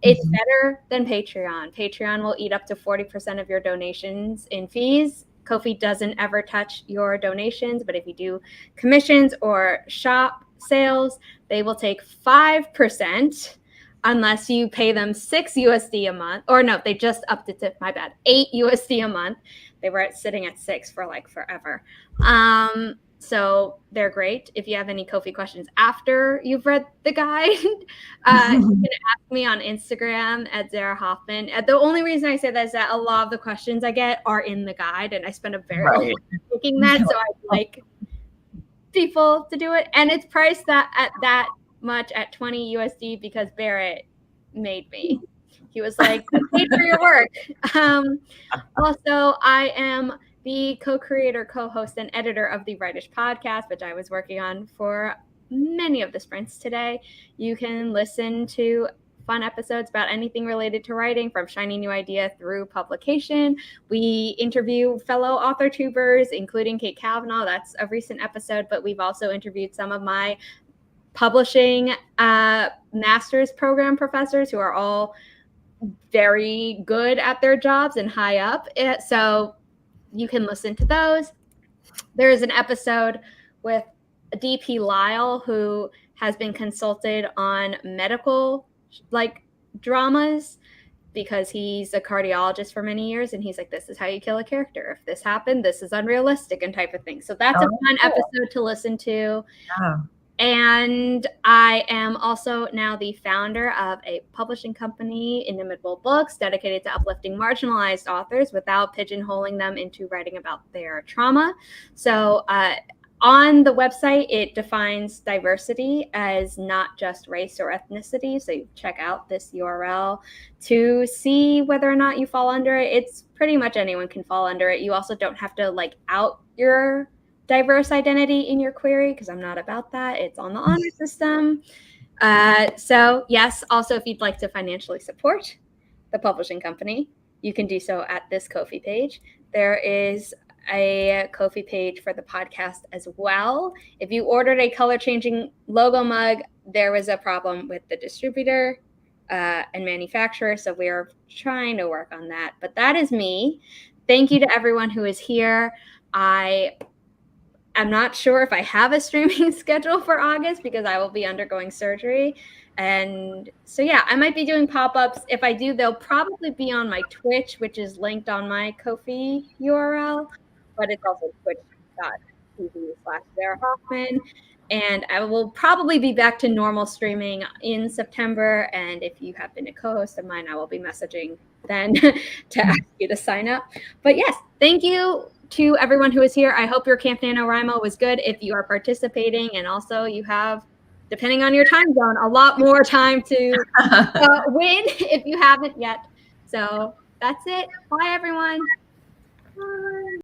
It's better than Patreon. Patreon will eat up to 40% of your donations in fees. Ko-fi doesn't ever touch your donations, but if you do commissions or shop sales, they will take 5%. Unless you pay them $6 USD a month, or no, they just upped it to, my bad, $8 USD a month. They were sitting at 6 for like forever. So they're great. If you have any Ko-fi questions after you've read the guide, you can ask me on Instagram at Zara Hoffman. The only reason I say that is that a lot of the questions I get are in the guide, and I spend a very long time making that, so I like people to do it. And it's priced at that much at 20 USD because Barrett made me. He was like, I paid for your work. Also, I am the co-creator, co-host, and editor of the Redish Podcast, which I was working on for many of the sprints today. You can listen to fun episodes about anything related to writing, from shiny new idea through publication. We interview fellow author tubers, including Kate Kavanaugh. That's a recent episode, but we've also interviewed some of my publishing master's program professors who are all very good at their jobs and high up. So you can listen to those. There is an episode with DP Lyle, who has been consulted on medical dramas because he's a cardiologist for many years. And he's like, this is how you kill a character. If this happened, this is unrealistic, and type of thing. So that's a fun episode to listen to. Yeah. And I am also now the founder of a publishing company, Inimitable Books, dedicated to uplifting marginalized authors without pigeonholing them into writing about their trauma. So on the website, it defines diversity as not just race or ethnicity. So you check out this URL to see whether or not you fall under it. It's pretty much anyone can fall under it. You also don't have to out your diverse identity in your query, because I'm not about that. It's on the honor system. So yes, also if you'd like to financially support the publishing company, you can do so at this Ko-fi page. There is a Ko-fi page for the podcast as well. If you ordered a color changing logo mug, there was a problem with the distributor and manufacturer, so we're trying to work on that. But that is me. Thank you to everyone who is here. I'm not sure if I have a streaming schedule for August because I will be undergoing surgery. And so, yeah, I might be doing pop-ups. If I do, they'll probably be on my Twitch, which is linked on my Ko-fi URL, but it's also twitch.tv twitch.tv/Sarah And I will probably be back to normal streaming in September. And if you have been a co-host of mine, I will be messaging then to ask you to sign up. But yes, thank you to everyone who is here. I hope your Camp NaNoWriMo was good if you are participating. And also you have, depending on your time zone, a lot more time to win if you haven't yet. So that's it. Bye, everyone. Bye.